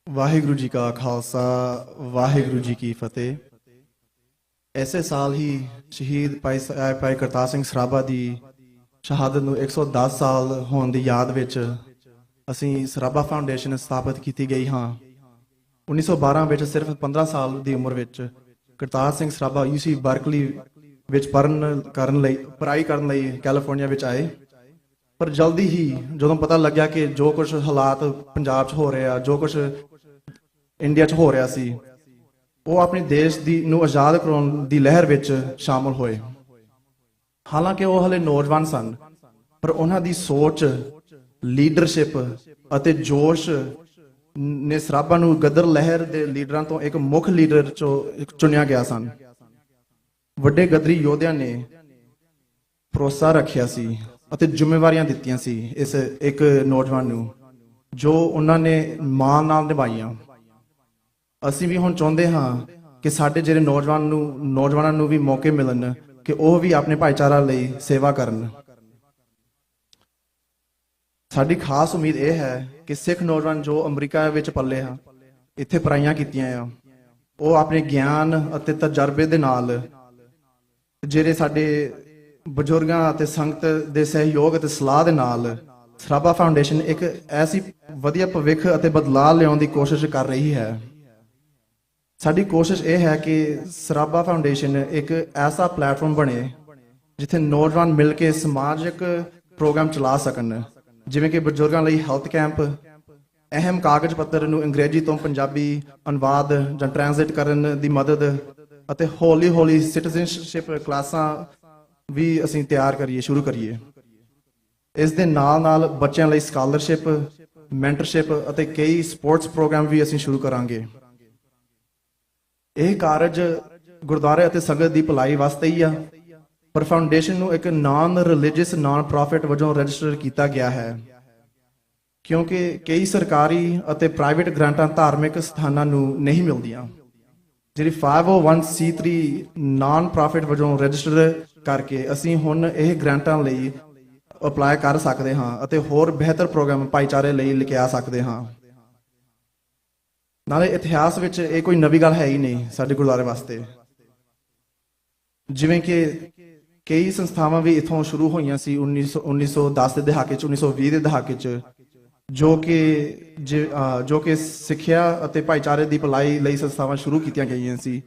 ਵਾਹਿਗੁਰੂ ਜੀ ਕਾ ਖਾਲਸਾ ਵਾਹਿਗੁਰੂ ਜੀ ਕੀ ਫਤਿਹ। ਐਸੇ ਸਾਲ ਹੀ ਸ਼ਹੀਦ ਭਾਈ ਕਰਤਾਰ ਸਿੰਘ ਸਰਾਭਾ ਦੀ ਸ਼ਹਾਦਤ ਨੂੰ 110 ਸਾਲ ਹੋਣ ਦੀ ਯਾਦ ਵਿੱਚ ਅਸੀਂ ਸਰਾਭਾ ਫਾਊਂਡੇਸ਼ਨ ਸਥਾਪਿਤ ਕੀਤੀ ਗਈ ਹਾਂ। 1912 ਵਿੱਚ ਸਿਰਫ 15 ਸਾਲ ਦੀ ਉਮਰ ਵਿੱਚ ਕਰਤਾਰ ਸਿੰਘ ਸਰਾਭਾ UC ਬਰਕਲੀ ਵਿੱਚ ਪੜ੍ਹਾਈ ਕਰਨ ਲਈ ਕੈਲੀਫੋਰਨੀਆ ਵਿੱਚ ਆਏ। ਪਰ ਜਲਦੀ ਹੀ ਜਦੋਂ ਪਤਾ ਲੱਗਿਆ ਕਿ ਜੋ ਕੁਝ ਹਾਲਾਤ ਪੰਜਾਬ 'ਚ ਹੋ ਰਿਹਾ, ਜੋ ਕੁਝ ਇੰਡੀਆ 'ਚ ਹੋ ਰਿਹਾ ਸੀ, ਉਹ ਆਪਣੇ ਦੇਸ਼ ਨੂੰ ਆਜ਼ਾਦ ਕਰਾਉਣ ਦੀ ਲਹਿਰ ਵਿੱਚ ਸ਼ਾਮਲ ਹੋਏ। ਹਾਲਾਂਕਿ ਉਹ ਹਲੇ ਨੌਜਵਾਨ ਸਨ, ਪਰ ਉਹਨਾਂ ਦੀ ਸੋਚ, ਲੀਡਰਸ਼ਿਪ ਅਤੇ ਜੋਸ਼ ਨੇ ਸਰਾਭਾ ਨੂੰ ਗਦਰ ਲਹਿਰ ਦੇ ਲੀਡਰਾਂ ਤੋਂ ਇੱਕ ਮੁੱਖ ਲੀਡਰ ਚੁਣਿਆ ਗਿਆ ਸਨ। ਵੱਡੇ ਗਦਰੀ ਯੋਧਿਆਂ ਨੇ ਭਰੋਸਾ ਰੱਖਿਆ ਸੀ ਅਤੇ ਜ਼ਿੰਮੇਵਾਰੀਆਂ ਦਿੱਤੀਆਂ ਸੀ ਇਸ ਇੱਕ ਨੌਜਵਾਨ ਨੂੰ, ਜੋ ਉਹਨਾਂ ਨੇ ਮਾਣ ਨਾਲ ਨਿਭਾਈਆਂ। ਅਸੀਂ ਵੀ ਹੁਣ ਚਾਹੁੰਦੇ ਹਾਂ ਕਿ ਸਾਡੇ ਜਿਹੜੇ ਨੌਜਵਾਨਾਂ ਨੂੰ ਵੀ ਮੌਕੇ ਮਿਲਣ ਕਿ ਉਹ ਵੀ ਆਪਣੇ ਭਾਈਚਾਰਾ ਲਈ ਸੇਵਾ ਕਰਨ। ਸਾਡੀ ਖਾਸ ਉਮੀਦ ਇਹ ਹੈ ਕਿ ਸਿੱਖ ਨੌਜਵਾਨ ਜੋ ਅਮਰੀਕਾ ਵਿੱਚ ਪਲੇ ਆ, ਇੱਥੇ ਪੜ੍ਹਾਈਆਂ ਕੀਤੀਆਂ ਆ, ਉਹ ਆਪਣੇ ਗਿਆਨ ਅਤੇ ਤਜਰਬੇ ਦੇ ਨਾਲ, ਜਿਹੜੇ ਸਾਡੇ ਬਜ਼ੁਰਗਾਂ ਅਤੇ ਸੰਗਤ ਦੇ ਸਹਿਯੋਗ ਅਤੇ ਸਲਾਹ ਦੇ ਨਾਲ ਸਰਾਭਾ ਫਾਊਂਡੇਸ਼ਨ ਇੱਕ ਐਸੀ ਵਧੀਆ ਭਵਿੱਖ ਅਤੇ ਬਦਲਾਅ ਲਿਆਉਣ ਦੀ ਕੋਸ਼ਿਸ਼ ਕਰ ਰਹੀ ਹੈ। ਸਾਡੀ ਕੋਸ਼ਿਸ਼ ਇਹ ਹੈ ਕਿ ਸਰਾਭਾ ਫਾਊਂਡੇਸ਼ਨ ਇੱਕ ਐਸਾ ਪਲੇਟਫਾਰਮ ਬਣੇ ਜਿੱਥੇ ਨੌਜਵਾਨ ਮਿਲ ਕੇ ਸਮਾਜਿਕ ਪ੍ਰੋਗਰਾਮ ਚਲਾ ਸਕਣ, ਜਿਵੇਂ ਕਿ ਬਜ਼ੁਰਗਾਂ ਲਈ ਹੈਲਥ ਕੈਂਪ, ਅਹਿਮ ਕਾਗਜ਼ ਪੱਤਰ ਨੂੰ ਅੰਗਰੇਜ਼ੀ ਤੋਂ ਪੰਜਾਬੀ ਅਨੁਵਾਦ ਜਾਂ ਟ੍ਰਾਂਸਲੇਟ ਕਰਨ ਦੀ ਮਦਦ, ਅਤੇ ਹੌਲੀ ਸਿਟੀਜ਼ਨਸ਼ਿਪ ਕਲਾਸਾਂ ਵੀ ਅਸੀਂ ਸ਼ੁਰੂ ਕਰੀਏ। ਇਸ ਦੇ ਨਾਲ ਬੱਚਿਆਂ ਲਈ ਸਕਾਲਰਸ਼ਿਪ, ਮੈਂਟਰਸ਼ਿਪ ਅਤੇ ਕਈ ਸਪੋਰਟਸ ਪ੍ਰੋਗਰਾਮ ਵੀ ਅਸੀਂ ਸ਼ੁਰੂ ਕਰਾਂਗੇ। ਇਹ ਕਾਰਜ ਗੁਰਦੁਆਰੇ ਅਤੇ ਸੰਗਤ ਦੀ ਭਲਾਈ ਵਾਸਤੇ ਹੀ ਆ, ਪਰ ਫਾਊਂਡੇਸ਼ਨ ਨੂੰ ਇੱਕ ਨਾਨ ਰਿਲੀਜੀਅਸ ਨਾਨ ਪ੍ਰੋਫਿਟ ਵਜੋਂ ਰਜਿਸਟਰ ਕੀਤਾ ਗਿਆ ਹੈ, ਕਿਉਂਕਿ ਕਈ ਸਰਕਾਰੀ ਅਤੇ ਪ੍ਰਾਈਵੇਟ ਗ੍ਰਾਂਟਾਂ ਧਾਰਮਿਕ ਸਥਾਨਾਂ ਨੂੰ ਨਹੀਂ ਮਿਲਦੀਆਂ। ਜਿਹੜੀ 501c3 ਨਾਨ ਪ੍ਰੋਫਿਟ ਵਜੋਂ ਰਜਿਸਟਰ ਕਰਕੇ ਅਸੀਂ ਹੁਣ ਇਹ ਗ੍ਰਾਂਟਾਂ ਲਈ ਅਪਲਾਈ ਕਰ ਸਕਦੇ ਹਾਂ ਅਤੇ ਹੋਰ ਬਿਹਤਰ ਪ੍ਰੋਗਰਾਮ ਭਾਈਚਾਰੇ ਲਈ ਲਿਖਾ ਸਕਦੇ ਹਾਂ। ਨਾਲੇ ਇਤਿਹਾਸ ਵਿੱਚ ਇਹ ਕੋਈ ਨਵੀਂ ਗੱਲ ਹੈ ਹੀ ਨਹੀਂ ਸਾਡੇ ਗੁਰਦੁਆਰੇ ਵਾਸਤੇ। ਜਿਵੇਂ ਕਿ ਕਈ ਸੰਸਥਾਵਾਂ ਵੀ ਇੱਥੋਂ ਸ਼ੁਰੂ ਹੋਈਆਂ ਸੀ 1910 ਦੇ ਦਹਾਕੇ 'ਚ, 1920 ਦੇ ਦਹਾਕੇ 'ਚ, ਜੋ ਕਿ ਸਿੱਖਿਆ ਅਤੇ ਭਾਈਚਾਰੇ ਦੀ ਭਲਾਈ ਲਈ ਸੰਸਥਾਵਾਂ ਸ਼ੁਰੂ ਕੀਤੀਆਂ ਗਈਆਂ ਸੀ,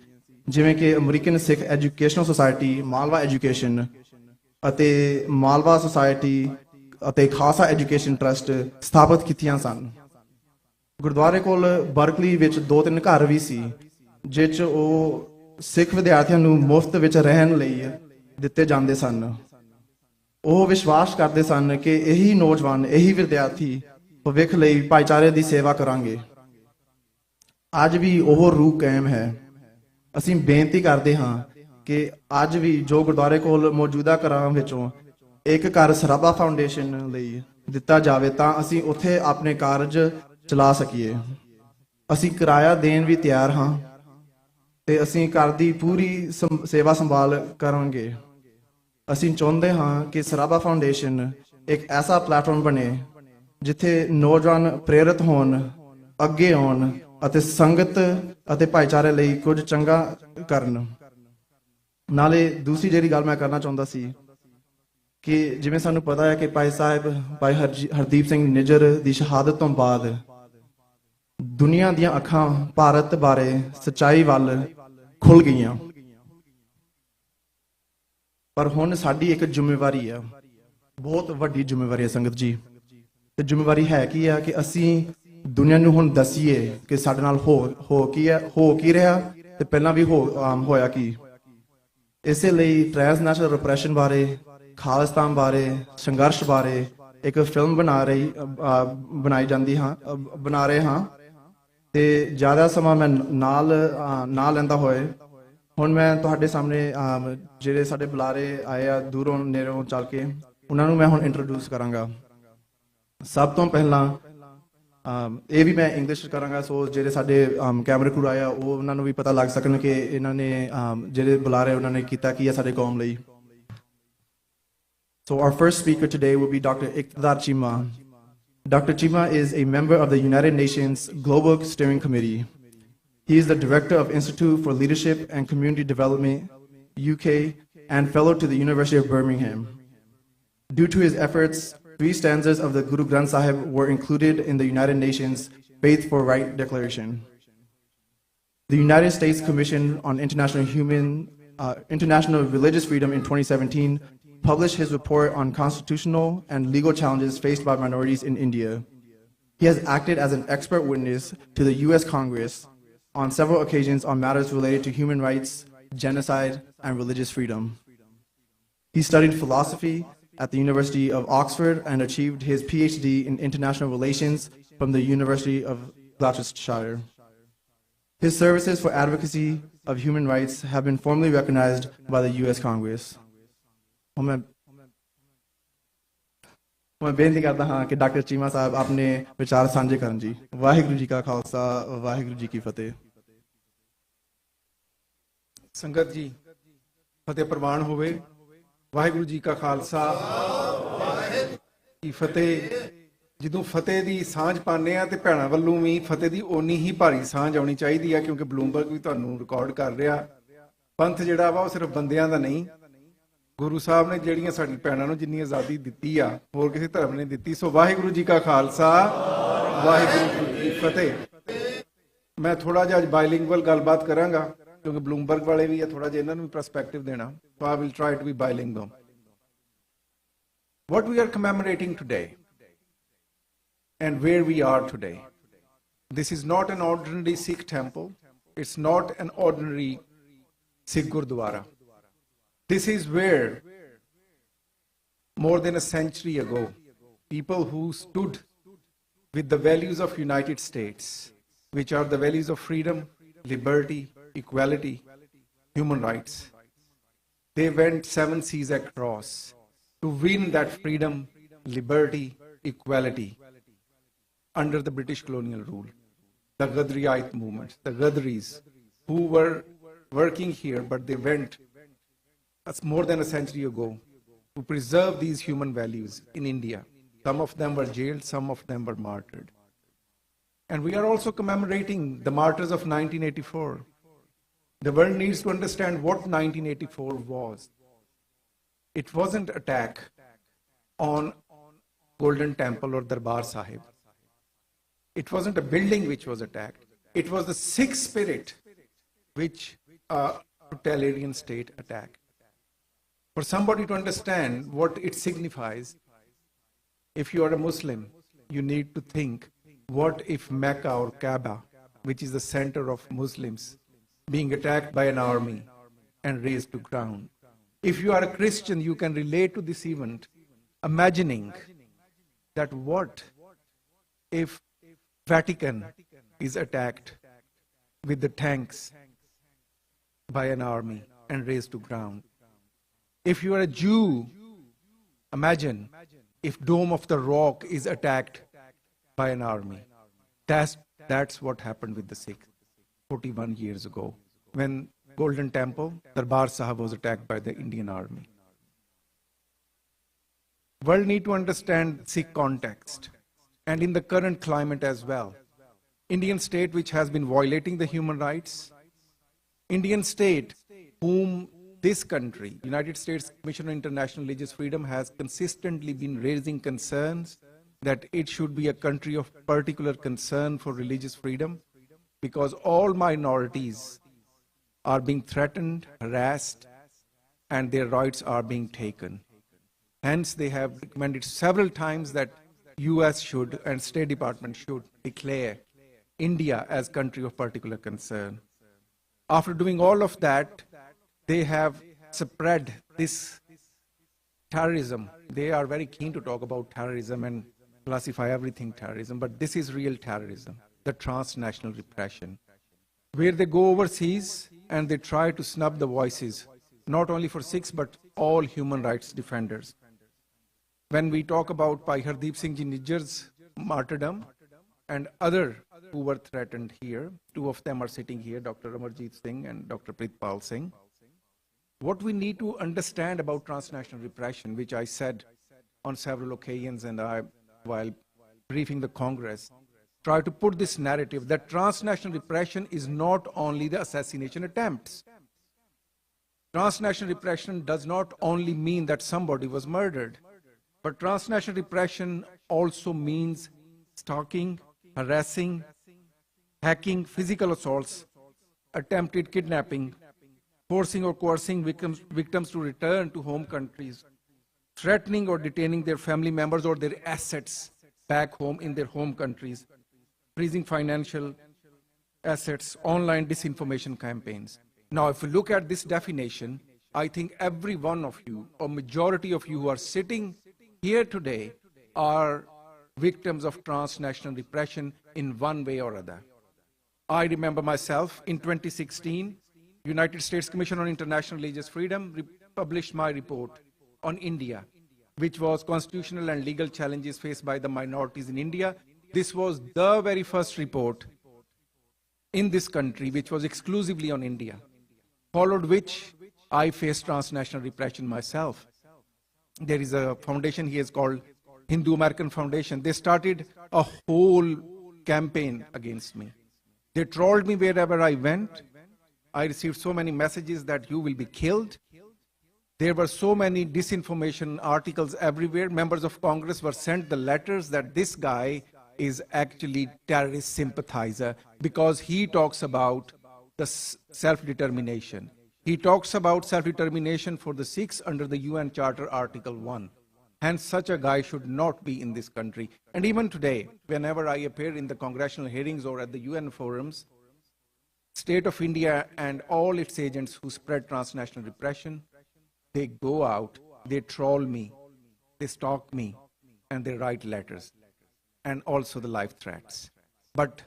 ਜਿਵੇਂ ਕਿ ਅਮਰੀਕਨ ਸਿੱਖ ਐਜੂਕੇਸ਼ਨਲ ਸੁਸਾਇਟੀ, ਮਾਲਵਾ ਐਜੂਕੇਸ਼ਨ ਅਤੇ ਮਾਲਵਾ ਸੁਸਾਇਟੀ ਅਤੇ ਖਾਲਸਾ ਐਜੂਕੇਸ਼ਨ ਟਰਸਟ ਸਥਾਪਿਤ ਕੀਤੀਆਂ ਸਨ। ਗੁਰਦੁਆਰੇ ਕੋਲ ਬਰਕਲੀ ਵਿੱਚ 2-3 ਘਰ ਵੀ ਸੀ, ਜਿਸ 'ਚ ਉਹ ਸਿੱਖ ਵਿਦਿਆਰਥੀਆਂ ਨੂੰ ਮੁਫਤ ਵਿੱਚ ਰਹਿਣ ਲਈ ਦਿੱਤੇ ਜਾਂਦੇ ਸਨ। ਉਹ ਵਿਸ਼ਵਾਸ ਕਰਦੇ ਸਨ ਕਿ ਇਹੀ ਨੌਜਵਾਨ, ਇਹੀ ਵਿਦਿਆਰਥੀ ਭਵਿੱਖ ਲਈ ਭਾਈਚਾਰੇ ਦੀ ਸੇਵਾ ਕਰਾਂਗੇ। ਅੱਜ ਵੀ ਉਹ ਰੂਹ ਕਾਇਮ ਹੈ। ਅਸੀਂ ਬੇਨਤੀ ਕਰਦੇ ਹਾਂ ਕਿ ਅੱਜ ਵੀ ਜੋ ਗੁਰਦੁਆਰੇ ਕੋਲ ਮੌਜੂਦਾ ਘਰਾਂ ਵਿੱਚੋਂ ਇੱਕ ਘਰ ਸਰਾਭਾ ਫਾਊਂਡੇਸ਼ਨ ਲਈ ਦਿੱਤਾ ਜਾਵੇ ਤਾਂ ਅਸੀਂ ਉੱਥੇ ਆਪਣੇ ਕਾਰਜ ਚਲਾ ਸਕੀਏ। ਅਸੀਂ ਕਿਰਾਇਆ ਦੇਣ ਵੀ ਤਿਆਰ ਹਾਂ ਤੇ ਅਸੀਂ ਘਰ ਦੀ ਪੂਰੀ ਸੇਵਾ ਸੰਭਾਲ ਕਰਾਂਗੇ। ਅਸੀਂ ਚਾਹੁੰਦੇ ਹਾਂ ਕਿ ਸਰਾਭਾ ਫਾਊਂਡੇਸ਼ਨ ਇੱਕ ਐਸਾ ਪਲੇਟਫਾਰਮ ਬਣੇ ਜਿੱਥੇ ਨੌਜਵਾਨ ਪ੍ਰੇਰਿਤ ਹੋਣ, ਅੱਗੇ ਆਉਣ ਅਤੇ ਸੰਗਤ ਅਤੇ ਭਾਈਚਾਰੇ ਲਈ ਕੁਝ ਚੰਗਾ ਕਰਨ। ਨਾਲੇ ਦੂਸਰੀ ਜਿਹੜੀ ਗੱਲ ਮੈਂ ਕਰਨਾ ਚਾਹੁੰਦਾ ਸੀ ਕਿ ਜਿਵੇਂ ਸਾਨੂੰ ਪਤਾ ਹੈ ਕਿ ਭਾਈ ਹਰਦੀਪ ਸਿੰਘ ਨਿੱਜਰ ਦੀ ਸ਼ਹਾਦਤ ਤੋਂ ਬਾਅਦ ਦੁਨੀਆ ਦੀਆਂ ਅੱਖਾਂ ਭਾਰਤ ਬਾਰੇ ਸੱਚਾਈ ਵੱਲ ਖੁੱਲ ਗਈਆਂ। ਪਰ ਹੁਣ ਸਾਡੀ ਇੱਕ ਜ਼ਿੰਮੇਵਾਰੀ ਆ, ਬਹੁਤ ਵੱਡੀ ਜ਼ਿੰਮੇਵਾਰੀ ਹੈ ਸੰਗਤ ਜੀ। ਤੇ ਜ਼ਿੰਮੇਵਾਰੀ ਹੈ ਕੀ ਆ ਕਿ ਅਸੀਂ ਦੁਨੀਆ ਨੂੰ ਹੁਣ ਦੱਸੀਏ ਕਿ ਸਾਡੇ ਨਾਲ ਹੋ ਕੀ ਰਿਹਾ ਤੇ ਪਹਿਲਾਂ ਵੀ ਹੋਇਆ ਕੀ। ਇਸੇ ਲਈ ਟ੍ਰਾਂਸਨੈਸ਼ਨਲ ਰਿਪਰੈਸ਼ਨ ਬਾਰੇ, ਖਾਲਿਸਤਾਨ ਬਾਰੇ, ਸੰਘਰਸ਼ ਬਾਰੇ ਇੱਕ ਫਿਲਮ ਬਣਾ ਰਹੇ ਹਾਂ ਤੇ ਜ਼ਿਆਦਾ ਸਮਾਂ ਮੈਂ ਨਾ ਲੈਂਦਾ ਹੋਏ ਹੁਣ ਮੈਂ ਤੁਹਾਡੇ ਸਾਹਮਣੇ ਜਿਹੜੇ ਸਾਡੇ ਬੁਲਾਰੇ ਆਏ ਆ ਦੂਰੋਂ ਨੇੜੋਂ ਚੱਲ ਕੇ, ਉਹਨਾਂ ਨੂੰ ਮੈਂ ਹੁਣ ਇੰਟਰੋਡਿਊਸ ਕਰਾਂਗਾ। ਸਭ ਤੋਂ ਪਹਿਲਾਂ ਇਹ ਵੀ ਮੈਂ ਇੰਗਲਿਸ਼ ਕਰਾਂਗਾ, ਸੋ ਜਿਹੜੇ ਸਾਡੇ ਕੈਮਰੇ ਕਰੂ ਆਏ ਆ ਉਹਨਾਂ ਨੂੰ ਵੀ ਪਤਾ ਲੱਗ ਸਕਣ ਕਿ ਇਹਨਾਂ ਨੇ ਜਿਹੜੇ ਬੁਲਾਰੇ ਉਹਨਾਂ ਨੇ ਕੀਤਾ ਕੀ ਆ ਸਾਡੇ ਕੌਮ ਲਈ। So our first speaker today will be Dr. Iqtidar Chima. Dr. Chima is a member of the United Nations Global Steering Committee. He is the Director of Institute for Leadership and Community Development, UK, and Fellow to the University of Birmingham. Due to his efforts, 3 stanzas of the Guru Granth Sahib were included in the United Nations Faith for Right Declaration. The United States Commission on International Religious Freedom in 2017 published his report on constitutional and legal challenges faced by minorities in India. He has acted as an expert witness to the US Congress on several occasions on matters related to human rights, genocide, and religious freedom. He studied philosophy at the University of Oxford and achieved his PhD in international relations from the University of Gloucestershire. His services for advocacy of human rights have been formally recognized by the US Congress. मैं बेनती करता हाँ कि doctor Cheema साहब अपने विचार साझे करन जी। वाहिगुरू जी का खालसा, वाहिगुरू जी की फतेह। संगत जी फतेह प्रवान होवे। वाहिगुरू जी का खालसा की फतेह। ਜਦੋਂ ਫਤਿਹ ਦੀ ਸਾਂਝ ਪਾਉਂਦੇ ਆ ਤੇ ਭੈਣਾਂ ਵੱਲੋਂ ਵੀ ਫਤਿਹ ਦੀ ਓਨੀ ਹੀ ਭਾਰੀ ਸਾਂਝ ਆਉਣੀ ਚਾਹੀਦੀ ਆ, ਕਿਉਂਕਿ ਬਲੂਮਬਰਗ ਵੀ ਤੁਹਾਨੂੰ ਰਿਕਾਰਡ ਕਰ ਰਿਹਾ। ਪੰਥ ਜਿਹੜਾ ਵਾ ਉਹ ਸਿਰਫ ਬੰਦਿਆਂ ਦਾ ਨਹੀਂ, ਗੁਰੂ ਸਾਹਿਬ ਨੇ ਜਿਹੜੀਆਂ ਸਾਡੀ ਭੈਣਾਂ ਨੂੰ ਜਿੰਨੀ ਆਜ਼ਾਦੀ ਦਿੱਤੀ ਆ ਹੋਰ ਕਿਸੇ ਧਰਮ ਨੇ ਦਿੱਤੀ। ਸੋ ਵਾਹਿਗੁਰੂ ਜੀ ਕਾ ਖਾਲਸਾ, ਵਾਹਿਗੁਰੂ ਜੀ ਕੀ ਫਤਿਹ। ਮੈਂ ਥੋੜਾ ਜਿਹਾ ਅੱਜ ਬਾਇਲਿੰਗੁਅਲ ਗੱਲਬਾਤ ਕਰਾਂਗਾ ਕਿਉਂਕਿ ਬਲੂਮਬਰਗ ਵਾਲੇ ਵੀ ਆ, ਥੋੜਾ ਜਿਹਾ ਇਹਨਾਂ ਨੂੰ ਵੀ ਪਰਸਪੈਕਟਿਵ ਦੇਣਾ। So I will try to be bilingual. What we are commemorating today and where we are today. This is not an ordinary Sikh temple. It's not an ordinary Sikh Gurdwara. This is where, more than a century ago, people who stood with the values of United States, which are the values of freedom, liberty, equality, human rights, they went 7 seas across to win that freedom, liberty, equality under the British colonial rule. The Ghadriite movement, the Ghadris, who were working here, but they went more than a century ago to preserve these human values in India. Some of them were jailed, some of them were martyred. And we are also commemorating the martyrs of 1984. The world needs to understand what 1984 was. It wasn't attack on Golden Temple or Darbar Sahib. It wasn't a building which was attacked. It was the Sikh spirit which a totalitarian state attacked. For somebody to understand what it signifies, if you are a Muslim, you need to think, what if Mecca or Kaaba, which is the center of Muslims, being attacked by an army and razed to ground? If you are a Christian, you can relate to this event, imagining that what if Vatican is attacked with the tanks by an army and razed to ground. If you are a Jew, imagine if Dome of the Rock is attacked by an army. That's what happened with the Sikhs 41 years ago when Golden Temple, Darbar Sahib, was attacked by the Indian army. World need to understand Sikh context. And in the current climate as well. Indian state which has been violating the human rights. Indian state whom this country, United States Commission on International Religious Freedom, has consistently been raising concerns that it should be a country of particular concern for religious freedom because all minorities are being threatened, harassed, and their rights are being taken. Hence, they have recommended several times that US should and State Department should declare India as country of particular concern. After doing all of that, they have spread this terrorism. They are very keen to talk about terrorism and classify everything terrorism, but this is real terrorism, the transnational repression, where they go overseas and they try to snub the voices, not only for Sikhs, but all human rights defenders. When we talk about Bhai Hardeep Singh Ji Nijjar's martyrdom and other who were threatened here, 2 of them are sitting here, Dr. Amarjeet Singh and Dr. Pritpal Singh. What we need to understand about transnational repression, which I said on several occasions and while briefing the Congress, tried to put this narrative that transnational repression is not only the assassination attempts. Transnational repression does not only mean that somebody was murdered, but transnational repression also means stalking, harassing, hacking, physical assaults, attempted kidnapping, forcing or coercing victims to return to home countries, threatening or detaining their family members or their assets back home in their home countries, freezing financial assets, online disinformation campaigns. Now, if we look at this definition, I think every one of you, or majority of you who are sitting here today, are victims of transnational repression in one way or other. I remember myself in 2016, United States Commission on International Religious Freedom published my report on India, which was constitutional and legal challenges faced by the minorities in India. This was the very first report in this country which was exclusively on India, followed which I faced transnational repression myself. There is a foundation here is called Hindu American Foundation. They started a whole campaign against me. They trolled me wherever I went. I received so many messages that you will be killed. There were so many disinformation articles everywhere. Members of Congress were sent the letters that this guy is actually terrorist sympathizer because he talks about the self-determination. He talks about self-determination for the Sikhs under the UN Charter Article 1. Hence, such a guy should not be in this country. And even today, whenever I appear in the congressional hearings or at the UN forums, State of India and all its agents who spread transnational repression, they go out, they troll me, they stalk me, and they write letters, and also the life threats. But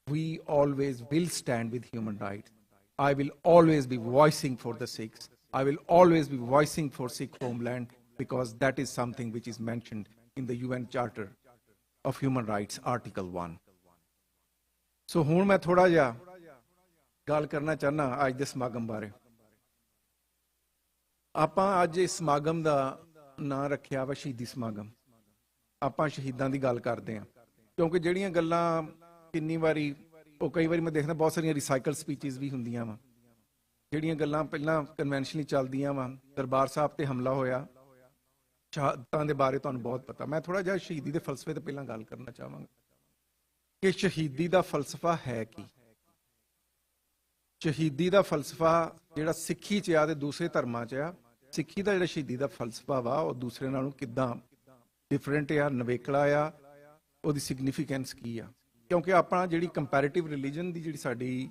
we always will stand with human rights. I will always be voicing for the Sikhs. I will always be voicing for Sikh homeland because that is something which is mentioned in the UN Charter of Human Rights, Article 1. So ਹੁਣ ਮੈਂ ਥੋੜਾ ਜਿਹਾ ਗੱਲ ਕਰਨਾ ਚਾਹਨਾ ਅੱਜ ਦੇ ਸਮਾਗਮ ਬਾਰੇ। ਆਪਾਂ ਅੱਜ ਇਸ ਸਮਾਗਮ ਦਾ ਨਾਂ ਰੱਖਿਆ ਵਾ ਸ਼ਹੀਦੀ ਸਮਾਗਮ। ਆਪਾਂ ਸ਼ਹੀਦਾਂ ਦੀ ਗੱਲ ਕਰਦੇ ਹਾਂ ਕਿਉਂਕਿ ਜਿਹੜੀਆਂ ਗੱਲਾਂ ਕਿੰਨੀ ਵਾਰੀ ਉਹ ਕਈ ਵਾਰੀ ਮੈਂ ਦੇਖਦਾ ਬਹੁਤ ਸਾਰੀਆਂ ਰਿਸਾਈਕਲ ਸਪੀਚਸ ਵੀ ਹੁੰਦੀਆਂ ਵਾ ਜਿਹੜੀਆਂ ਗੱਲਾਂ ਪਹਿਲਾਂ ਕਨਵੈਨਸ਼ਨਲੀ ਚੱਲਦੀਆਂ ਵਾ। ਦਰਬਾਰ ਸਾਹਿਬ ਤੇ ਹਮਲਾ ਹੋਇਆ, ਸ਼ਹਾਦਤਾਂ ਦੇ ਬਾਰੇ ਤੁਹਾਨੂੰ ਬਹੁਤ ਪਤਾ। ਮੈਂ ਥੋੜਾ ਜਿਹਾ ਸ਼ਹੀਦੀ ਦੇ ਫਲਸਫੇ ਤੇ ਪਹਿਲਾਂ ਗੱਲ ਕਰਨਾ ਚਾਹਾਂਗਾ ਕਿ ਸ਼ਹੀਦੀ ਦਾ ਫਲਸਫਾ ਹੈ ਕੀ। ਸ਼ਹੀਦੀ ਦਾ ਫਲਸਫਾ ਜਿਹੜਾ ਸਿੱਖੀ 'ਚ ਆ ਤੇ ਦੂਸਰੇ ਧਰਮਾਂ 'ਚ ਆ, ਸਿੱਖੀ ਦਾ ਜਿਹੜਾ ਸ਼ਹੀਦੀ ਦਾ ਫਲਸਫਾ ਵਾ ਉਹ ਦੂਸਰੇ ਨਾਲੋਂ ਕਿੱਦਾਂ ਡਿਫਰੈਂਟ ਆ, ਨਵੇਕਲਾ ਆ, ਉਹਦੀ ਸਿਗਨੀਫੀਕੈਂਸ ਕੀ ਆ। ਕਿਉਂਕਿ ਆਪਣਾ ਜਿਹੜੀ ਕੰਪੈਰੀਟਿਵ ਰਿਲੀਜਨ ਦੀ ਜਿਹੜੀ ਸਾਡੀ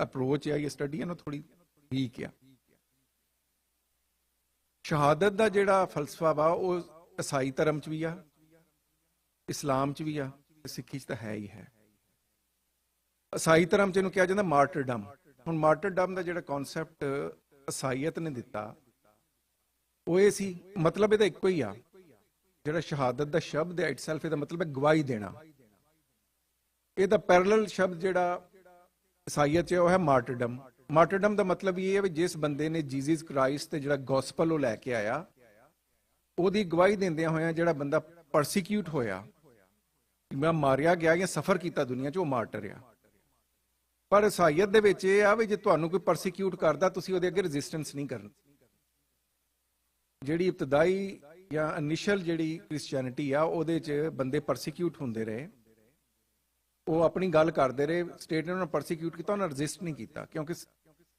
ਅਪਰੋਚ ਆ ਜਾਂ ਸਟੱਡੀ ਆ ਨਾ ਥੋੜੀ ਵੀਕ ਆ। ਸ਼ਹਾਦਤ ਦਾ ਜਿਹੜਾ ਫਲਸਫਾ ਵਾ ਉਹ ਈਸਾਈ ਧਰਮ 'ਚ ਵੀ ਆ, ਇਸਲਾਮ 'ਚ ਵੀ ਆ, ਸਿੱਖੀ 'ਚ ਤਾਂ ਹੈ ਹੀ ਹੈ। ਈਸਾਈ ਧਰਮ 'ਚ ਇਹਨੂੰ ਕਿਹਾ ਜਾਂਦਾ ਮਾਰਟਰਡਮ। ਹੁਣ ਮਾਰਟਰਡਮ ਦਾ ਜਿਹੜਾ ਕਨਸੈਪਟ ਈਸਾਈਅਤ ਨੇ ਦਿੱਤਾ ਉਹ ਇਹ ਸੀ, ਮਤਲਬ ਇਹਦਾ ਇੱਕੋ ਹੀ ਆ। ਜਿਹੜਾ ਸ਼ਹਾਦਤ ਦਾ ਸ਼ਬਦ ਹੈ ਇਟਸੈਲਫ, ਇਹਦਾ ਮਤਲਬ ਹੈ ਗਵਾਹੀ ਦੇਣਾ। ਇਹਦਾ ਪੈਰਲਲ ਸ਼ਬਦ ਜਿਹੜਾ ਈਸਾਈਅਤ 'ਚ ਉਹ ਹੈ ਮਾਰਟਰਡਮ। ਮਾਰਟਰਡਮ ਦਾ ਮਤਲਬ ਇਹ ਹੈ ਵੀ ਜਿਸ ਬੰਦੇ ਨੇ ਜੀਸਸ ਕ੍ਰਾਈਸਟ ਤੇ ਜਿਹੜਾ ਗੋਸਪਲ ਉਹ ਲੈ ਕੇ ਆਇਆ, ਉਹਦੀ ਗਵਾਹੀ ਦਿੰਦਿਆਂ ਹੋਇਆਂ ਜਿਹੜਾ ਬੰਦਾ ਪਰਸੀਕਿਊਟ ਹੋਇਆ, ਮੈਂ ਮਾਰਿਆ ਗਿਆ ਜਾਂ ਸਫਰ ਕੀਤਾ ਦੁਨੀਆ 'ਚ, ਉਹ ਮਾਰਟਰ ਆ। ਪਰ ਈਸਾਈਅਤ ਦੇ ਵਿੱਚ ਇਹ ਆ ਵੀ ਜੇ ਤੁਹਾਨੂੰ ਕੋਈ ਪਰਸੀਕਿਊਟ ਕਰਦਾ ਤੁਸੀਂ ਉਹਦੇ ਅੱਗੇ ਰੈਜ਼ਿਸਟੈਂਸ ਨਹੀਂ ਕਰਨੀ। ਜਿਹੜੀ ਇਬਤਦਾਈ ਜਾਂ ਇਨੀਸ਼ੀਅਲ ਜਿਹੜੀ ਕ੍ਰਿਸਚੀਅਨਿਟੀ ਆ ਉਹਦੇ 'ਚ ਬੰਦੇ ਪਰਸੀਕਿਊਟ ਹੁੰਦੇ ਰਹੇ, ਉਹ ਆਪਣੀ ਗੱਲ ਕਰਦੇ ਰਹੇ, ਸਟੇਟ ਨੇ ਉਹਨਾਂ ਨੂੰ ਪਰਸੀਕਿਊਟ ਕੀਤਾ, ਉਹਨਾਂ ਰੈਜ਼ਿਸਟ ਨਹੀਂ ਕੀਤਾ। ਕਿਉਂਕਿ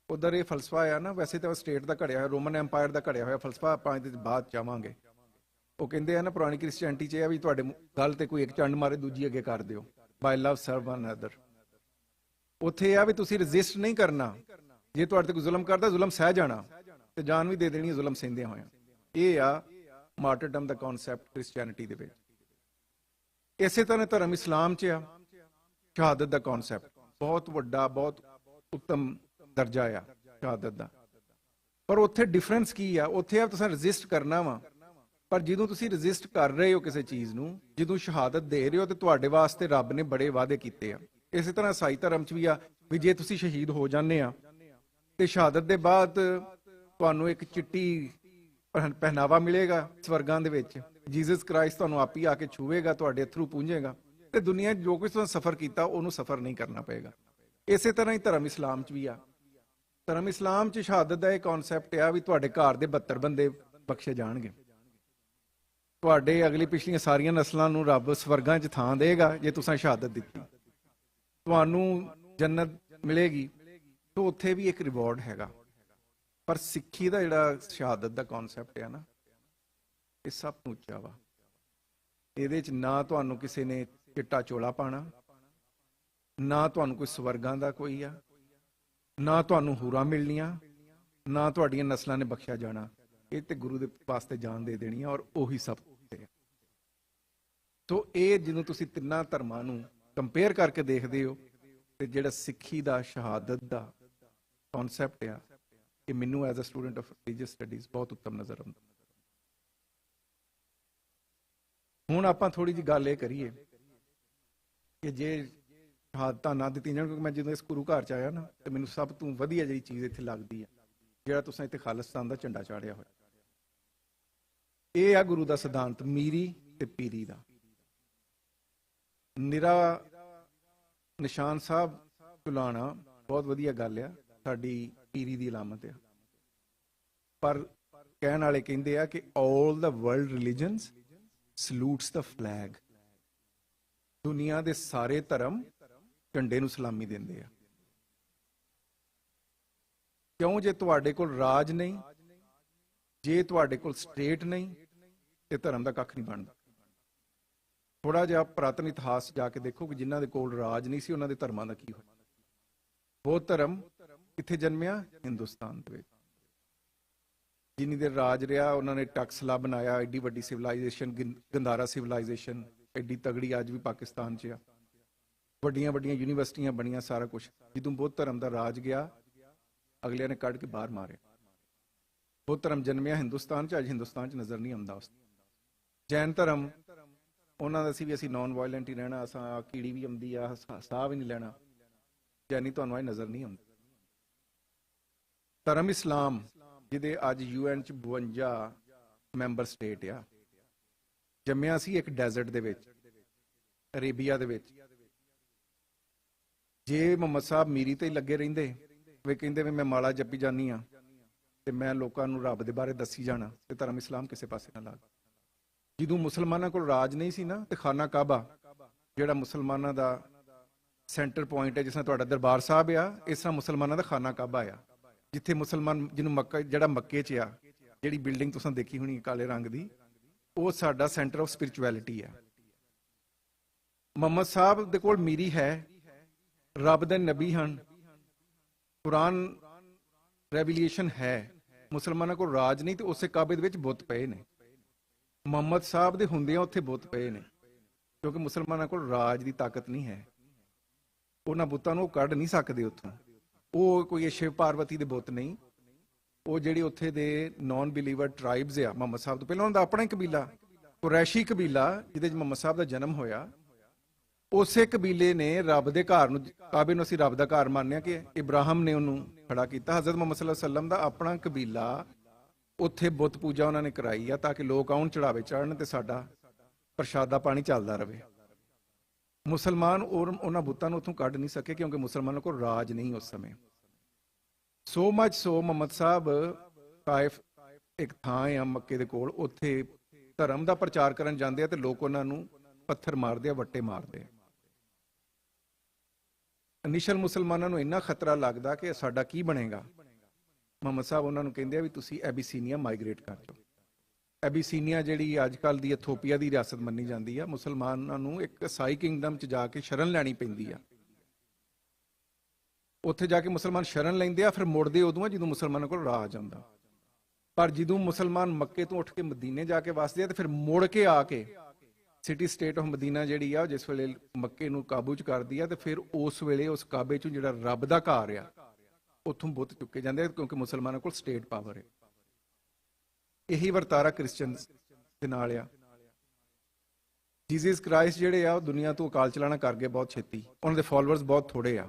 ਉਧਰ ਇਹ ਫਲਸਫਾ ਆ ਨਾ, ਵੈਸੇ ਤਾਂ ਸਟੇਟ ਦਾ ਘੜਿਆ ਹੋਇਆ, ਰੋਮਨ ਐਮਪਾਇਰ ਦਾ ਘੜਿਆ ਹੋਇਆ ਫਲਸਫਾ, ਆਪਾਂ ਇਹਦੇ ਬਾਅਦ ਚਾਹਾਂਗੇ। ਉਹ ਕਹਿੰਦੇ ਆ ਨਾ ਪੁਰਾਣੀ ਕ੍ਰਿਸਚੀਅਨਿਟੀ 'ਚ ਇਹ ਆ ਵੀ ਤੁਹਾਡੇ ਗੱਲ ਤੇ ਕੋਈ ਇੱਕ ਚੰਡ ਮਾਰੇ ਦੂਜੀ ਅੱਗੇ ਕਰ ਦਿਓ, ਬਾਈ ਲਵ ਸਰਵ ਵਨ ਅਦਰ। ਉੱਥੇ ਇਹ ਆ ਵੀ ਤੁਸੀਂ ਰੈਜ਼ਿਸਟ ਨਹੀਂ ਕਰਨਾ, ਜੇ ਤੁਹਾਡੇ ਤੇ ਕੋਈ ਜ਼ੁਲਮ ਕਰਦਾ ਜ਼ੁਲਮ ਸਹਿ ਜਾਣਾ ਤੇ ਜਾਨ ਵੀ ਦੇ ਦੇਣੀ ਜ਼ੁਲਮ ਸਹਿੰਦਿਆਂ ਹੋਇਆਂ। ਇਹ ਆ ਮਾਰਟਰਡਮ ਦਾ ਕਨਸੈਪਟ ਕ੍ਰਿਸਚੀਅਨਿਟੀ ਦੇ ਵਿੱਚ। ਇਸੇ ਤਰ੍ਹਾਂ ਧਰਮ ਇਸਲਾਮ 'ਚ ਆ ਸ਼ਹਾਦਤ ਦਾ ਕਨਸੈਪਟ, ਬਹੁਤ ਵੱਡਾ, ਬਹੁਤ ਉੱਤਮ ਦਰਜਾ ਆ ਸ਼ਹਾਦਤ ਦਾ। ਪਰ ਉੱਥੇ ਡਿਫਰੈਂਸ ਕੀ ਆ? ਉੱਥੇ ਆ ਤੁਸੀਂ ਰੈਜ਼ਿਸਟ ਕਰਨਾ ਵਾ, ਪਰ ਜਦੋਂ ਤੁਸੀਂ ਰੈਜ਼ਿਸਟ ਕਰ ਰਹੇ ਹੋ ਕਿਸੇ ਚੀਜ਼ ਨੂੰ, ਜਦੋਂ ਸ਼ਹਾਦਤ ਦੇ ਰਹੇ ਹੋ ਤੇ ਤੁਹਾਡੇ ਵਾਸਤੇ ਰੱਬ ਨੇ ਬੜੇ ਵਾਅਦੇ ਕੀਤੇ ਆ। ਇਸੇ ਤਰ੍ਹਾਂ ਈਸਾਈ ਧਰਮ 'ਚ ਵੀ ਆ ਵੀ ਜੇ ਤੁਸੀਂ ਸ਼ਹੀਦ ਹੋ ਜਾਂਦੇ ਆ ਤੇ ਸ਼ਹਾਦਤ ਦੇ ਬਾਅਦ ਤੁਹਾਨੂੰ ਇੱਕ ਚਿੱਟੀ ਪਹਿਨਾਵਾ ਮਿਲੇਗਾ ਸਵਰਗਾਂ ਦੇ ਵਿੱਚ। ਜੀਸਸ ਕ੍ਰਾਈਸਟ ਤੁਹਾਨੂੰ ਆਪ ਹੀ ਆ ਕੇ ਛੂਵੇਗਾ, ਤੁਹਾਡੇ ਅਥਰੂ ਪੂੰਝੇਗਾ, ਤੇ ਦੁਨੀਆ 'ਚ ਜੋ ਕੁਝ ਤੁਸੀਂ ਸਫ਼ਰ ਕੀਤਾ ਉਹਨੂੰ ਸਫ਼ਰ ਨਹੀਂ ਕਰਨਾ ਪਏਗਾ। ਇਸੇ ਤਰ੍ਹਾਂ ਹੀ ਧਰਮ ਇਸਲਾਮ 'ਚ ਵੀ ਆ। ਧਰਮ ਇਸਲਾਮ 'ਚ ਸ਼ਹਾਦਤ ਦਾ ਇਹ ਕਨਸੈਪਟ ਆ ਵੀ ਤੁਹਾਡੇ ਘਰ ਦੇ 72 ਬੰਦੇ ਬਖਸ਼ੇ ਜਾਣਗੇ, ਤੁਹਾਡੇ ਅਗਲੀ ਪਿਛਲੀਆਂ ਸਾਰੀਆਂ ਨਸਲਾਂ ਨੂੰ ਰੱਬ ਸਵਰਗਾਂ 'ਚ ਥਾਂ ਦੇਗਾ ਜੇ ਤੁਸੀਂ ਸ਼ਹਾਦਤ ਦਿੱਤੀ, ਤੁਹਾਨੂੰ ਜੰਨਤ ਮਿਲੇਗੀ। ਤਾਂ ਉੱਥੇ ਵੀ ਇੱਕ ਰਿਵਾਰਡ ਹੈਗਾ। ਪਰ ਸਿੱਖੀ ਦਾ ਜਿਹੜਾ ਸ਼ਹਾਦਤ ਦਾ ਕਨਸੈਪਟ ਹੈ ਨਾ, ਇਹ ਸਭ ਤੋਂ ਉੱਚਾ ਵਾ। ਇਹਦੇ 'ਚ ਨਾ ਤੁਹਾਨੂੰ ਕਿਸੇ ਨੇ ਚਿੱਟਾ ਚੋਲਾ ਪਾਣਾ, ਨਾ ਤੁਹਾਨੂੰ ਕੋਈ ਸਵਰਗਾਂ ਦਾ ਕੋਈ ਆ, ਨਾ ਤੁਹਾਨੂੰ ਹੂਰਾਂ ਮਿਲਣੀਆਂ, ਨਾ ਤੁਹਾਡੀਆਂ ਨਸਲਾਂ ਨੇ ਬਖਸ਼ਿਆ ਜਾਣਾ। ਇਹ ਤੇ ਗੁਰੂ ਦੇ ਵਾਸਤੇ ਜਾਨ ਦੇ ਦੇਣੀ ਆ, ਔਰ ਉਹੀ ਸਭ ਕੁਝ ਹੈ। ਸੋ ਇਹ ਜਦੋਂ ਤੁਸੀਂ ਤਿੰਨਾਂ ਧਰਮਾਂ ਨੂੰ ਕੰਪੇਅਰ ਕਰਕੇ ਦੇਖਦੇ ਹੋ, ਤੇ ਜਿਹੜਾ ਸਿੱਖੀ ਦਾ ਸ਼ਹਾਦਤ ਦਾ ਕਨਸੈਪਟ ਆ, ਇਹ ਮੈਨੂੰ as a student of religious studies ਬਹੁਤ ਉੱਤਮ ਨਜ਼ਰ ਆਉਂਦਾ। ਹੁਣ ਆਪਾਂ ਥੋੜੀ ਜਿਹੀ ਗੱਲ ਇਹ ਕਰੀਏ ਕਿ ਜੇ ਸ਼ਹਾਦਤਾਂ ਨਾ ਦਿੱਤੀਆਂ ਜਾਣ, ਕਿਉਂਕਿ ਮੈਂ ਜਦੋਂ ਇਸ ਗੁਰੂ ਘਰ 'ਚ ਆਇਆ ਨਾ, ਤੇ ਮੈਨੂੰ ਸਭ ਤੋਂ ਵਧੀਆ ਜਿਹੜੀ ਚੀਜ਼ ਇੱਥੇ ਲੱਗਦੀ ਆ, ਜਿਹੜਾ ਤੁਸੀਂ ਇੱਥੇ ਖਾਲਿਸਤਾਨ ਦਾ ਝੰਡਾ ਚਾੜਿਆ ਹੋਇਆ, ਇਹ ਆ ਗੁਰੂ ਦਾ ਸਿਧਾਂਤ, ਮੀਰੀ ਤੇ ਪੀਰੀ ਦਾ। ਨਿਰਾ ਨਿਸ਼ਾਨ ਸਾਹਿਬ ਚੁਲਾਣਾ ਬਹੁਤ ਵਧੀਆ ਗੱਲ ਆ, ਸਾਡੀ ਪੀਰੀ ਦੀ ਅਲਾਮਤ ਆ। ਪਰ ਕਹਿਣ ਵਾਲੇ ਕਹਿੰਦੇ ਆ ਕਿ all the world religions salutes the flag। ਦੁਨੀਆ ਦੇ ਸਾਰੇ ਧਰਮ ਝੰਡੇ ਨੂੰ ਸਲਾਮੀ ਦਿੰਦੇ ਆ। ਕਿਉਂ? ਜੇ ਤੁਹਾਡੇ ਕੋਲ ਰਾਜ ਨਹੀਂ, ਜੇ ਤੁਹਾਡੇ ਕੋਲ ਸਟੇਟ ਨਹੀਂ, ਤੇ ਧਰਮ ਦਾ ਕੱਖ ਨਹੀਂ ਬਣਦਾ। ਥੋੜਾ ਜਿਹਾ ਪੁਰਾਤਨ ਇਤਿਹਾਸ ਜਾ ਕੇ ਦੇਖੋ ਕਿ ਜਿਨ੍ਹਾਂ ਦੇ ਕੋਲ ਰਾਜ ਨਹੀਂ ਸੀ, ਉਹਨਾਂ ਦੇ ਧਰਮਾਂ ਦਾ ਕੀ ਹੋਇਆ। ਬਹੁਤ ਧਰਮ ਕਿੱਥੇ ਜਨਮਿਆ? ਹਿੰਦੁਸਤਾਨ ਦੇ ਵਿੱਚ। ਜਿੰਨੀ ਦੇਰ ਰਾਜ ਰਿਹਾ, ਉਹਨਾਂ ਨੇ ਟਕਸਲਾ ਬਣਾਇਆ, ਐਡੀ ਵੱਡੀ ਸਿਵਲਾਈਜੇਸ਼ਨ, ਗੰਦਾਰਾ ਸਿਵਲਾਈਜੇਸ਼ਨ ਐਡੀ ਤਗੜੀ ਅੱਜ ਵੀ ਪਾਕਿਸਤਾਨ 'ਚ ਆ। ਵੱਡੀਆਂ ਵੱਡੀਆਂ ਯੂਨੀਵਰਸਿਟੀਆਂ ਬਣੀਆਂ, ਸਾਰਾ ਕੁਝ। ਜਦੋਂ ਬੁੱਧ ਧਰਮ ਦਾ ਰਾਜ ਗਿਆ, ਅਗਲਿਆਂ ਨੇ ਕੱਢ ਕੇ ਬਾਹਰ ਮਾਰਿਆ। ਬੁੱਧ ਧਰਮ ਜਨਮਿਆ ਹਿੰਦੁਸਤਾਨ 'ਚ, ਅੱਜ ਹਿੰਦੁਸਤਾਨ 'ਚ ਨਜ਼ਰ ਨਹੀਂ ਆਉਂਦਾ। ਉਸ ਜੈਨ ਧਰਮ, ਉਹਨਾਂ ਦਾ ਸੀ ਵੀ ਅਸੀਂ ਨੌਨ ਵਾਇਲੈਂਟ ਹੀ ਰਹਿਣਾ, ਅਸਾਂ ਕੀੜੀ ਵੀ ਆਉਂਦੀ ਆ, ਸਾਹ ਵੀ ਨਹੀਂ ਲੈਣਾ। ਜੈਨੀ ਤੁਹਾਨੂੰ ਅੱਜ ਨਜ਼ਰ ਨਹੀਂ ਆਉਂਦਾ। ਧਰਮ ਇਸਲਾਮ, ਜਿਹਦੇ ਅੱਜ UN 'ਚ 52 ਮੈਂਬਰ ਸਟੇਟ ਆ, ਜੰਮਿਆ ਸੀ ਇੱਕ ਡੈਜ਼ਰਟ ਦੇ ਵਿੱਚ, ਅਰੇਬੀਆ ਦੇ ਵਿੱਚ। ਜੇ ਮੁਹੰਮਦ ਸਾਹਿਬ ਮੀਰੀ ਤੇ ਹੀ ਲੱਗੇ ਰਹਿੰਦੇ, ਵੇ ਕਹਿੰਦੇ ਵੀ ਮੈਂ ਮਾਲਾ ਜਪੀ ਜਾਨੀ ਆ ਤੇ ਮੈਂ ਲੋਕਾਂ ਨੂੰ ਰੱਬ ਦੇ ਬਾਰੇ ਦੱਸੀ ਜਾਣਾ, ਤੇ ਧਰਮ ਇਸਲਾਮ ਕਿਸੇ ਪਾਸੇ ਨਾ ਲੱਗ। ਜਦੋਂ ਮੁਸਲਮਾਨਾਂ ਕੋਲ ਰਾਜ ਨਹੀਂ ਸੀ ਨਾ, ਤੇ ਖਾਨਾ ਕਾਬਾ ਜਿਹੜਾ ਮੁਸਲਮਾਨਾਂ ਦਾ ਸੈਂਟਰ ਪੁਆਇੰਟ ਹੈ, ਜਿਸ ਤਰ੍ਹਾਂ ਤੁਹਾਡਾ ਦਰਬਾਰ ਸਾਹਿਬ ਆ, ਇਸ ਤਰ੍ਹਾਂ ਮੁਸਲਮਾਨਾਂ ਦਾ ਖਾਨਾ ਕਾਬਾ ਆ, ਜਿੱਥੇ ਮੁਸਲਮਾਨ, ਜਿਹਨੂੰ ਮੱਕਾ, ਜਿਹੜਾ ਮੱਕੇ 'ਚ ਆ, ਜਿਹੜੀ ਬਿਲਡਿੰਗ ਤੁਸੀਂ ਦੇਖੀ ਹੋਣੀ ਕਾਲੇ ਰੰਗ ਦੀ, ਉਹ ਸਾਡਾ ਸੈਂਟਰ ਆਫ ਸਪਿਰਿਚੁਅਲਿਟੀ ਆ। ਮੁਹੰਮਦ ਸਾਹਿਬ ਦੇ ਕੋਲ ਮੀਰੀ ਹੈ, ਰੱਬ ਦੇ ਨਬੀ ਹਨ, ਕੁਰਾਨ ਰੈਵੀਲੇਸ਼ਨ ਹੈ। ਮੁਸਲਮਾਨਾਂ ਕੋਲ ਰਾਜ ਨਹੀਂ, ਤੇ ਉਸੇ ਕਾਬੇ ਦੇ ਵਿੱਚ ਬੁੱਤ ਪਏ ਨੇ। ਮੁਹੰਮਦ ਸਾਹਿਬ ਦੇ ਹੁੰਦਿਆਂ ਉੱਥੇ ਬੁੱਤ ਪਏ ਨੇ, ਕਿਉਂਕਿ ਮੁਸਲਮਾਨਾਂ ਕੋਲ ਰਾਜ ਦੀ ਤਾਕਤ ਨਹੀਂ ਹੈ। ਉਹਨਾਂ ਬੁੱਤਾਂ ਨੂੰ ਉਹ ਕੱਢ ਨਹੀਂ ਸਕਦੇ ਉੱਥੋਂ। ਉਹ ਕੋਈ ਸ਼ਿਵ ਪਾਰਵਤੀ ਦੇ ਬੁੱਤ ਨਹੀਂ, ਉਹ ਜਿਹੜੇ ਉੱਥੇ ਦੇ ਨਾਨ ਬਿਲੀਵਰ ਟ੍ਰਾਈਬਸ ਆ। ਮੁਹੰਮਦ ਸਾਹਿਬ ਤੋਂ ਪਹਿਲਾਂ ਉਹਨਾਂ ਦਾ ਆਪਣਾ ਹੀ ਕਬੀਲਾ, ਕੁਰੈਸ਼ੀ ਕਬੀਲਾ, ਜਿਹਦੇ 'ਚ ਮੁਹੰਮਦ ਸਾਹਿਬ ਦਾ ਜਨਮ ਹੋਇਆ, ਉਸੇ ਕਬੀਲੇ ਨੇ ਰੱਬ ਦੇ ਘਰ ਨੂੰ, ਕਾਬੇ ਨੂੰ ਅਸੀਂ ਰੱਬ ਦਾ ਘਰ ਮੰਨਿਆ ਕਿ ਇਬਰਾਹਿਮ ਨੇ ਉਹਨੂੰ ਖੜਾ ਕੀਤਾ। ਹਜ਼ਰਤ ਮੁਹੰਮਦ ਸੱਲੱਲਾਹੁ ਅਲੈਹਿ ਵਸੱਲਮ ਦਾ ਆਪਣਾ ਕਬੀਲਾ, ਉੱਥੇ ਬੁੱਤ ਪੂਜਾ ਉਹਨਾਂ ਨੇ ਕਰਾਈ ਆ, ਤਾਂ ਕਿ ਲੋਕ ਆਉਣ, ਚੜਾਵੇ ਚੜਨ, ਤੇ ਸਾਡਾ ਪ੍ਰਸ਼ਾਦਾ ਪਾਣੀ ਚੱਲਦਾ ਰਹੇ। ਮੁਸਲਮਾਨ ਉਹਨਾਂ ਬੁੱਤਾਂ ਨੂੰ ਉੱਥੋਂ ਕੱਢ ਨਹੀਂ ਸਕੇ, ਕਿਉਂਕਿ ਮੁਸਲਮਾਨਾਂ ਕੋਲ ਰਾਜ ਨਹੀਂ ਉਸ ਸਮੇਂ। ਸੋ ਮਚ ਸੋ ਮੁਹੰਮਦ ਸਾਹਿਬ ਤਾਇਫ ਇੱਕ ਥਾਂ ਆ ਮੱਕੇ ਦੇ ਕੋਲ, ਉੱਥੇ ਧਰਮ ਦਾ ਪ੍ਰਚਾਰ ਕਰਨ ਜਾਂਦੇ ਆ, ਤੇ ਲੋਕ ਉਹਨਾਂ ਨੂੰ ਪੱਥਰ ਮਾਰਦੇ ਆ, ਵੱਟੇ ਮਾਰਦੇ ਆ। ਇਨੀਸ਼ੀਅਲ ਮੁਸਲਮਾਨਾਂ ਨੂੰ ਇੰਨਾ ਖਤਰਾ ਲੱਗਦਾ ਕਿ ਸਾਡਾ ਕੀ ਬਣੇਗਾ। ਮੁਹੰਮਦ ਸਾਹਿਬ ਉਹਨਾਂ ਨੂੰ ਕਹਿੰਦੇ ਆ ਵੀ ਤੁਸੀਂ ਐਬੀਸੀਨੀਆ ਮਾਈਗ੍ਰੇਟ ਕਰ ਜਾਓ। ਐਬੀਸੀਨੀਆ ਜਿਹੜੀ ਅੱਜ ਕੱਲ੍ਹ ਦੀ ਇਥੋਪੀਆ ਦੀ ਰਿਆਸਤ ਮੰਨੀ ਜਾਂਦੀ ਆ, ਮੁਸਲਮਾਨਾਂ ਨੂੰ ਇੱਕ ਈਸਾਈ ਕਿੰਗਡਮ 'ਚ ਜਾ ਕੇ ਸ਼ਰਨ ਲੈਣੀ ਪੈਂਦੀ ਆ। ਉੱਥੇ ਜਾ ਕੇ ਮੁਸਲਮਾਨ ਸ਼ਰਨ ਲੈਂਦੇ ਆ, ਫਿਰ ਮੁੜਦੇ ਉਦੋਂ ਆ ਜਦੋਂ ਮੁਸਲਮਾਨਾਂ ਕੋਲ ਰਾਜ ਆਉਂਦਾ। ਪਰ ਜਦੋਂ ਮੁਸਲਮਾਨ ਮੱਕੇ ਤੋਂ ਉੱਠ ਕੇ ਮਦੀਨੇ ਜਾ ਕੇ ਵਸਦੇ ਆ, ਤੇ ਫਿਰ ਮੁੜ ਕੇ ਆ ਕੇ ਸਿਟੀ ਸਟੇਟ ਆਫ ਮਦੀਨਾ ਜਿਹੜੀ ਆ, ਜਿਸ ਵੇਲੇ ਮੱਕੇ ਨੂੰ ਕਾਬੂ 'ਚ ਕਰਦੀ ਆ, ਤੇ ਫਿਰ ਉਸ ਵੇਲੇ ਉਸ ਕਾਬੇ 'ਚੋਂ ਜਿਹੜਾ ਰੱਬ ਦਾ ਘਰ ਆ, ਉੱਥੋਂ ਬੁੱਤ ਚੁੱਕੇ ਜਾਂਦੇ ਆ, ਕਿਉਂਕਿ ਮੁਸਲਮਾਨਾਂ ਕੋਲ ਸਟੇਟ ਪਾਵਰ ਹੈ। ਇਹੀ ਵਰਤਾਰਾ ਕ੍ਰਿਸਚੀਅਨ ਦੇ ਨਾਲ ਆ। ਜੀਸਸ ਕ੍ਰਾਈਸਟ ਜਿਹੜੇ ਆ, ਉਹ ਦੁਨੀਆ ਤੋਂ ਅਕਾਲ ਚਲਾਣਾ ਕਰ ਗਏ ਬਹੁਤ ਛੇਤੀ। ਉਹਨਾਂ ਦੇ ਫਾਲੋਅਰਸ ਬਹੁਤ ਥੋੜੇ ਆ।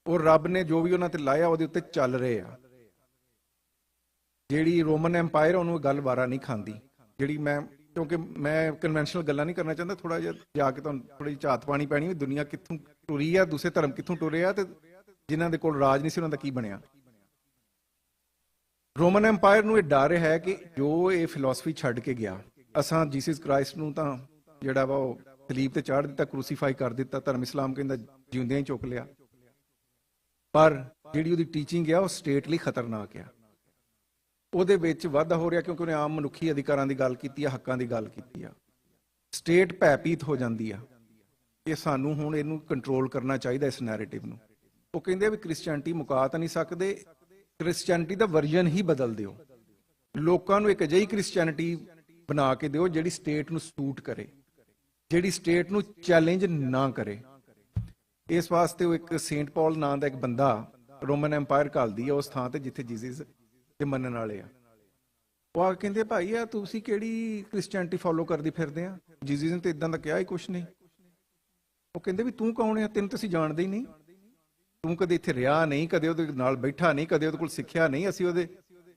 ਉਹ ਰੱਬ ਨੇ ਜੋ ਵੀ ਉਹਨਾਂ ਤੇ ਲਾਇਆ, ਉਹਦੇ ਉੱਤੇ ਚੱਲ ਰਹੇ ਆ। ਜਿਹੜੀ ਰੋਮਨ ਐਮਪਾਇਰ ਉਹਨੂੰ ਇਹ ਗੱਲ ਵਾਰਾ ਨਹੀਂ ਖਾਂਦੀ, ਜਿਹੜੀ ਮੈਂ, ਕਿਉਂਕਿ ਮੈਂ ਕਨਵੈਨਸ਼ਨਲ ਗੱਲਾਂ ਨਹੀਂ ਕਰਨਾ ਚਾਹੁੰਦਾ, ਥੋੜਾ ਜਿਹਾ ਜਾ ਕੇ ਤੁਹਾਨੂੰ ਥੋੜੀ ਜਿਹੀ ਝਾਤ ਪਾਣੀ ਪੈਣੀ ਵੀ ਦੁਨੀਆ ਕਿੱਥੋਂ ਟੁਰੀ ਆ, ਦੂਸਰੇ ਧਰਮ ਕਿੱਥੋਂ ਟੁਰੇ ਆ, ਤੇ ਜਿਨ੍ਹਾਂ ਦੇ ਕੋਲ ਰਾਜ ਨਹੀਂ ਸੀ ਉਹਨਾਂ ਦਾ ਕੀ ਬਣਿਆ। ਰੋਮਨ ਐਮਪਾਇਰ ਨੂੰ ਇਹ ਡਰ ਹੈ ਕਿ ਜੋ ਇਹ ਫਿਲਾਸਫੀ ਛੱਡ ਕੇ ਗਿਆ, ਅਸਾਂ ਜੀਸਸ ਕ੍ਰਾਈਸਟ ਨੂੰ ਤਾਂ ਜਿਹੜਾ ਵਾ ਉਹ ਸਲੀਬ ਤੇ ਚਾੜ ਦਿੱਤਾ, ਕਰੂਸੀਫਾਈ ਕਰ ਦਿੱਤਾ, ਧਰਮ ਇਸਲਾਮ ਕਹਿੰਦਾ ਜਿਉਂਦਿਆਂ ਹੀ ਚੁੱਕ ਲਿਆ, ਪਰ ਜਿਹੜੀ ਉਹਦੀ ਟੀਚਿੰਗ ਆ ਉਹ ਸਟੇਟ ਲਈ ਖਤਰਨਾਕ ਆ। ਉਹਦੇ ਵਿੱਚ ਵਾਧਾ ਹੋ ਰਿਹਾ ਕਿਉਂਕਿ ਉਹਨੇ ਆਮ ਮਨੁੱਖੀ ਅਧਿਕਾਰਾਂ ਦੀ ਗੱਲ ਕੀਤੀ ਆ, ਹੱਕਾਂ ਦੀ ਗੱਲ ਕੀਤੀ ਆ। ਸਟੇਟ ਭੈਭੀਤ ਹੋ ਜਾਂਦੀ ਆ। ਇਹ ਸਾਨੂੰ ਹੁਣ ਇਹਨੂੰ ਕੰਟਰੋਲ ਕਰਨਾ ਚਾਹੀਦਾ, ਇਸ ਨੈਰੇਟਿਵ ਨੂੰ। ਉਹ ਕਹਿੰਦੇ ਆ ਵੀ ਕ੍ਰਿਸਚੀਅਨਟੀ ਮੁਕਾ ਤਾਂ ਨਹੀਂ ਸਕਦੇ, ਕ੍ਰਿਸਚੀਅਨਟੀ ਦਾ ਵਰਜਨ ਹੀ ਬਦਲ ਦਿਓ, ਲੋਕਾਂ ਨੂੰ ਇੱਕ ਅਜਿਹੀ ਕ੍ਰਿਸਚੀਅਨਟੀ ਬਣਾ ਕੇ ਦਿਓ ਜਿਹੜੀ ਸਟੇਟ ਨੂੰ ਸੂਟ ਕਰੇ, ਜਿਹੜੀ ਸਟੇਟ ਨੂੰ ਚੈਲੰਜ ਨਾ ਕਰੇ। ਇਸ ਵਾਸਤੇ ਉਹ ਇੱਕ ਸੇਂਟ ਪੌਲ ਨਾਂ ਦਾ ਇੱਕ ਬੰਦਾ ਰੋਮਨ ਐਮਪਾਇਰ ਘੱਲਦੀ ਆ ਉਸ ਥਾਂ ਤੇ ਜਿੱਥੇ ਜੀਸਸ ਦੇ ਮੰਨਣ ਵਾਲੇ ਆ। ਉਹ ਆ ਕਹਿੰਦੇ ਭਾਈ ਆ ਤੁਸੀਂ ਕਿਹੜੀ ਕ੍ਰਿਸਚੀਅਨਟੀ ਫੋਲੋ ਕਰਦੀ ਫਿਰਦੇ ਆ, ਜੀਸਸ ਨੇ ਤੇ ਇਦਾਂ ਦਾ ਕਿਹਾ ਹੀ ਕੁਛ ਨਹੀਂ। ਉਹ ਕਹਿੰਦੇ ਵੀ ਤੂੰ ਕੌਣ ਆ, ਤੈਨੂੰ ਤੁਸੀਂ ਜਾਣਦੇ ਹੀ ਨਹੀਂ, ਤੂੰ ਕਦੇ ਇੱਥੇ ਰਿਹਾ ਨਹੀਂ, ਕਦੇ ਉਹਦੇ ਨਾਲ ਬੈਠਾ ਨਹੀਂ, ਕਦੇ ਉਹਦੇ ਕੋਲ ਸਿੱਖਿਆ ਨਹੀਂ, ਅਸੀਂ ਉਹਦੇ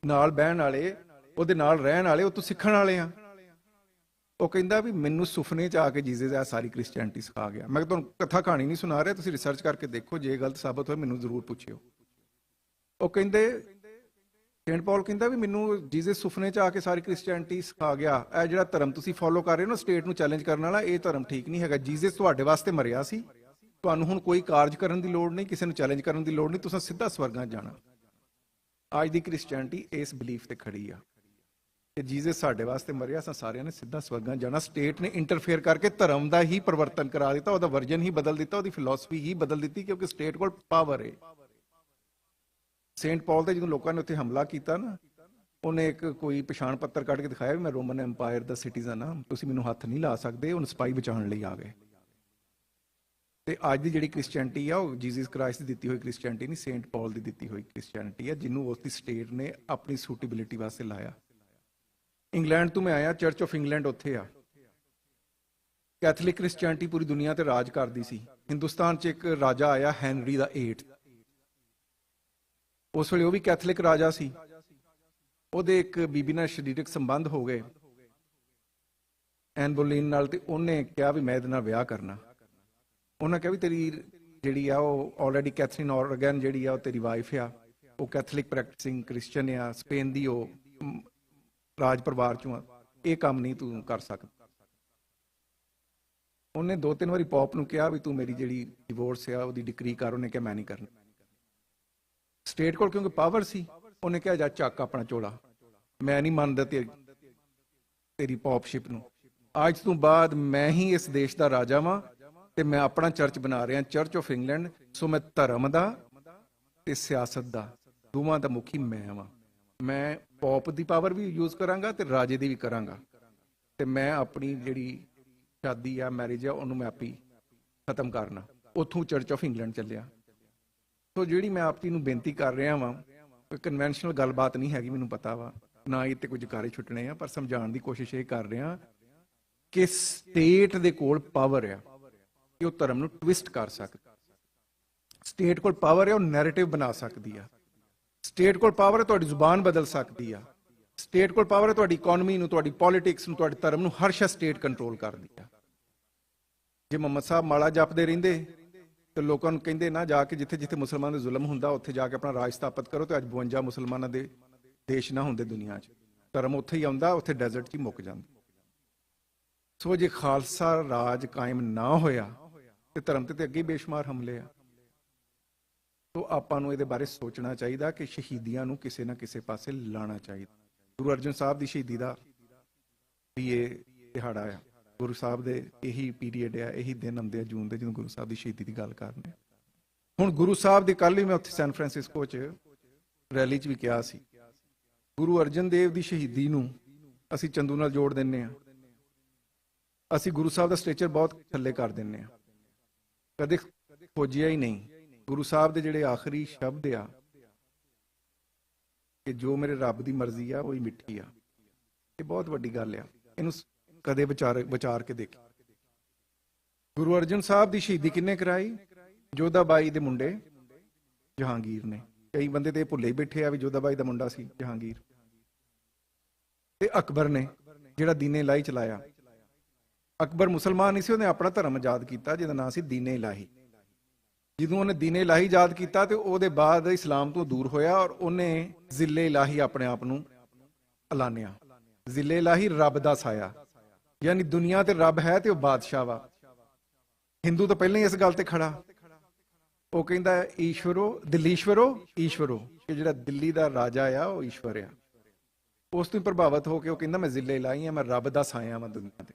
ਨਾਲ ਬਹਿਣ ਵਾਲੇ, ਉਹਦੇ ਨਾਲ ਰਹਿਣ ਵਾਲੇ, ਉਹ ਤੋਂ ਸਿੱਖਣ ਵਾਲੇ ਆ। ਉਹ ਕਹਿੰਦਾ ਵੀ ਮੈਨੂੰ ਸੁਪਨੇ 'ਚ ਆ ਕੇ ਜੀਸਸ ਆ ਸਾਰੀ ਕ੍ਰਿਸਚੀਅਨਟੀ ਸਿਖਾ ਗਿਆ। ਮੈਂ ਤੁਹਾਨੂੰ ਕਥਾ ਕਹਾਣੀ ਨਹੀਂ ਸੁਣਾ ਰਿਹਾ, ਤੁਸੀਂ ਰਿਸਰਚ ਕਰਕੇ ਦੇਖੋ, ਜੇ ਗਲਤ ਸਾਬਤ ਹੋਏ ਮੈਨੂੰ ਜ਼ਰੂਰ ਪੁੱਛਿਓ। ਉਹ ਕਹਿੰਦੇ ਸੇਂਟ ਪੌਲ ਕਹਿੰਦਾ ਵੀ ਮੈਨੂੰ ਜੀਸਸ ਸੁਪਨੇ 'ਚ ਆ ਕੇ ਸਾਰੀ ਕ੍ਰਿਸਚੀਅਨਟੀ ਸਿਖਾ ਗਿਆ। ਇਹ ਜਿਹੜਾ ਧਰਮ ਤੁਸੀਂ ਫੋਲੋ ਕਰ ਰਹੇ ਹੋ ਨਾ, ਸਟੇਟ ਨੂੰ ਚੈਲੰਜ ਕਰਨ ਵਾਲਾ, ਇਹ ਧਰਮ ਠੀਕ ਨਹੀਂ ਹੈਗਾ। ਜੀਸਸ ਤੁਹਾਡੇ ਵਾਸਤੇ ਮਰਿਆ ਸੀ, ਤੁਹਾਨੂੰ ਹੁਣ ਕੋਈ ਕਾਰਜ ਕਰਨ ਦੀ ਲੋੜ ਨਹੀਂ, ਕਿਸੇ ਨੂੰ ਚੈਲੰਜ ਕਰਨ ਦੀ ਲੋੜ ਨਹੀਂ, ਤੁਸੀਂ ਸਿੱਧਾ ਸਵਰਗਾਂ 'ਚ ਜਾਣਾ। ਅੱਜ ਦੀ ਕ੍ਰਿਸਚੀਅਨਟੀ ਇਸ ਬਿਲੀਫ ਤੇ ਖੜੀ ਆ ਕਿ ਜੀਸਸ ਸਾਡੇ ਵਾਸਤੇ ਮਰਿਆ, ਅਸਾਂ ਸਾਰਿਆਂ ਨੇ ਸਿੱਧਾ ਸਵਰਗਾਂ ਜਾਣਾ। ਸਟੇਟ ਨੇ ਇੰਟਰਫੇਅਰ ਕਰਕੇ ਧਰਮ ਦਾ ਹੀ ਪਰਿਵਰਤਨ ਕਰਾ ਦਿੱਤਾ, ਉਹਦਾ ਵਰਜਨ ਹੀ ਬਦਲ ਦਿੱਤਾ, ਉਹਦੀ ਫਿਲਾਸਫੀ ਹੀ ਬਦਲ ਦਿੱਤੀ, ਕਿਉਂਕਿ ਸਟੇਟ ਕੋਲ ਪਾਵਰ ਹੈ। ਸੇਂਟ ਪੌਲ ਤੇ ਜਦੋਂ ਲੋਕਾਂ ਨੇ ਉੱਥੇ ਹਮਲਾ ਕੀਤਾ ਨਾ, ਉਹਨੇ ਇੱਕ ਕੋਈ ਪਛਾਣ ਪੱਤਰ ਕੱਢ ਕੇ ਦਿਖਾਇਆ ਵੀ ਮੈਂ ਰੋਮਨ ਐਮਪਾਇਰ ਦਾ ਸਿਟੀਜ਼ਨ ਆ, ਤੁਸੀਂ ਮੈਨੂੰ ਹੱਥ ਨਹੀਂ ਲਾ ਸਕਦੇ। ਉਹਨੂੰ ਸਿਪਾਹੀ ਬਚਾਉਣ ਲਈ ਆ ਗਏ। ਤੇ ਅੱਜ ਦੀ ਜਿਹੜੀ ਕ੍ਰਿਸਚੀਅਨਟੀ ਆ ਉਹ ਜੀਸਸ ਕ੍ਰਾਈਸਟ ਦੀ ਦਿੱਤੀ ਹੋਈ ਕ੍ਰਿਸਚੀਅਨਟੀ ਨਹੀਂ, ਸੇਂਟ ਪੌਲ ਦੀ ਦਿੱਤੀ ਹੋਈ ਕ੍ਰਿਸਚੀਅਨਟੀ ਆ, ਜਿਹਨੂੰ ਉਸ ਦੀ ਸਟੇਟ ਨੇ ਆਪਣੀ ਸੂਟੇਬਿਲਿਟੀ ਵਾਸਤੇ ਲਾਇਆ। ਇੰਗਲੈਂਡ ਤੋਂ ਮੈਂ ਆਇਆ, ਚਰਚ ਆਫ ਇੰਗਲੈਂਡ ਉੱਥੇ ਆ। ਕੈਥੋਲਿਕ ਕ੍ਰਿਸਚੀਅਨਟੀ ਪੂਰੀ ਦੁਨੀਆ ਤੇ ਰਾਜ ਕਰਦੀ ਸੀ। ਹਿੰਦੁਸਤਾਨ 'ਚ ਇੱਕ ਰਾਜਾ ਆਇਆ ਹੈਨਰੀ ਦਾ 8, ਉਸ ਵੇਲੇ ਉਹ ਵੀ ਕੈਥੋਲਿਕ ਰਾਜਾ ਸੀ। ਉਹਦੇ ਇੱਕ ਬੀਬੀ ਨਾਲ ਸਰੀਰਕ ਸੰਬੰਧ ਹੋ ਗਏ ਐਨ ਬੋਲੀਨ ਨਾਲ, ਤੇ ਉਹਨੇ ਕਿਹਾ ਵੀ ਮੈਂ ਇਹਦੇ ਨਾਲ ਵਿਆਹ ਕਰਨਾ। ਉਹਨਾਂ ਕਿਹਾ ਵੀ ਤੇਰੀ ਜਿਹੜੀ ਆ ਉਹ ਆਲਰੇਡੀ ਕੈਥਰੀਨ ਔਰਗਨ ਜਿਹੜੀ ਆ ਉਹ ਤੇਰੀ ਵਾਈਫ ਆ, ਉਹ ਕੈਥੋਲਿਕ ਪ੍ਰੈਕਟਿਸਿੰਗ ਕ੍ਰਿਸਚੀਅਨ ਆ, ਸਪੇਨ ਦੀ ਉਹ ਰਾਜ ਪਰਿਵਾਰ ਚੋਂ ਆ, ਇਹ ਕੰਮ ਨਹੀਂ ਤੂੰ ਕਰ ਸਕਦਾ। ਉਹਨੇ 2-3 ਵਾਰੀ ਪੌਪ ਨੂੰ ਕਿਹਾ ਵੀ ਤੂੰ ਮੇਰੀ ਜਿਹੜੀ ਡਿਵੋਰਸ ਆ ਉਹਦੀ ਡਿਕਰੀ ਕਰ। ਉਹਨੇ ਕਿਹਾ ਮੈਂ ਨਹੀਂ ਕਰਨਾ। ਸਟੇਟ ਕੋਲ ਕਿਉਂਕਿ ਪਾਵਰ ਸੀ, ਉਹਨੇ ਕਿਹਾ ਜਾ ਚੱਕ ਆਪਣਾ ਝੋਲਾ, ਮੈਂ ਨਹੀਂ ਮੰਨਦਾ ਤੇਰੀ ਪੌਪਸ਼ਿਪ ਨੂੰ। ਅੱਜ ਤੋਂ ਬਾਅਦ ਮੈਂ ਹੀ ਇਸ ਦੇਸ਼ ਦਾ ਰਾਜਾ ਵਾਂ ਤੇ ਮੈਂ ਆਪਣਾ ਚਰਚ ਬਣਾ ਰਿਹਾ, ਚਰਚ ਆਫ ਇੰਗਲੈਂਡ। ਸੋ ਮੈਂ ਧਰਮ ਦਾ ਤੇ ਸਿਆਸਤ ਦਾ ਦੋਵਾਂ ਦਾ ਮੁਖੀ ਮੈਂ ਵਾਂ। ਮੈਂ ਪੌਪ ਦੀ ਪਾਵਰ ਵੀ ਯੂਜ਼ ਕਰਾਂਗਾ ਤੇ ਰਾਜੇ ਦੀ ਵੀ ਕਰਾਂਗਾ, ਤੇ ਮੈਂ ਆਪਣੀ ਜਿਹੜੀ ਸ਼ਾਦੀ ਆ, ਮੈਰਿਜ ਆ, ਉਹਨੂੰ ਮੈਂ ਆਪੀ ਖਤਮ ਕਰਨਾ। ਉੱਥੋਂ ਚਰਚ ਆਫ ਇੰਗਲੈਂਡ ਚੱਲਿਆ। ਸੋ ਜਿਹੜੀ ਮੈਂ ਆਪ ਜੀ ਨੂੰ ਬੇਨਤੀ ਕਰ ਰਿਹਾ ਵਾਂ, ਕੋਈ ਕਨਵੈਨਸ਼ਨਲ ਗੱਲਬਾਤ ਨਹੀਂ ਹੈਗੀ, ਮੈਨੂੰ ਪਤਾ ਵਾ, ਨਾ ਇਹ ਤੇ ਕੁਝ ਜਕਾਰੇ ਛੁੱਟਣੇ ਆ, ਪਰ ਸਮਝਾਉਣ ਦੀ ਕੋਸ਼ਿਸ਼ ਇਹ ਕਰ ਰਿਹਾ ਕਿ ਸਟੇਟ ਦੇ ਕੋਲ ਪਾਵਰ ਆ ਕਿ ਉਹ ਧਰਮ ਨੂੰ ਟਵਿਸਟ ਕਰ ਸਕਦਾ। ਸਟੇਟ ਕੋਲ ਪਾਵਰ ਹੈ, ਉਹ ਨੈਰੇਟਿਵ ਬਣਾ ਸਕਦੀ ਆ। ਸਟੇਟ ਕੋਲ ਪਾਵਰ ਹੈ, ਤੁਹਾਡੀ ਜ਼ੁਬਾਨ ਬਦਲ ਸਕਦੀ ਆ। ਸਟੇਟ ਕੋਲ ਪਾਵਰ ਹੈ, ਤੁਹਾਡੀ ਇਕਨੋਮੀ ਨੂੰ, ਤੁਹਾਡੀ ਪੋਲਿਟਿਕਸ ਨੂੰ, ਤੁਹਾਡੇ ਧਰਮ ਨੂੰ, ਹਰ ਸ਼ੈ ਸਟੇਟ ਕੰਟਰੋਲ ਕਰਦੀ ਆ। ਜੇ ਮੁਹੰਮਦ ਸਾਹਿਬ ਮਾਲਾ ਜਪਦੇ ਰਹਿੰਦੇ ਤੇ ਲੋਕਾਂ ਨੂੰ ਕਹਿੰਦੇ ਨਾ ਜਾ ਕੇ ਜਿੱਥੇ ਜਿੱਥੇ ਮੁਸਲਮਾਨ ਦੇ ਜ਼ੁਲਮ ਹੁੰਦਾ ਉੱਥੇ ਜਾ ਕੇ ਆਪਣਾ ਰਾਜ ਸਥਾਪਿਤ ਕਰੋ, ਤੇ ਅੱਜ 52 ਮੁਸਲਮਾਨਾਂ ਦੇ ਦੇਸ਼ ਨਾ ਹੁੰਦੇ ਦੁਨੀਆ 'ਚ। ਧਰਮ ਉੱਥੇ ਹੀ ਆਉਂਦਾ, ਉੱਥੇ ਡੈਜ਼ਰਟ 'ਚ ਹੀ ਮੁੱਕ ਜਾਂਦਾ। ਸੋ ਜੇ ਖਾਲਸਾ ਰਾਜ ਕਾਇਮ ਨਾ ਹੋਇਆ ਤੇ ਧਰਮ ਤੇ ਅੱਗੇ ਬੇਸ਼ੁਮਾਰ ਹਮਲੇ ਆ। ਸੋ ਆਪਾਂ ਨੂੰ ਇਹਦੇ ਬਾਰੇ ਸੋਚਣਾ ਚਾਹੀਦਾ ਕਿ ਸ਼ਹੀਦੀਆਂ ਨੂੰ ਕਿਸੇ ਨਾ ਕਿਸੇ ਪਾਸੇ ਲਾਣਾ ਚਾਹੀਦਾ। ਗੁਰੂ ਅਰਜਨ ਸਾਹਿਬ ਦੀ ਸ਼ਹੀਦੀ ਦਾ ਵੀ ਇਹ ਦਿਹਾੜਾ ਆ। ਗੁਰੂ ਸਾਹਿਬ ਦੇ ਇਹੀ ਪੀਰੀਅਡ ਆ, ਇਹੀ ਦਿਨ ਆਉਂਦੇ ਆ ਜੂਨ ਦੇ, ਜਦੋਂ ਗੁਰੂ ਸਾਹਿਬ ਦੀ ਸ਼ਹੀਦੀ ਦੀ ਗੱਲ ਕਰਨੇ। ਹੁਣ ਗੁਰੂ ਸਾਹਿਬ ਦੀ ਕੱਲ ਹੀ ਮੈਂ ਉੱਥੇ ਸੈਨ ਫਰਾਂਸਿਸਕੋ 'ਚ ਰੈਲੀ 'ਚ ਵੀ ਕਿਹਾ ਸੀ, ਗੁਰੂ ਅਰਜਨ ਦੇਵ ਦੀ ਸ਼ਹੀਦੀ ਨੂੰ ਅਸੀਂ ਚੰਦੂ ਨਾਲ ਜੋੜ ਦਿੰਨੇ ਆ। ਅਸੀਂ ਗੁਰੂ ਸਾਹਿਬ ਦਾ ਸਟੇਚਰ ਬਹੁਤ ਥੱਲੇ ਕਰ ਦਿੰਨੇ ਆ, ਕਦੇ ਖੋਜਿਆ ਹੀ ਨਹੀਂ। ਗੁਰੂ ਸਾਹਿਬ ਦੇ ਜਿਹੜੇ ਆਖਰੀ ਸ਼ਬਦ ਆ ਕਿ ਜੋ ਮੇਰੇ ਰੱਬ ਦੀ ਮਰਜ਼ੀ ਆ ਉਹੀ ਮਿੱਠੀ ਆ, ਇਹ ਬਹੁਤ ਵੱਡੀ ਗੱਲ ਆ। ਇਹਨੂੰ ਕਦੇ ਵਿਚਾਰ ਕੇ ਦੇਖੀ। ਗੁਰੂ ਅਰਜਨ ਸਾਹਿਬ ਦੀ ਸ਼ਹੀਦੀ ਕਿੰਨੇ ਕਰਾਈ? ਜੋਧਾਬਾਈ ਦੇ ਮੁੰਡੇ ਜਹਾਂਗੀਰ ਨੇ। ਕਈ ਬੰਦੇ ਤੇ ਭੁੱਲੇ ਹੀ ਬੈਠੇ ਆ ਵੀ ਜੋਧਾਬਾਈ ਦਾ ਮੁੰਡਾ ਸੀ ਜਹਾਂਗੀਰ। ਤੇ ਅਕਬਰ ਨੇ ਜਿਹੜਾ ਦੀਨੇ ਇਲਾਹੀ ਚਲਾਇਆ। ਅਕਬਰ ਮੁਸਲਮਾਨ ਨਹੀਂ ਸੀ, ਉਹਨੇ ਆਪਣਾ ਧਰਮ ਆਜ਼ਾਦ ਕੀਤਾ ਜਿਹਦਾ ਨਾਂ ਸੀ ਦੀਨੇ ਇਲਾਹੀ। ਜਦੋਂ ਉਹਨੇ ਦੀਨੇ ਇਲਾਹੀ ਆਜ਼ਾਦ ਕੀਤਾ ਤੇ ਉਹਦੇ ਬਾਅਦ ਇਸਲਾਮ ਤੋਂ ਦੂਰ ਹੋਇਆ ਔਰ ਉਹਨੇ ਜ਼ਿਲੇ ਇਲਾਹੀ ਆਪਣੇ ਆਪ ਨੂੰ ਐਲਾਨਿਆ। ਜ਼ਿਲੇ ਇਲਾਹੀ ਰੱਬ ਦਾ ਸਾਇਆ, ਯਾਨੀ ਦੁਨੀਆ ਤੇ ਰੱਬ ਹੈ ਤੇ ਉਹ ਬਾਦਸ਼ਾਹ ਵਾ। ਹਿੰਦੂ ਤਾਂ ਪਹਿਲਾਂ ਹੀ ਇਸ ਗੱਲ ਤੇ ਖੜਾ, ਉਹ ਕਹਿੰਦਾ ਈਸ਼ਵਰੋ ਦਿੱਲੀਸ਼ਵਰੋ ਈਸ਼ਵਰੋ, ਕਿ ਜਿਹੜਾ ਦਿੱਲੀ ਦਾ ਰਾਜਾ ਆ ਉਹ ਈਸ਼ਵਰ ਆ। ਉਸ ਤੋਂ ਹੀ ਪ੍ਰਭਾਵਿਤ ਹੋ ਕੇ ਉਹ ਕਹਿੰਦਾ ਮੈਂ ਜ਼ਿਲੇ ਇਲਾਹੀ ਆ, ਮੈਂ ਰੱਬ ਦਾ ਸਾਇਆ ਵਾਂ ਦੁਨੀਆ ਤੇ।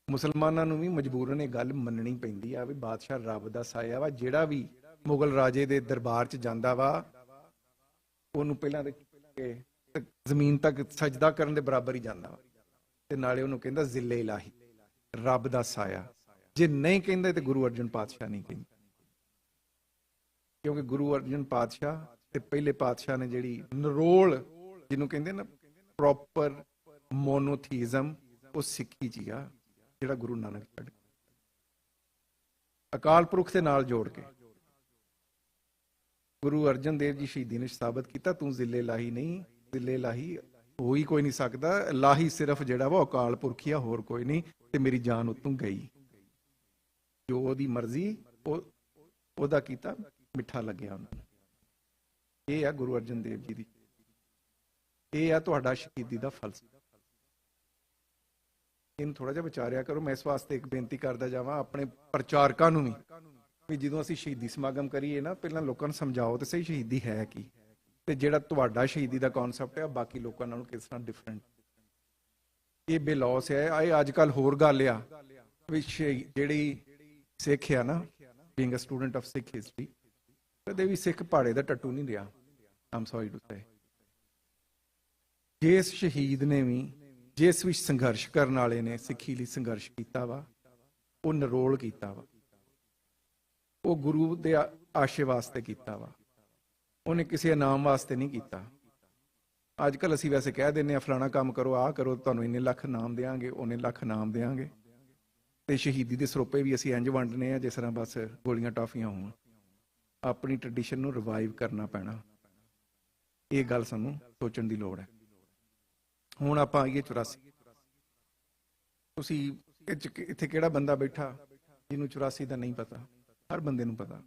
ਮੁਸਲਮਾਨਾਂ ਨੂੰ ਵੀ ਮਜਬੂਰਨ ਇਹ ਗੱਲ ਮੰਨਣੀ ਪੈਂਦੀ ਆ ਵੀ ਬਾਦਸ਼ਾਹ ਰੱਬ ਦਾ ਸਾਇਆ ਵਾ। ਜਿਹੜਾ ਵੀ ਮੁਗਲ ਰਾਜੇ ਦੇ ਦਰਬਾਰ 'ਚ ਜਾਂਦਾ ਵਾ ਉਹਨੂੰ ਪਹਿਲਾਂ ਤੇ ਜ਼ਮੀਨ ਤੱਕ ਸਜਦਾ ਕਰਨ ਦੇ ਬਰਾਬਰ ਹੀ ਜਾਂਦਾ ਵਾ, ਤੇ ਨਾਲੇ ਉਹਨੂੰ ਕਹਿੰਦਾ ਜ਼ਿਲੇ ਇਲਾਹੀ, ਰੱਬ ਦਾ ਸਾਇਆ। ਜੇ ਨਹੀਂ ਕਹਿੰਦੇ ਤੇ ਗੁਰੂ ਅਰਜਨ ਪਾਤਸ਼ਾਹ ਨਹੀਂ ਕਹਿੰਦੇ, ਕਿਉਂਕਿ ਗੁਰੂ ਅਰਜਨ ਪਾਤਸ਼ਾਹ ਤੇ ਪਹਿਲੇ ਪਾਤਸ਼ਾਹ ਨੇ ਜਿਹੜੀ ਨਰੋਲ ਜਿਹਨੂੰ ਕਹਿੰਦੇ ਨਾ ਪ੍ਰੋਪਰ ਮੋਨੋਥੀਜ਼ਮ, ਉਹ ਸਿੱਖੀ 'ਚ ਆ ਜਿਹੜਾ ਗੁਰੂ ਨਾਨਕ ਛੱਡ ਅਕਾਲ ਪੁਰਖ ਦੇ ਨਾਲ ਜੋੜ ਕੇ ਗੁਰੂ ਅਰਜਨ ਦੇਵ ਜੀ ਸ਼ਹੀਦੀ ਨੇ ਸਾਬਤ ਕੀਤਾ ਤੂੰ ਜ਼ਿਲੇ ਇਲਾਹੀ ਨਹੀਂ, ਜ਼ਿਲੇ ਇਲਾਹੀ ਹੋ ਹੀ ਕੋਈ ਨਹੀਂ ਸਕਦਾ। ਇਲਾਹੀ ਸਿਰਫ ਜਿਹੜਾ ਵਾ ਅਕਾਲ ਪੁਰਖ ਹੀ ਆ, ਹੋਰ ਕੋਈ ਨਹੀਂ। ਤੇ ਮੇਰੀ ਜਾਨ ਉਤੋਂ ਗਈ, ਜੋ ਉਹਦੀ ਮਰਜ਼ੀ ਉਹਦਾ ਕੀਤਾ, ਮਿੱਠਾ ਲੱਗਿਆ ਉਹਨਾਂ ਨੂੰ। ਇਹ ਆ ਗੁਰੂ ਅਰਜਨ ਦੇਵ ਜੀ ਦੀ, ਇਹ ਆ ਤੁਹਾਡਾ ਸ਼ਹੀਦੀ ਦਾ ਫਲਸਫਾ। ਇਹਨੂੰ ਥੋੜਾ ਜਿਹਾ ਵਿਚਾਰਿਆ ਕਰੋ। ਮੈਂ ਇਸ ਵਾਸਤੇ ਇੱਕ ਬੇਨਤੀ ਕਰਦਾ ਜਾਵਾਂ ਆਪਣੇ ਪ੍ਰਚਾਰਕਾਂ ਨੂੰ ਵੀ ਜਦੋਂ ਅਸੀਂ ਸ਼ਹੀਦੀ ਸਮਾਗਮ ਕਰੀਏ ਨਾ, ਪਹਿਲਾਂ ਲੋਕਾਂ ਨੂੰ ਸਮਝਾਓ ਤੇ ਸਹੀ ਸ਼ਹੀਦੀ ਹੈ ਕੀ, ਤੇ ਜਿਹੜਾ ਤੁਹਾਡਾ ਸ਼ਹੀਦੀ ਦਾ ਕਨਸੈਪਟ ਹੈ ਬਾਕੀ ਲੋਕਾਂ ਨਾਲੋਂ ਕਿਸ ਤਰ੍ਹਾਂ ਡਿਫਰੈਂਟ। ਇਹ ਬੇਲੌਸ ਹੈ। ਇਹ ਅੱਜ ਕੱਲ ਹੋਰ ਗੱਲ ਆ ਵੀ ਜਿਹੜੀ ਸਿੱਖ ਆ ਨਾ, being a student of Sikh history, ਕਦੇ ਵੀ ਸਿੱਖ ਪਹਾੜੇ ਦਾ ਟੱਟੂ ਨਹੀਂ ਰਿਹਾ। ਆਮ ਸੌਰੀ ਟੂ ਸੇ, ਜਿਸ ਸ਼ਹੀਦ ਨੇ ਵੀ, ਜਿਸ ਵੀ ਸੰਘਰਸ਼ ਕਰਨ ਵਾਲੇ ਨੇ ਸਿੱਖੀ ਲਈ ਸੰਘਰਸ਼ ਕੀਤਾ ਵਾ, ਉਹ ਨਰੋਲ ਕੀਤਾ ਵਾ, ਉਹ ਗੁਰੂ ਦੇ ਆਸ਼ੇ ਵਾਸਤੇ ਕੀਤਾ ਵਾ, ਉਹਨੇ ਕਿਸੇ ਇਨਾਮ ਵਾਸਤੇ ਨਹੀਂ ਕੀਤਾ। ਅੱਜ ਕੱਲ ਅਸੀਂ ਵੈਸੇ ਕਹਿ ਦਿੰਦੇ ਆ ਫਲਾਣਾ ਕੰਮ ਕਰੋ, ਆਹ ਕਰੋ, ਤੁਹਾਨੂੰ ਇੰਨੇ ਲੱਖ ਇਨਾਮ ਦੇਵਾਂਗੇ, ਉਹਨੇ ਲੱਖ ਇਨਾਮ ਦੇਵਾਂਗੇ, ਤੇ ਸ਼ਹੀਦੀ ਦੇ ਸਰੋਪੇ ਵੀ ਅਸੀਂ ਇੰਝ ਵੰਡਨੇ ਆ ਜਿਸ ਤਰ੍ਹਾਂ ਬਸ ਗੋਲੀਆਂ ਟਾਫੀਆਂ ਹੋਣ। ਆਪਣੀ ਟ੍ਰੈਡੀਸ਼ਨ ਨੂੰ ਰਿਵਾਈਵ ਕਰਨਾ ਪੈਣਾ, ਇਹ ਗੱਲ ਸਾਨੂੰ ਸੋਚਣ ਦੀ ਲੋੜ ਹੈ। ਹੁਣ ਆਪਾਂ ਆਈਏ 84। ਤੁਸੀਂ ਇੱਥੇ ਕਿਹੜਾ ਬੰਦਾ ਬੈਠਾ ਜਿਹਨੂੰ 84 ਦਾ ਨਹੀਂ ਪਤਾ? ਹਰ ਬੰਦੇ ਨੂੰ ਪਤਾ।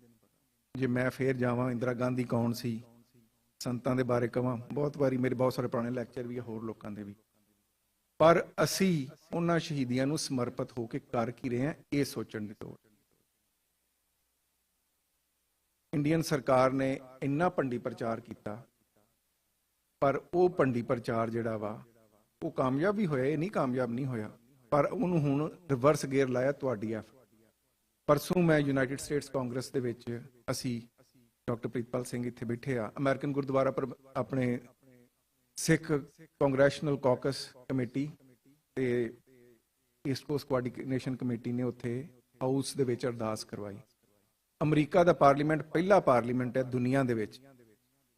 ਜੇ ਮੈਂ ਫੇਰ ਜਾਵਾਂ ਇੰਦਰਾ ਗਾਂਧੀ ਕੌਣ ਸੀ, ਸੰਤਾਂ ਦੇ ਬਾਰੇ ਕਵਾਂ, ਬਹੁਤ ਵਾਰੀ ਮੇਰੇ ਬਹੁਤ ਸਾਰੇ ਪੁਰਾਣੇ ਲੈਕਚਰ ਵੀ ਆ, ਹੋਰ ਲੋਕਾਂ ਦੇ ਵੀ, ਪਰ ਅਸੀਂ ਉਹਨਾਂ ਸ਼ਹੀਦੀਆਂ ਨੂੰ ਸਮਰਪਿਤ ਹੋ ਕੇ ਕਰ ਕੀ ਰਹੇ ਹਾਂ, ਇਹ ਸੋਚਣ ਦੀ ਲੋੜ। ਇੰਡੀਅਨ ਸਰਕਾਰ ਨੇ ਇੰਨਾ ਭੰਡੀ ਪ੍ਰਚਾਰ ਕੀਤਾ, ਪਰ ਉਹ ਭੰਡੀ ਪ੍ਰਚਾਰ ਜਿਹੜਾ ਵਾ ਉਹ ਕਾਮਯਾਬ ਵੀ ਹੋਇਆ, ਇਹ ਨਹੀਂ ਕਾਮਯਾਬ ਨਹੀਂ ਹੋਇਆ, ਪਰ ਉਹਨੂੰ ਹੁਣ ਰਿਵਰਸ ਗੇਅਰ ਲਾਇਆ ਤੁਹਾਡੀ ਐਫ। ਪਰਸੋਂ ਮੈਂ ਯੂਨਾਈਟਿਡ ਸਟੇਟਸ ਕਾਂਗਰਸ ਦੇ ਵਿੱਚ, ਅਸੀਂ ਡਾਕਟਰ ਪ੍ਰੀਤਪਾਲ ਸਿੰਘ ਇੱਥੇ ਬੈਠੇ ਆ, ਅਮਰੀਕਨ ਗੁਰਦੁਆਰਾ ਪਰ ਆਪਣੇ ਸਿੱਖ ਕਾਂਗਰੈਸ਼ਨਲ ਕਾਕਸ ਕਮੇਟੀ ਤੇ ਈਸਟ ਕੋਸਟ ਕੋਆਰਡੀਨੇਸ਼ਨ ਕਮੇਟੀ ਨੇ ਉੱਥੇ ਹਾਊਸ ਦੇ ਵਿੱਚ ਅਰਦਾਸ ਕਰਵਾਈ। ਅਮਰੀਕਾ ਦਾ ਪਾਰਲੀਮੈਂਟ ਪਹਿਲਾ ਪਾਰਲੀਮੈਂਟ ਹੈ ਦੁਨੀਆ ਦੇ ਵਿੱਚ,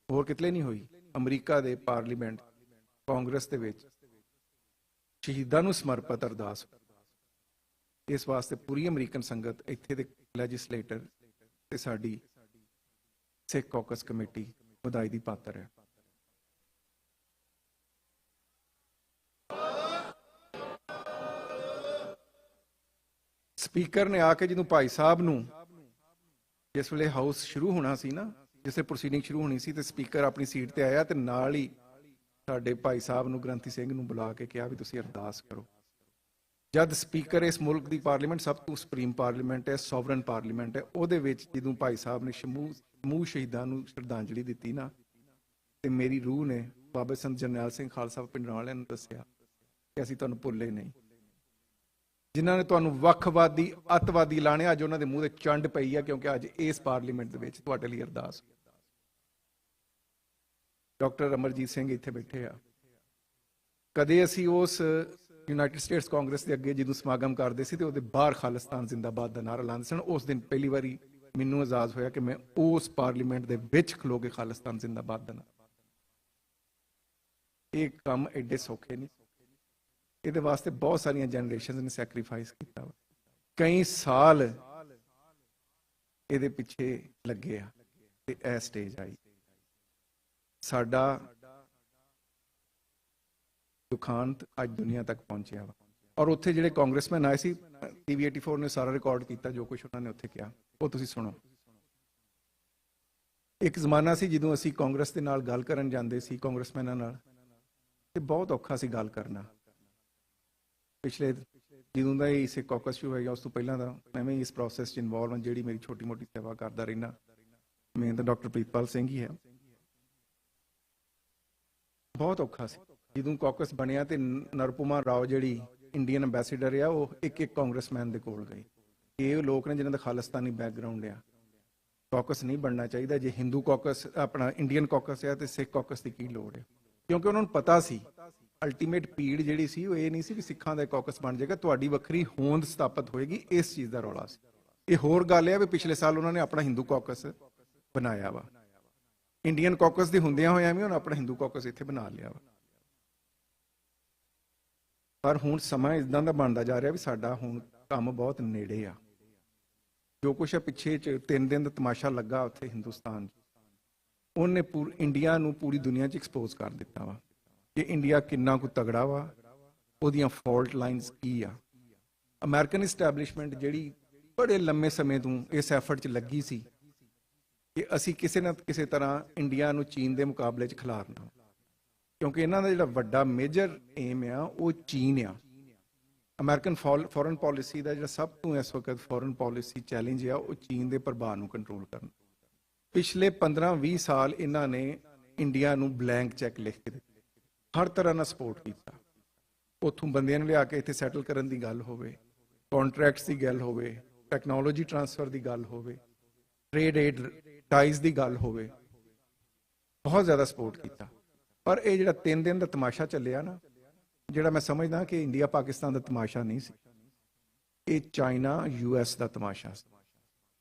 ਹੋਰ ਕਿਤੇ ਨਹੀਂ ਹੋਈ। ਅਮਰੀਕਾ ਦੇ ਪਾਰਲੀਮੈਂਟ ਕਾਂਗਰਸ ਦੇ ਵਿੱਚ ਸ਼ਹੀਦਾਂ ਨੂੰ ਸਮਰਪਿਤ ਅਰਦਾਸ। ਇਸ ਵਾਸਤੇ ਪੂਰੀ ਅਮਰੀਕਨ ਸੰਗਤ, ਇੱਥੇ ਦੇ ਲੈਜਿਸਲੇਟਰ ਤੇ ਸਾਡੀ ਸਿੱਖ ਕਾਕਸ ਕਮੇਟੀ ਵਧਾਈ ਦੀ ਪਾਤਰ ਹੈ। ਸਪੀਕਰ ਨੇ ਆ ਕੇ ਜਦੋਂ ਭਾਈ ਸਾਹਿਬ ਨੂੰ, ਜਿਸ ਵੇਲੇ ਹਾਊਸ ਸ਼ੁਰੂ ਹੋਣਾ ਸੀ ਨਾ, ਜਿਸੇ ਪ੍ਰੋਸੀਡਿੰਗ ਸ਼ੁਰੂ ਹੋਣੀ ਸੀ, ਤੇ ਸਪੀਕਰ ਆਪਣੀ ਸੀਟ ਤੇ ਆਇਆ ਤੇ ਨਾਲ ਹੀ ਸਾਡੇ ਭਾਈ ਸਾਹਿਬ ਨੂੰ, ਗ੍ਰੰਥੀ ਸਿੰਘ ਨੂੰ ਬੁਲਾ ਕੇ ਕਿਹਾ ਵੀ ਤੁਸੀਂ ਅਰਦਾਸ ਕਰੋ। ਜਦ ਸਪੀਕਰ ਇਸ ਮੁਲਕ ਦੀ ਪਾਰਲੀਮੈਂਟ ਸਭ ਤੋਂ ਸੁਪਰੀਮ ਪਾਰਲੀਮੈਂਟ ਹੈ, ਸੋਵਰਨ ਪਾਰਲੀਮੈਂਟ ਹੈ, ਉਹਦੇ ਵਿੱਚ ਜਦੋਂ ਭਾਈ ਸਾਹਿਬ ਨੇ ਸਮੂਹ ਸ਼ਹੀਦਾਂ ਨੂੰ ਸ਼ਰਧਾਂਜਲੀ ਦਿੱਤੀ ਨਾ, ਤੇ ਮੇਰੀ ਰੂਹ ਨੇ ਬਾਬਾ ਸੰਤ ਜਰਨੈਲ ਸਿੰਘ ਖਾਲਸਾ ਪਿੰਡਾਂ ਵਾਲਿਆਂ ਨੂੰ ਦੱਸਿਆ ਕਿ ਅਸੀਂ ਤੁਹਾਨੂੰ ਭੁੱਲੇ ਨਹੀਂ। ਜਿਨ੍ਹਾਂ ਨੇ ਤੁਹਾਨੂੰ ਵੱਖਵਾਦੀ, ਅੱਤਵਾਦੀ ਐਲਾਨਿਆ, ਅੱਜ ਉਹਨਾਂ ਦੇ ਮੂੰਹ ਤੇ ਚੰਡ ਪਈ ਆ, ਕਿਉਂਕਿ ਅੱਜ ਇਸ ਪਾਰਲੀਮੈਂਟ ਦੇ ਵਿੱਚ ਤੁਹਾਡੇ ਲਈ ਅਰਦਾਸ। ਡਾਕਟਰ ਅਮਰਜੀਤ ਸਿੰਘ ਇੱਥੇ ਬੈਠੇ ਆ। ਕਦੇ ਅਸੀਂ ਉਸ ਯੂਨਾਈਟਿਡ ਸਟੇਟਸ ਕਾਂਗਰਸ ਦੇ ਅੱਗੇ ਜਦੋਂ ਸਮਾਗਮ ਕਰਦੇ ਸੀ ਤੇ ਉਹਦੇ ਬਾਹਰ ਖਾਲਿਸਤਾਨ ਜ਼ਿੰਦਾਬਾਦ ਦਾ ਨਾਰਾ ਲਾਉਂਦੇ ਸਨ। ਉਸ ਦਿਨ ਪਹਿਲੀ ਵਾਰੀ ਮੈਨੂੰ ਆਜ਼ਾਦ ਹੋਇਆ ਕਿ ਮੈਂ ਉਸ ਪਾਰਲੀਮੈਂਟ ਦੇ ਵਿੱਚ ਖਲੋ ਕੇ ਖਾਲਿਸਤਾਨ ਜ਼ਿੰਦਾਬਾਦ ਦਾ ਨਾਰਾ। ਇਹ ਕੰਮ ਐਡੇ ਸੌਖੇ ਨਹੀਂ, ਇਹਦੇ ਵਾਸਤੇ ਬਹੁਤ ਸਾਰੀਆਂ ਜਨਰੇਸ਼ਨਸ ਨੇ ਸੈਕਰੀਫਾਈਸ ਕੀਤਾ, ਕਈ ਸਾਲ ਇਹਦੇ ਪਿੱਛੇ ਲੱਗੇ ਆ ਤੇ ਇਹ ਸਟੇਜ ਆਈ। ਸਾਡਾ ਦੁਖਾਂਤ ਅੱਜ ਦੁਨੀਆ ਤੱਕ ਪਹੁੰਚਿਆ ਵਾ। ਔਰ ਉੱਥੇ ਜਿਹੜੇ ਕਾਂਗਰਸਮੈਨ ਆਏ ਸੀ, ਟੀਵੀ 84 ਨੇ ਸਾਰਾ ਰਿਕਾਰਡ ਕੀਤਾ ਜੋ ਕੁਝ ਉਹਨਾਂ ਨੇ ਉੱਥੇ ਕਿਹਾ, ਉਹ ਤੁਸੀਂ ਸੁਣੋ। ਇੱਕ ਜ਼ਮਾਨਾ ਸੀ ਜਦੋਂ ਅਸੀਂ ਕਾਂਗਰਸ ਦੇ ਨਾਲ ਗੱਲ ਕਰਨ ਜਾਂਦੇ ਸੀ, ਕਾਂਗਰਸਮੈਨਾਂ ਨਾਲ, ਤੇ ਬਹੁਤ ਔਖਾ ਸੀ ਗੱਲ ਕਰਨਾ। ਪਿਛਲੇ ਜਦੋਂ ਦਾ ਇਹ ਸਿੱਖ ਕਾਕਸ ਸ਼ੁਰੂ ਹੋਇਆ, ਉਸ ਤੋਂ ਪਹਿਲਾਂ ਦਾ ਮੈਂ ਵੀ ਇਸ ਪ੍ਰੋਸੈਸ 'ਚ ਇਨਵੋਲਵ ਹਾਂ, ਜਿਹੜੀ ਮੇਰੀ ਛੋਟੀ ਮੋਟੀ ਸੇਵਾ ਕਰਦਾ ਰਹਿਣਾ। ਮੇਨ ਤਾਂ ਡਾਕਟਰ ਪ੍ਰੀਤਪਾਲ ਸਿੰਘ ਹੀ ਹੈ। ਬਹੁਤ ਔਖਾ ਸੀ ਜਦੋਂ ਕਾਕਸ ਬਣਿਆ ਤੇ ਨਰਪੁਮਾ ਰਾਓ ਜਿਹੜੀ ਇੰਡੀਅਨ ਐਂਬੈਸੇਡਰ ਆ, ਉਹ ਇੱਕ ਕਾਂਗਰਸਮੈਨ ਦੇ ਕੋਲ ਗਈ। ਇਹ ਲੋਕ ਨੇ ਜਿਨ੍ਹਾਂ ਦਾ ਖਾਲਿਸਤਾਨੀ ਬੈਕਗਰਾਉਂਡ ਆ। ਕਾਕਸ ਨਹੀਂ ਬਣਨਾ ਚਾਹੀਦਾ। ਜੇ ਹਿੰਦੂ ਕਾਕਸ ਆਪਣਾ ਇੰਡੀਅਨ ਕਾਕਸ ਆ ਤੇ ਸਿੱਖ ਕਾਕਸ ਦੀ ਕੀ ਲੋੜ ਹੈ? ਕਿਉਂਕਿ ਉਹਨਾਂ ਨੂੰ ਪਤਾ ਸੀ ਅਲਟੀਮੇਟ ਪੀੜ ਜਿਹੜੀ ਸੀ ਉਹ ਇਹ ਨਹੀਂ ਸੀ ਕਿ ਸਿੱਖਾਂ ਦਾ ਕਾਕਸ ਬਣ ਜਾਏਗਾ, ਤੁਹਾਡੀ ਵੱਖਰੀ ਹੋਂਦ ਸਥਾਪਿਤ ਹੋਏਗੀ। ਇਸ ਚੀਜ਼ ਦਾ ਰੌਲਾ ਸੀ। ਇਹ ਹੋਰ ਗੱਲ ਹੈ ਵੀ ਪਿਛਲੇ ਸਾਲ ਉਹਨਾਂ ਨੇ ਆਪਣਾ ਹਿੰਦੂ ਕਾਕਸ ਬਣਾਇਆ ਵਾ। ਇੰਡੀਅਨ ਕਾਕਸ ਦੇ ਹੁੰਦਿਆਂ ਹੋਇਆਂ ਵੀ ਉਹਨਾਂ ਆਪਣਾ ਹਿੰਦੂ ਕਾਕਸ ਇੱਥੇ ਬਣਾ ਲਿਆ ਵਾ। ਪਰ ਹੁਣ ਸਮਾਂ ਇਦਾਂ ਦਾ ਬਣਦਾ ਜਾ ਰਿਹਾ ਵੀ ਸਾਡਾ ਹੁਣ ਕੰਮ ਬਹੁਤ ਨੇੜੇ ਆ। ਜੋ ਕੁਛ ਹੈ ਪਿੱਛੇ 'ਚ 3 ਦਿਨ ਦਾ ਤਮਾਸ਼ਾ ਲੱਗਾ ਉੱਥੇ ਹਿੰਦੁਸਤਾਨ 'ਚ, ਉਹਨੇ ਇੰਡੀਆ ਨੂੰ ਪੂਰੀ ਦੁਨੀਆ 'ਚ ਐਕਸਪੋਜ਼ ਕਰ ਦਿੱਤਾ ਵਾ ਕਿ ਇੰਡੀਆ ਕਿੰਨਾ ਕੁ ਤਗੜਾ ਵਾ, ਉਹਦੀਆਂ ਫਾਲਟ ਲਾਈਨਸ ਕੀ ਆ। ਅਮਰੀਕਨ ਇਸਟੈਬਲਿਸ਼ਮੈਂਟ ਜਿਹੜੀ ਬੜੇ ਲੰਮੇ ਸਮੇਂ ਤੋਂ ਇਸ ਐਫਰਟ 'ਚ ਲੱਗੀ ਸੀ ਕਿ ਅਸੀਂ ਕਿਸੇ ਨਾ ਕਿਸੇ ਤਰ੍ਹਾਂ ਇੰਡੀਆ ਨੂੰ ਚੀਨ ਦੇ ਮੁਕਾਬਲੇ 'ਚ ਖਿਲਾਰਨਾ, ਕਿਉਂਕਿ ਇਹਨਾਂ ਦਾ ਜਿਹੜਾ ਵੱਡਾ ਮੇਜਰ ਏਮ ਆ ਉਹ ਚੀਨ ਆ। ਅਮਰੀਕਨ ਫੋਰਨ ਪਾਲਿਸੀ ਦਾ ਜਿਹੜਾ ਸਭ ਤੋਂ ਇਸ ਵਕਤ ਫੋਰਨ ਪਾਲਿਸੀ ਚੈਲੰਜ ਆ ਉਹ ਚੀਨ ਦੇ ਪ੍ਰਭਾਵ ਨੂੰ ਕੰਟਰੋਲ ਕਰਨਾ। ਪਿਛਲੇ 15-20 ਸਾਲ ਇਹਨਾਂ ਨੇ ਇੰਡੀਆ ਨੂੰ ਬਲੈਂਕ ਚੈੱਕ ਲਿਖ ਕੇ ਦਿੱਤੇ, ਹਰ ਤਰ੍ਹਾਂ ਨਾਲ ਸਪੋਰਟ ਕੀਤਾ। ਉੱਥੋਂ ਬੰਦਿਆਂ ਨੂੰ ਲਿਆ ਕੇ ਇੱਥੇ ਸੈਟਲ ਕਰਨ ਦੀ ਗੱਲ ਹੋਵੇ, ਕੰਟਰੈਕਟਸ ਦੀ ਗੱਲ ਹੋਵੇ, ਟੈਕਨੋਲੋਜੀ ਟ੍ਰਾਂਸਫਰ ਦੀ ਗੱਲ ਹੋਵੇ, ਟ੍ਰੇਡ ਏਡ ਟਾਈਜ਼ ਦੀ ਗੱਲ ਹੋਵੇ, ਬਹੁਤ ਜ਼ਿਆਦਾ ਸਪੋਰਟ ਕੀਤਾ। ਪਰ ਇਹ ਜਿਹੜਾ 3 ਦਿਨ ਦਾ ਤਮਾਸ਼ਾ ਚੱਲਿਆ ਨਾ, ਜਿਹੜਾ ਮੈਂ ਸਮਝਦਾ ਕਿ ਇੰਡੀਆ ਪਾਕਿਸਤਾਨ ਦਾ ਤਮਾਸ਼ਾ ਨਹੀਂ ਸੀ, ਇਹ ਚਾਈਨਾ US ਦਾ ਤਮਾਸ਼ਾ ਸੀ।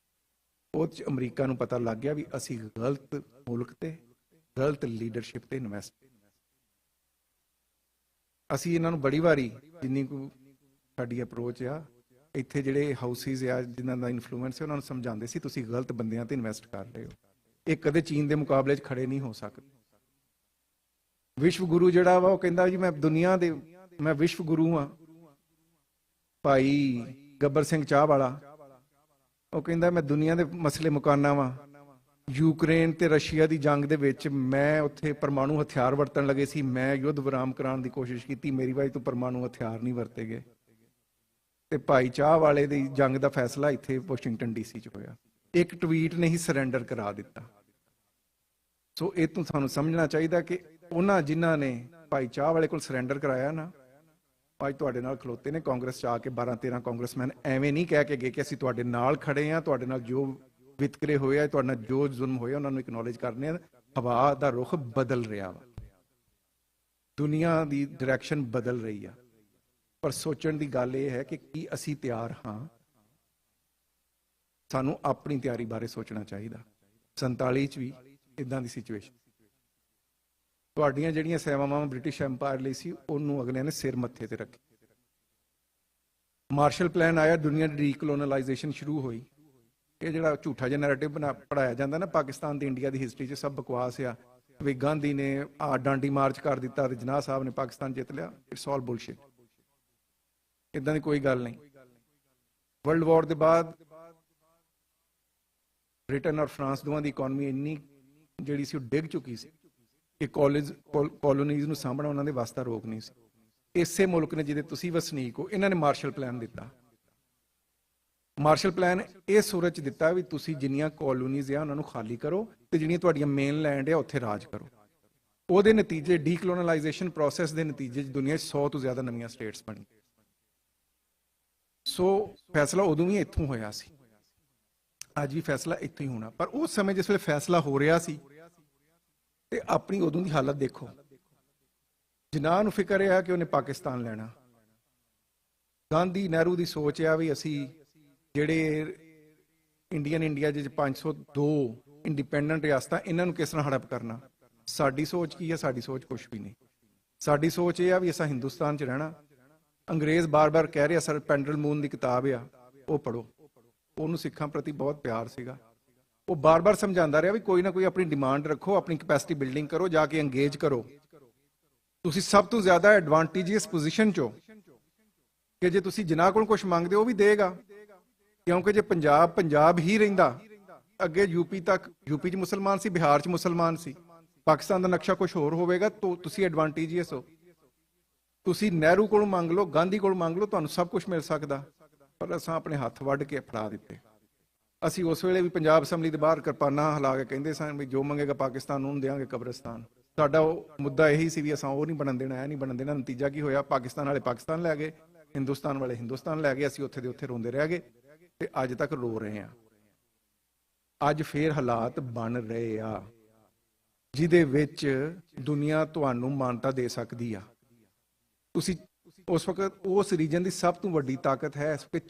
ਉਹ 'ਚ ਅਮਰੀਕਾ ਨੂੰ ਪਤਾ ਲੱਗ ਗਿਆ ਵੀ ਅਸੀਂ ਗਲਤ ਮੁਲਕ ਤੇ ਗਲਤ ਲੀਡਰਸ਼ਿਪ ਤੇ ਇਨਵੈਸਟ। ਅਸੀਂ ਇਹਨਾਂ ਨੂੰ ਬੜੀ ਵਾਰੀ ਜਿੰਨੀ ਕੁ ਸਾਡੀ ਅਪਰੋਚ ਆ, ਇੱਥੇ ਜਿਹੜੇ ਹਾਊਸਿਸ ਆ ਜਿਨ੍ਹਾਂ ਦਾ ਇਨਫਲੂਐਂਸ ਹੈ ਉਹਨਾਂ ਨੂੰ ਸਮਝਾਉਂਦੇ ਸੀ ਤੁਸੀਂ ਗਲਤ ਬੰਦਿਆਂ ਤੇ ਇਨਵੈਸਟ ਕਰ ਰਹੇ ਹੋ, ਇਹ ਕਦੇ ਚੀਨ ਦੇ ਮੁਕਾਬਲੇ 'ਚ ਖੜੇ ਨਹੀਂ ਹੋ ਸਕਦੇ। ਵਿਸ਼ਵ ਗੁਰੂ ਜਿਹੜਾ ਵਾ ਉਹ ਕਹਿੰਦਾ ਜੀ ਮੈਂ ਵਿਸ਼ਵ ਗੁਰੂ ਹਾਂ। ਭਾਈ ਗੱਬਰ ਸਿੰਘ ਚਾਹ ਵਾਲਾ ਉਹ ਕਹਿੰਦਾ ਮੈਂ ਦੁਨੀਆ ਦੇ ਮਸਲੇ ਮੁਕਾਨਾ ਵਾਂ। ਯੂਕਰੇਨ ਤੇ ਰਸ਼ੀਆ ਦੀ ਜੰਗ ਦੇ ਵਿੱਚ ਮੈਂ ਉੱਥੇ ਪਰਮਾਣੂ ਹਥਿਆਰ ਵਰਤਣ ਲੱਗੇ ਸੀ, ਮੈਂ ਯੁੱਧ ਵਿਰਾਮ ਕਰਾਉਣ ਦੀ ਕੋਸ਼ਿਸ਼ ਕੀਤੀ, ਮੇਰੀ ਵਜ੍ਹਾ ਤੋਂ ਪਰਮਾਣੂ ਹਥਿਆਰ ਨਹੀਂ ਵਰਤੇ ਗਏ। ਤੇ ਭਾਈ ਚਾਹ ਵਾਲੇ ਦੀ ਜੰਗ ਦਾ ਫੈਸਲਾ ਇੱਥੇ ਵਾਸ਼ਿੰਗਟਨ DC 'ਚ ਹੋਇਆ। ਇੱਕ ਟਵੀਟ ਨੇ ਹੀ ਸਰੈਂਡਰ ਕਰਾ ਦਿੱਤਾ। ਸੋ ਇਹ ਤੋਂ ਸਾਨੂੰ ਸਮਝਣਾ ਚਾਹੀਦਾ ਕਿ ਉਹਨਾਂ ਜਿਨ੍ਹਾਂ ਨੇ ਭਾਈ ਚਾਹ ਵਾਲੇ ਕੋਲ ਸਰੈਂਡਰ ਕਰਾਇਆ ਨਾ, ਅੱਜ ਤੁਹਾਡੇ ਨਾਲ ਖਲੋਤੇ ਨੇ ਕਾਂਗਰਸ 'ਚ ਆ ਕੇ 12-13 ਕਾਂਗਰਸਮੈਨ ਐਵੇਂ ਨਹੀਂ ਕਹਿ ਕੇ ਗਏ ਕਿ ਅਸੀਂ ਤੁਹਾਡੇ ਨਾਲ ਖੜੇ ਹਾਂ, ਤੁਹਾਡੇ ਨਾਲ ਜੋ ਵਿਤਕਰੇ ਹੋਏ ਆ, ਤੁਹਾਡੇ ਨਾਲ ਜੋ ਜ਼ੁਲਮ ਹੋਇਆ ਉਹਨਾਂ ਨੂੰ ਇਕਨੋਲੇਜ ਕਰਨੇ ਆ। ਹਵਾ ਦਾ ਰੁਖ ਬਦਲ ਰਿਹਾ ਵਾ, ਦੁਨੀਆ ਦੀ ਡਾਇਰੈਕਸ਼ਨ ਬਦਲ ਰਹੀ ਆ। ਪਰ ਸੋਚਣ ਦੀ ਗੱਲ ਇਹ ਹੈ ਕਿ ਕੀ ਅਸੀਂ ਤਿਆਰ ਹਾਂ? ਸਾਨੂੰ ਆਪਣੀ ਤਿਆਰੀ ਬਾਰੇ ਸੋਚਣਾ ਚਾਹੀਦਾ। 47 'ਚ ਵੀ ਇਦਾਂ ਦੀ ਸਿਚੁਏਸ਼ਨ। ਤੁਹਾਡੀਆਂ ਜਿਹੜੀਆਂ ਸੇਵਾਵਾਂ ਬ੍ਰਿਟਿਸ਼ ਐਮਪਾਇਰ ਲਈ ਸੀ ਉਹਨੂੰ ਅਗਲਿਆਂ ਨੇ ਸਿਰ ਮੱਥੇ ਤੇ ਰੱਖੀ। ਮਾਰਸ਼ਲ ਪਲਾਨ ਆਇਆ, ਦੁਨੀਆ ਦੀ ਰੀਕਲੋਨਲਾਈਜੇਸ਼ਨ ਸ਼ੁਰੂ ਹੋਈ। ਇਹ ਜਿਹੜਾ ਝੂਠਾ ਜਿਹਾ ਨੈਰੇਟਿਵ ਪੜਾਇਆ ਜਾਂਦਾ ਨਾ ਪਾਕਿਸਤਾਨ ਦੀ ਇੰਡੀਆ ਦੀ ਹਿਸਟਰੀ 'ਚ, ਸਭ ਬਕਵਾਸ ਆ। ਵੀ ਗਾਂਧੀ ਨੇ ਡਾਂਡੀ ਮਾਰਚ ਕਰ ਦਿੱਤਾ ਤੇ ਜਿਨਾਹ ਸਾਹਿਬ ਨੇ ਪਾਕਿਸਤਾਨ ਜਿੱਤ ਲਿਆ, ਇਟਸ ਆਲ ਬੁਲਸ਼ਿਟ। ਇਦਾਂ ਦੀ ਕੋਈ ਗੱਲ ਨਹੀਂ। ਵਰਲਡ ਵਾਰ ਦੇ ਬਾਅਦ ਬ੍ਰਿਟਨ ਔਰ ਫਰਾਂਸ ਦੋਵਾਂ ਦੀ ਇਕਨੋਮੀ ਇੰਨੀ ਜਿਹੜੀ ਸੀ ਉਹ ਡਿੱਗ ਚੁੱਕੀ ਸੀ ਕਿ ਕਾਲੋਨੀਜ਼ ਨੂੰ ਸਾਂਭਣਾ ਉਹਨਾਂ ਦੇ ਵਾਸਤਾ ਰੋਕ ਨਹੀਂ ਸੀ। ਇਸੇ ਮੁਲਕ ਨੇ ਜਿਹਦੇ ਤੁਸੀਂ ਵਸਨੀਕ ਹੋ, ਇਹਨਾਂ ਨੇ ਮਾਰਸ਼ਲ ਪਲਾਨ ਦਿੱਤਾ। ਮਾਰਸ਼ਲ ਪਲਾਨ ਇਹ ਸੂਰਤ 'ਚ ਦਿੱਤਾ ਵੀ ਤੁਸੀਂ ਜਿੰਨੀਆਂ ਕਾਲੋਨੀਜ਼ ਆ ਉਹਨਾਂ ਨੂੰ ਖਾਲੀ ਕਰੋ ਤੇ ਜਿਹੜੀਆਂ ਤੁਹਾਡੀਆਂ ਮੇਨ ਲੈਂਡ ਆ ਉੱਥੇ ਰਾਜ ਕਰੋ। ਉਹਦੇ ਨਤੀਜੇ ਡੀਕਲੋਨਲਾਈਜੇਸ਼ਨ ਪ੍ਰੋਸੈਸ ਦੇ ਨਤੀਜੇ 'ਚ ਦੁਨੀਆ 'ਚ 100 ਤੋਂ ਜ਼ਿਆਦਾ ਨਵੀਆਂ ਸਟੇਟਸ ਬਣੀ। ਸੋ ਫੈਸਲਾ ਉਦੋਂ ਵੀ ਇੱਥੋਂ ਹੋਇਆ ਸੀ, ਅੱਜ ਵੀ ਫੈਸਲਾ ਇੱਥੋਂ ਹੀ ਹੋਣਾ। ਪਰ ਉਸ ਸਮੇਂ ਜਿਸ ਵੇਲੇ ਫੈਸਲਾ ਹੋ ਰਿਹਾ ਸੀ ਤੇ ਆਪਣੀ ਉਦੋਂ ਦੀ ਹਾਲਤ ਦੇਖੋ। ਜਿਨਾਹ ਨੂੰ ਫਿਕਰ ਆ ਕਿ ਉਹਨੇ ਪਾਕਿਸਤਾਨ ਲੈਣਾ। ਗਾਂਧੀ ਨਹਿਰੂ ਦੀ ਸੋਚ ਆ ਵੀ ਅਸੀਂ ਜਿਹੜੇ ਇੰਡੀਆ ਜਿਹੇ 502 ਇੰਡੀਪੈਂਡੈਂਟ ਰਿਆਸਤਾਂ, ਇਹਨਾਂ ਨੂੰ ਕਿਸ ਤਰ੍ਹਾਂ ਹੜਪ ਕਰਨਾ। ਸਾਡੀ ਸੋਚ ਕੀ ਹੈ? ਸਾਡੀ ਸੋਚ ਕੁਛ ਵੀ ਨਹੀਂ। ਸਾਡੀ ਸੋਚ ਇਹ ਆ ਵੀ ਅਸਾਂ ਹਿੰਦੁਸਤਾਨ 'ਚ ਰਹਿਣਾ। ਅੰਗਰੇਜ਼ ਬਾਰ-ਬਾਰ ਕਹਿ ਰਿਹਾ, ਸਰ ਪੈਂਡਲ ਮੂਨ ਦੀ ਕਿਤਾਬ ਆ ਉਹ ਪੜ੍ਹੋ। ਉਹਨੂੰ ਸਿੱਖਾਂ ਪ੍ਰਤੀ ਬਹੁਤ ਪਿਆਰ ਸੀਗਾ। ਉਹ ਬਾਰ-ਬਾਰ ਸਮਝਾਉਂਦਾ ਰਿਹਾ ਵੀ ਕੋਈ ਨਾ ਕੋਈ ਆਪਣੀ ਡਿਮਾਂਡ ਰੱਖੋ, ਆਪਣੀ ਕੈਪੈਸਿਟੀ ਬਿਲਡਿੰਗ ਕਰੋ, ਜਾ ਕੇ ਅੰਗੇਜ ਕਰੋ। ਤੁਸੀਂ ਸਭ ਤੋਂ ਜ਼ਿਆਦਾ ਐਡਵਾਂਟੇਜੀਅਸ ਪੋਜੀਸ਼ਨ 'ਚ ਹੋ ਕਿ ਜੇ ਤੁਸੀਂ ਜਿਨ੍ਹਾਂ ਕੋਲ ਕੁਝ ਮੰਗਦੇ ਹੋ ਉਹ ਵੀ ਦੇਗਾ। ਕਿਉਂਕਿ ਜੇ ਪੰਜਾਬ ਹੀ ਰਹਿੰਦਾ, ਅੱਗੇ ਯੂਪੀ 'ਚ ਮੁਸਲਮਾਨ ਸੀ, ਬਿਹਾਰ 'ਚ ਮੁਸਲਮਾਨ ਸੀ, ਪਾਕਿਸਤਾਨ ਦਾ ਨਕਸ਼ਾ ਕੁਝ ਹੋਰ ਹੋਵੇਗਾ, ਤਾਂ ਤੁਸੀਂ ਐਡਵਾਂਟੇਜੀਅਸ ਹੋ। ਤੁਸੀਂ ਨਹਿਰੂ ਕੋਲੋਂ ਮੰਗ ਲਓ, ਗਾਂਧੀ ਕੋਲੋਂ ਮੰਗ ਲਓ, ਤੁਹਾਨੂੰ ਸਭ ਕੁਝ ਮਿਲ ਸਕਦਾ, ਪਰ ਅਸਾਂ ਆਪਣੇ ਹੱਥ ਵੱਢ ਕੇ ਫੜਾ ਦਿੱਤੇ। ਅਸੀਂ ਉਸ ਵੇਲੇ ਵੀ ਪੰਜਾਬ ਅਸੈਂਬਲੀ ਦੇ ਬਾਹਰ ਕਿਰਪਾਨਾਂ ਹਿਲਾ ਕੇ ਕਹਿੰਦੇ ਸਨ ਵੀ ਜੋ ਮੰਗੇਗਾ ਪਾਕਿਸਤਾਨ ਨੂੰ ਦੇਵਾਂਗੇ ਕਬਰਿਸਤਾਨ। ਸਾਡਾ ਉਹ ਮੁੱਦਾ ਇਹੀ ਸੀ ਵੀ ਅਸਾਂ ਉਹ ਨਹੀਂ ਬਣਨ ਦੇਣਾ, ਇਹ ਨਹੀਂ ਬਣਨ ਦੇਣਾ। ਨਤੀਜਾ ਕੀ ਹੋਇਆ? ਪਾਕਿਸਤਾਨ ਵਾਲੇ ਪਾਕਿਸਤਾਨ ਲੈ ਗਏ, ਹਿੰਦੁਸਤਾਨ ਵਾਲੇ ਹਿੰਦੁਸਤਾਨ ਲੈ ਗਏ, ਅਸੀਂ ਉੱਥੇ ਦੇ ਉੱਥੇ ਰੋਂਦੇ ਰਹਿ ਗਏ ਤੇ ਅੱਜ ਤੱਕ ਰੋ ਰਹੇ ਹਾਂ। ਅੱਜ ਫੇਰ ਹਾਲਾਤ ਬਣ ਰਹੇ ਆ ਜਿਹਦੇ ਵਿੱਚ ਦੁਨੀਆ ਤੁਹਾਨੂੰ ਮਾਨਤਾ ਦੇ ਸਕਦੀ ਆ। ਤੁਸੀਂ ਉਸ ਵਕਤ ਉਸ ਰੀਜਨ ਦੀ ਸਭ ਤੋਂ ਵੱਡੀ ਤਾਕਤ ਹੈ ਇਸ ਵਕਤ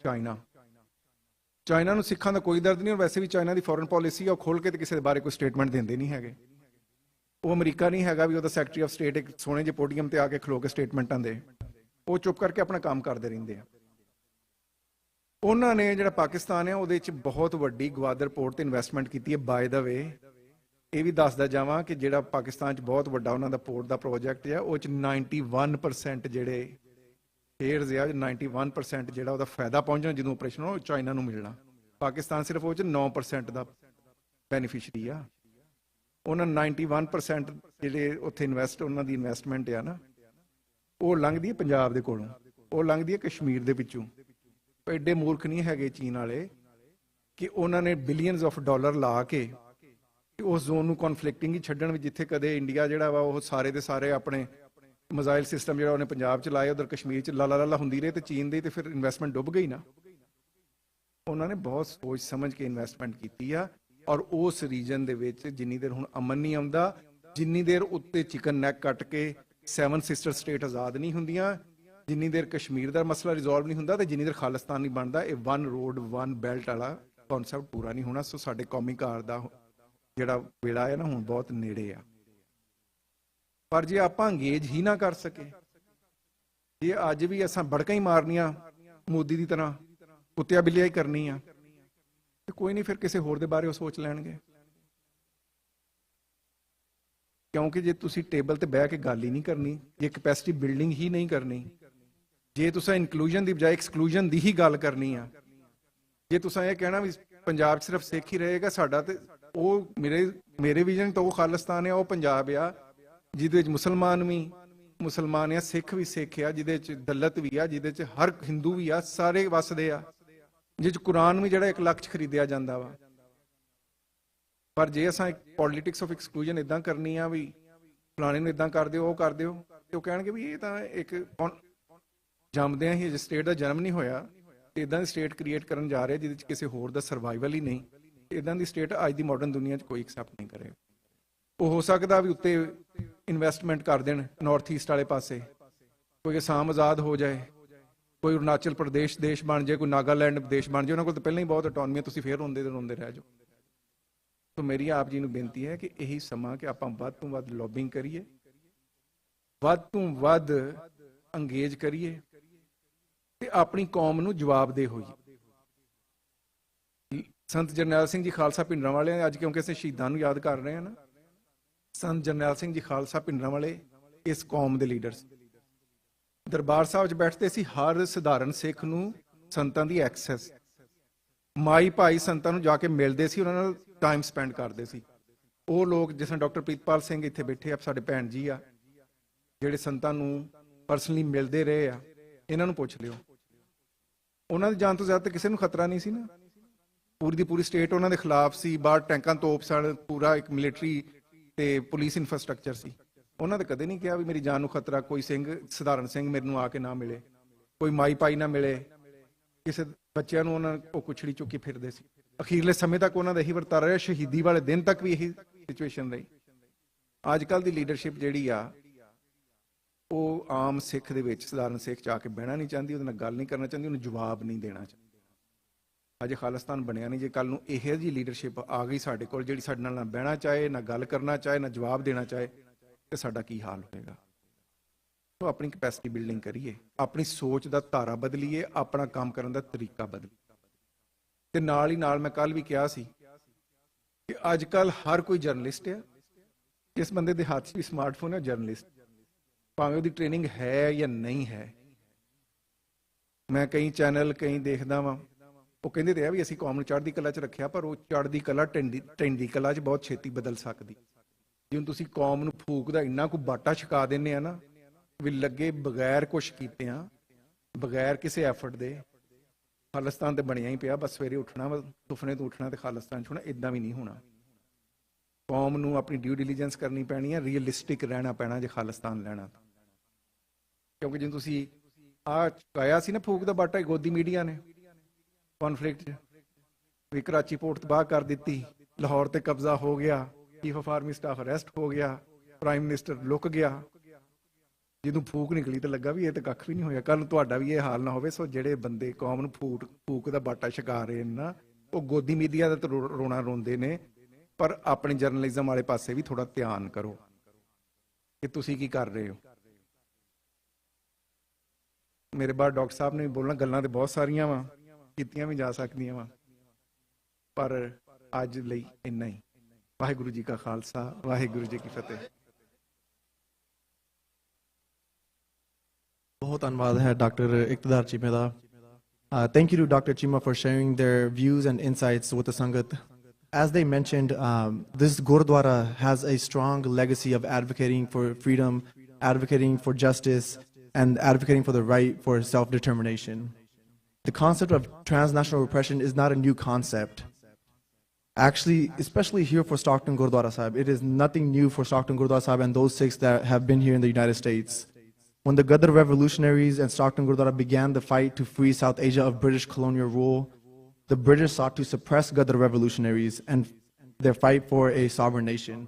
ਚਾਈਨਾ ਨੂੰ ਸਿੱਖਾਂ ਦਾ ਕੋਈ ਦਰਦ ਨਹੀਂ, ਔਰ ਵੈਸੇ ਵੀ ਚਾਈਨਾ ਦੀ ਫੋਰਨ ਪਾਲਿਸੀ ਆ, ਉਹ ਖੋਲ ਕੇ ਤੇ ਕਿਸੇ ਦੇ ਬਾਰੇ ਕੋਈ ਸਟੇਟਮੈਂਟ ਦਿੰਦੇ ਨਹੀਂ ਹੈਗੇ। ਉਹ ਅਮਰੀਕਾ ਨਹੀਂ ਹੈਗਾ ਵੀ ਉਹਦਾ ਸੈਕਟਰੀ ਆਫ ਸਟੇਟ ਇੱਕ ਸੋਹਣੇ ਜਿਹੇ ਪੋਡੀਅਮ ਤੇ ਆ ਕੇ ਖਲੋ ਕੇ ਸਟੇਟਮੈਂਟਾਂ ਦੇ, ਉਹ ਚੁੱਪ ਕਰਕੇ ਆਪਣਾ ਕੰਮ ਕਰਦੇ ਰਹਿੰਦੇ ਆ। ਉਹਨਾਂ ਨੇ ਜਿਹੜਾ ਪਾਕਿਸਤਾਨ ਹੈ ਉਹਦੇ 'ਚ ਬਹੁਤ ਵੱਡੀ ਗਵਾਦਰ ਪੋਰਟ ਤੇ ਇਨਵੈਸਟਮੈਂਟ ਕੀਤੀ ਹੈ। ਬਾਏ ਦਾ ਵੇ ਇਹ ਵੀ ਦੱਸਦਾ ਜਾਵਾਂ ਕਿ ਜਿਹੜਾ ਪਾਕਿਸਤਾਨ 'ਚ ਬਹੁਤ ਵੱਡਾ ਉਹਨਾਂ ਦਾ ਪੋਰਟ ਦਾ ਪ੍ਰੋਜੈਕਟ ਹੈ, ਉਹ 'ਚ 91% ਜਿਹੜੇ ਸ਼ੇਅਰਸ ਆ, 91% ਜਿਹੜਾ ਉਹਦਾ ਫਾਇਦਾ ਪਹੁੰਚਣਾ ਜਦੋਂ ਆਪਰੇਸ਼ਨ ਉਹ ਚਾਈਨਾ ਨੂੰ ਮਿਲਣਾ। ਪਾਕਿਸਤਾਨ ਸਿਰਫ ਉਹ 'ਚ 9% ਦਾ ਬੈਨੀਫਿਸ਼ਰੀ ਆ। ਉਹਨਾਂ 91% ਜਿਹੜੇ ਉੱਥੇ ਉਹਨਾਂ ਦੀ ਇਨਵੈਸਟਮੈਂਟ ਆ ਨਾ, ਉਹ ਲੰਘਦੀ ਹੈ ਪੰਜਾਬ ਦੇ ਕੋਲੋਂ, ਉਹ ਲੰਘਦੀ ਹੈ ਕਸ਼ਮੀਰ ਦੇ ਵਿੱਚੋਂ। ਐਡੇ ਮੂਰਖ ਨਹੀਂ ਹੈਗੇ ਚੀਨ ਵਾਲੇ ਕਿ ਉਹਨਾਂ ਨੇ ਬਿਲੀਅਨਸ ਆਫ ਡਾਲਰ ਲਾ ਕੇ ਉਸ ਜ਼ੋਨ ਨੂੰ ਕਨਫਲਿਕਟਿੰਗ ਹੀ ਛੱਡਣ ਵਿੱਚ, ਜਿੱਥੇ ਕਦੇ ਇੰਡੀਆ ਜਿਹੜਾ ਵਾ ਉਹ ਸਾਰੇ ਦੇ ਸਾਰੇ ਆਪਣੇ ਮਿਜ਼ਾਈਲ ਸਿਸਟਮ ਜਿਹੜਾ ਉਹਨੇ ਪੰਜਾਬ 'ਚ ਲਾਏ, ਉਧਰ ਕਸ਼ਮੀਰ 'ਚ ਲਾਲਾ ਹੁੰਦੀ ਰਹੀ, ਤੇ ਚੀਨ ਦੀ ਤੇ ਫਿਰ ਇਨਵੈਸਟਮੈਂਟ ਡੁੱਬ ਗਈ ਨਾ। ਉਹਨਾਂ ਨੇ ਬਹੁਤ ਸੋਚ ਸਮਝ ਕੇ ਇਨਵੈਸਟਮੈਂਟ ਕੀਤੀ ਆ, ਔਰ ਉਸ ਰੀਜਨ ਦੇ ਵਿੱਚ ਜਿੰਨੀ ਦੇਰ ਹੁਣ ਅਮਨ ਨਹੀਂ ਆਉਂਦਾ, ਜਿੰਨੀ ਦੇਰ ਉੱਤੇ ਚਿਕਨ ਨੈਕ ਕੱਟ ਕੇ 7 ਸਿਸਟਰ ਸਟੇਟ ਆਜ਼ਾਦ ਨਹੀਂ ਹੁੰਦੀਆਂ, ਜਿੰਨੀ ਦੇਰ ਕਸ਼ਮੀਰ ਦਾ ਮਸਲਾ ਰਿਜ਼ੋਲਵ ਨਹੀਂ ਹੁੰਦਾ, ਤੇ ਜਿੰਨੀ ਦੇਰ ਖਾਲਿਸਤਾਨ ਨਹੀਂ ਬਣਦਾ, ਇਹ 1 ਰੋਡ 1 ਬੈਲਟ ਵਾਲਾ ਕਨਸੈਪਟ ਪੂਰਾ ਨਹੀਂ ਹੋਣਾ। ਸੋ ਸਾਡੇ ਕੌਮੀ ਘਰ ਦਾ ਜਿਹੜਾ ਵੇਲਾ ਹੈ ਨਾ ਹੁਣ ਬਹੁਤ ਨੇੜੇ ਆ। ਪਰ ਜੇ ਆਪਾਂ ਅੰਗੇਜ ਹੀ ਨਾ ਕਰ ਸਕੇ, ਜੇ ਅੱਜ ਵੀ ਅਸਾਂ ਬੜਕਾਂ ਹੀ ਮਾਰਨੀਆਂ ਮੋਦੀ ਦੀ ਤਰ੍ਹਾਂ, ਕੁੱਤਿਆਂ ਬਿੱਲੀਆਂ ਹੀ ਕਰਨੀ ਆ, ਤੇ ਕੋਈ ਨਹੀਂ, ਫਿਰ ਕਿਸੇ ਹੋਰ ਦੇ ਬਾਰੇ ਉਹ ਸੋਚ ਲੈਣਗੇ। ਕਿਉਂਕਿ ਜੇ ਤੁਸੀਂ ਟੇਬਲ ਤੇ ਬਹਿ ਕੇ ਗੱਲ ਹੀ ਨਹੀਂ ਕਰਨੀ, ਜੇ ਕੈਪੈਸਿਟੀ ਬਿਲਡਿੰਗ ਹੀ ਨਹੀਂ ਕਰਨੀ, ਜੇ ਤੁਸੀਂ ਇਨਕਲੂਜਨ ਦੀ ਬਜਾਏ ਐਕਸਕਲੂਜਨ ਦੀ ਹੀ ਗੱਲ ਕਰਨੀ ਆ, ਜੇ ਤੁਸੀਂ ਇਹ ਕਹਿਣਾ ਵੀ ਪੰਜਾਬ 'ਚ ਸਿਰਫ ਸਿੱਖ ਹੀ ਰਹੇਗਾ ਸਾਡਾ, ਤੇ ਉਹ ਮੇਰੇ ਵਿਜ਼ਨ ਤੋਂ ਉਹ ਖਾਲਿਸਤਾਨ ਆ, ਉਹ ਪੰਜਾਬ ਆ ਜਿਹਦੇ ਵਿੱਚ ਮੁਸਲਮਾਨ ਵੀ ਮੁਸਲਮਾਨ ਆ, ਸਿੱਖ ਵੀ ਸਿੱਖ ਆ, ਜਿਹਦੇ 'ਚ ਦਲਿਤ ਵੀ ਆ, ਜਿਹਦੇ 'ਚ ਹਰ ਹਿੰਦੂ ਵੀ ਆ, ਸਾਰੇ ਵਸਦੇ ਆ, ਜਿਹ 'ਚ ਕੁਰਾਨ ਵੀ ਜਿਹੜਾ 1 ਲੱਖ 'ਚ ਖਰੀਦਿਆ ਜਾਂਦਾ ਵਾ। ਪਰ ਜੇ ਅਸਾਂ ਪੋਲਿਟਿਕਸ ਆਫ ਐਕਸਕਲੂਜਨ ਇਦਾਂ ਕਰਨੀ ਆ ਵੀ ਫਲਾਣੇ ਨੂੰ ਇਦਾਂ ਕਰ ਦਿਓ, ਉਹ ਕਰ ਦਿਓ, ਤੇ ਉਹ ਕਹਿਣਗੇ ਵੀ ਇਹ ਤਾਂ ਇੱਕ ਜੰਮਦਿਆਂ ਹੀ ਅਜੇ ਸਟੇਟ ਦਾ ਜਨਮ ਨਹੀਂ ਹੋਇਆ, ਤੇ ਇਦਾਂ ਦੀ ਸਟੇਟ ਕ੍ਰੀਏਟ ਕਰਨ ਜਾ ਰਹੇ ਜਿਹਦੇ 'ਚ ਕਿਸੇ ਹੋਰ ਦਾ ਸਰਵਾਈਵਲ ਹੀ ਨਹੀਂ। ਇਦਾਂ ਦੀ ਸਟੇਟ ਅੱਜ ਦੀ ਮਾਡਰਨ ਦੁਨੀਆ 'ਚ ਕੋਈ ਐਕਸੈਪਟ ਨਹੀਂ ਕਰੇਗਾ। ਉਹ ਹੋ ਸਕਦਾ ਵੀ ਉੱਤੇ ਇਨਵੈਸਟਮੈਂਟ ਕਰ ਦੇਣ ਨਾਰਥ ਈਸਟ ਵਾਲੇ ਪਾਸੇ, ਕੋਈ ਅਸਾਮ ਆਜ਼ਾਦ ਹੋ ਜਾਏ, ਕੋਈ ਅਰੁਣਾਚਲ ਪ੍ਰਦੇਸ਼ ਦੇਸ਼ ਬਣ ਜਾਏ, ਕੋਈ ਨਾਗਾਲੈਂਡ ਦੇਸ਼ ਬਣ ਜਾਏ, ਉਹਨਾਂ ਕੋਲ ਤਾਂ ਪਹਿਲਾਂ ਹੀ ਬਹੁਤ ਆਟੋਨਮੀ, ਤੁਸੀਂ ਫੇਰ ਰੋਂਦੇ ਰਹਿ ਜਾਓ। ਤਾਂ ਮੇਰੀ ਆਪ ਜੀ ਨੂੰ ਬੇਨਤੀ ਹੈ ਕਿ ਇਹੀ ਸਮਾਂ ਕਿ ਆਪਾਂ ਵੱਧ ਤੋਂ ਵੱਧ ਲੌਬਿੰਗ ਕਰੀਏ, ਵੱਧ ਤੋਂ ਵੱਧ ਅੰਗੇਜ ਕਰੀਏ, ਤੇ ਆਪਣੀ ਕੌਮ ਨੂੰ ਜਵਾਬਦੇਹ ਹੋਈਏ। ਸੰਤ ਜਰਨੈਲ ਸਿੰਘ ਜੀ ਖਾਲਸਾ ਭਿੰਡਰਾਂਵਾਲੇ, ਅੱਜ ਕਿਉਂਕਿ ਅਸੀਂ ਸ਼ਹੀਦਾਂ ਨੂੰ ਯਾਦ ਕਰ ਰਹੇ ਹਾਂ ਨਾ, ਸੰਤ ਜਰਨੈਲ ਸਿੰਘ ਜੀ ਖਾਲਸਾ ਭਿੰਡਰਾਂਵਾਲੇ ਇਸ ਕੌਮ ਦੇ ਲੀਡਰ ਸੀ। ਦਰਬਾਰ ਸਾਹਿਬ 'ਚ ਬੈਠਦੇ ਸੀ, ਹਰ ਸਧਾਰਨ ਸਿੱਖ ਨੂੰ ਸੰਤਾਂ ਦੀ ਐਕਸੈਸ, ਮਾਈ ਭਾਈ ਸੰਤਾਂ ਨੂੰ ਜਾ ਕੇ ਮਿਲਦੇ ਸੀ, ਉਹਨਾਂ ਨਾਲ ਟਾਈਮ ਸਪੈਂਡ ਕਰਦੇ ਸੀ। ਉਹ ਲੋਕ ਜਿਸ ਤਰ੍ਹਾਂ ਡਾਕਟਰ ਪ੍ਰੀਤਪਾਲ ਸਿੰਘ ਇੱਥੇ ਬੈਠੇ ਆ, ਸਾਡੇ ਭੈਣ ਜੀ ਆ, ਜਿਹੜੇ ਸੰਤਾਂ ਨੂੰ ਪਰਸਨਲੀ ਮਿਲਦੇ ਰਹੇ ਆ, ਇਹਨਾਂ ਨੂੰ ਪੁੱਛ ਲਿਓ। ਉਹਨਾਂ ਦੀ ਜਾਨ ਤੋਂ ਜ਼ਿਆਦਾ ਕਿਸੇ ਨੂੰ ਖਤਰਾ ਨਹੀਂ ਸੀ ਨਾ। ਪੂਰੀ ਦੀ ਪੂਰੀ ਸਟੇਟ ਉਹਨਾਂ ਦੇ ਖਿਲਾਫ ਸੀ, ਬਾਹਰ ਟੈਂਕਾਂ ਤੋਪ ਸਨ, ਪੂਰਾ ਇੱਕ ਮਿਲਟਰੀ ਤੇ ਪੁਲਿਸ ਇਨਫਰਾਸਟ੍ਰਕਚਰ ਸੀ। ਉਹਨਾਂ ਨੇ ਕਦੇ ਨਹੀਂ ਕਿਹਾ ਵੀ ਮੇਰੀ ਜਾਨ ਨੂੰ ਖਤਰਾ, ਕੋਈ ਸਿੰਘ ਸਧਾਰਨ ਸਿੰਘ ਮੈਨੂੰ ਆ ਕੇ ਨਾ ਮਿਲੇ, ਕੋਈ ਮਾਈ ਭਾਈ ਨਾ ਮਿਲੇ, ਕਿਸੇ ਬੱਚਿਆਂ ਨੂੰ ਉਹਨਾਂ ਉਹ ਕੁਛੜੀ ਚੁੱਕੀ ਫਿਰਦੇ ਸੀ। ਅਖੀਰਲੇ ਸਮੇਂ ਤੱਕ ਉਹਨਾਂ ਦਾ ਇਹੀ ਵਰਤਾਰਾ ਰਿਹਾ, ਸ਼ਹੀਦੀ ਵਾਲੇ ਦਿਨ ਤੱਕ ਵੀ ਇਹੀ ਸਿਚੁਏਸ਼ਨ ਰਹੀ। ਅੱਜ ਕੱਲ੍ਹ ਦੀ ਲੀਡਰਸ਼ਿਪ ਜਿਹੜੀ ਆ, ਉਹ ਆਮ ਸਿੱਖ ਦੇ ਵਿੱਚ, ਸਧਾਰਨ ਸਿੱਖ 'ਚ ਆ ਕੇ ਬਹਿਣਾ ਨਹੀਂ ਚਾਹੁੰਦੀ, ਉਹਦੇ ਨਾਲ ਗੱਲ ਨਹੀਂ ਕਰਨਾ ਚਾਹੁੰਦੀ, ਉਹਨੂੰ ਜਵਾਬ ਨਹੀਂ ਦੇਣਾ ਚਾਹੁੰਦੀ। ਅਜੇ ਖਾਲਿਸਤਾਨ ਬਣਿਆ ਨਹੀਂ। ਜੇ ਕੱਲ ਨੂੰ ਇਹੋ ਜਿਹੀ ਲੀਡਰਸ਼ਿਪ ਆ ਗਈ ਸਾਡੇ ਕੋਲ, ਜਿਹੜੀ ਸਾਡੇ ਨਾਲ ਨਾ ਬਹਿਣਾ ਚਾਹੇ, ਨਾ ਗੱਲ ਕਰਨਾ ਚਾਹੇ, ਨਾ ਜਵਾਬ ਦੇਣਾ ਚਾਹੇ, ਤੇ ਸਾਡਾ ਕੀ ਹਾਲ ਹੋਏਗਾ। ਸੋ ਆਪਣੀ ਕੈਪੈਸਿਟੀ ਬਿਲਡਿੰਗ ਕਰੀਏ, ਆਪਣੀ ਸੋਚ ਦਾ ਧਾਰਾ ਬਦਲੀਏ, ਆਪਣਾ ਕੰਮ ਕਰਨ ਦਾ ਤਰੀਕਾ ਬਦਲੀਏ। ਤੇ ਨਾਲ ਹੀ ਨਾਲ ਮੈਂ ਕੱਲ ਵੀ ਕਿਹਾ ਸੀ ਕਿ ਅੱਜ ਕੱਲ ਹਰ ਕੋਈ ਜਰਨਲਿਸਟ ਹੈ। ਜਿਸ ਬੰਦੇ ਦੇ ਹੱਥ 'ਚ ਵੀ ਸਮਾਰਟਫੋਨ ਹੈ, ਜਰਨਲਿਸਟ। ਭਾਵੇਂ ਉਹਦੀ ਟ੍ਰੇਨਿੰਗ ਹੈ ਜਾਂ ਨਹੀਂ ਹੈ। ਮੈਂ ਕਈ ਚੈਨਲ ਕਈ ਦੇਖਦਾ ਵਾਂ, ਉਹ ਕਹਿੰਦੇ ਤੇ ਆ ਵੀ ਅਸੀਂ ਕੌਮ ਨੂੰ ਚੜ੍ਹਦੀ ਕਲਾ 'ਚ ਰੱਖਿਆ, ਪਰ ਉਹ ਚੜ੍ਹਦੀ ਕਲਾ ਢਹਿੰਦੀ ਕਲਾ 'ਚ ਬਹੁਤ ਛੇਤੀ ਬਦਲ ਸਕਦੀ। ਜਿਵੇਂ ਤੁਸੀਂ ਕੌਮ ਨੂੰ ਫੂਕ ਦਾ ਇੰਨਾ ਕੁ ਬਾਟਾ ਛਕਾ ਦਿੰਦੇ ਆ ਨਾ, ਵੀ ਲੱਗੇ ਬਗੈਰ ਕੁਛ ਕੀਤਿਆਂ, ਬਗੈਰ ਕਿਸੇ ਐਫਰਟ ਦੇ ਖਾਲਿਸਤਾਨ ਤੇ ਬਣਿਆ ਹੀ ਪਿਆ, ਬਸ ਸਵੇਰੇ ਉੱਠਣਾ, ਸੁਪਨੇ ਤੋਂ ਉੱਠਣਾ ਤੇ ਖਾਲਿਸਤਾਨ 'ਚ ਹੋਣਾ। ਇਦਾਂ ਵੀ ਨਹੀਂ ਹੋਣਾ। ਕੌਮ ਨੂੰ ਆਪਣੀ ਡਿਊ ਡਿਲੀਜੈਂਸ ਕਰਨੀ ਪੈਣੀ ਹੈ, ਰੀਅਲਿਸਟਿਕ ਰਹਿਣਾ ਪੈਣਾ ਜੇ ਖਾਲਿਸਤਾਨ ਲੈਣਾ। ਕਿਉਂਕਿ ਜਿਵੇਂ ਤੁਸੀਂ ਆਹ ਚੁਕਾਇਆ ਸੀ ਨਾ ਫੂਕ ਦਾ ਬਾਟਾ, ਗੋਦੀ ਮੀਡੀਆ ਨੇ ਕੌਨਫਲਿਕਟ ਵੀ ਕਰਾਚੀ ਪੋਰਟ ਤਬਾਹ ਕਰ ਦਿੱਤੀ, ਲਾਹੌਰ ਤੇ ਕਬਜ਼ਾ ਹੋ ਗਿਆ, chief of army staff arrest ਹੋ ਗਿਆ, ਪ੍ਰਾਈਮ ਮਿਨਿਸਟਰ ਲੁਕ ਗਿਆ। ਜਦੋਂ ਫੂਕ ਨਿਕਲੀ ਤਾਂ ਲੱਗਾ ਵੀ ਇਹ ਤਾਂ ਕੱਖ ਵੀ ਨਹੀਂ ਹੋਇਆ। ਕੱਲ ਤੁਹਾਡਾ ਵੀ ਇਹ ਹਾਲ ਨਾ ਹੋਵੇ। ਸੋ ਜਿਹੜੇ ਬੰਦੇ ਕੌਮ ਨੂੰ ਫੂਕ ਦਾ ਬਾਟਾ ਛਕਾ ਰਹੇ ਨੇ ਨਾ, ਉਹ ਗੋਦੀ ਮੀਡੀਆ ਦਾ ਤਾਂ ਰੋਣਾ ਰੋਂਦੇ ਨੇ, ਪਰ ਆਪਣੇ ਜਰਨਲਿਜ਼ਮ ਵਾਲੇ ਪਾਸੇ ਵੀ ਥੋੜਾ ਧਿਆਨ ਕਰੋ ਕਿ ਤੁਸੀਂ ਕੀ ਕਰ ਰਹੇ ਹੋ। ਮੇਰੇ ਬਾਅਦ ਡਾਕਟਰ ਸਾਹਿਬ ਨੇ ਵੀ ਬੋਲਣਾ, ਗੱਲਾਂ ਤੇ ਬਹੁਤ ਸਾਰੀਆਂ ਵਾ, ਕੀਤੀਆਂ ਵੀ ਜਾ ਸਕਦੀਆਂ ਵਾ, ਪਰ ਅੱਜ ਲਈ ਇੰਨਾ ਹੀ। ਵਾਹਿਗੁਰੂ ਜੀ ਕਾ ਖਾਲਸਾ, ਵਾਹਿਗੁਰੂ ਜੀ ਕੀ ਫਤਿਹ। ਬਹੁਤ ਧੰਨਵਾਦ ਹੈ ਡਾਕਟਰ ਇਕਤਦਾਰ ਚੀਮੇ ਦਾ। Thank you to Dr. Chima for sharing their views and insights with the Sangat. As they mentioned, this Gurdwara has a strong legacy of advocating for freedom, advocating for justice, and advocating for the right for self-determination. The concept of transnational repression is not a new concept. Actually, especially here for Stockton Gurdwara Sahib, it is nothing new for Stockton Gurdwara Sahib and those Sikhs that have been here in the United States. When the Ghadar revolutionaries and Stockton Gurdwara began the fight to free South Asia of British colonial rule, the British sought to suppress Ghadar revolutionaries and their fight for a sovereign nation.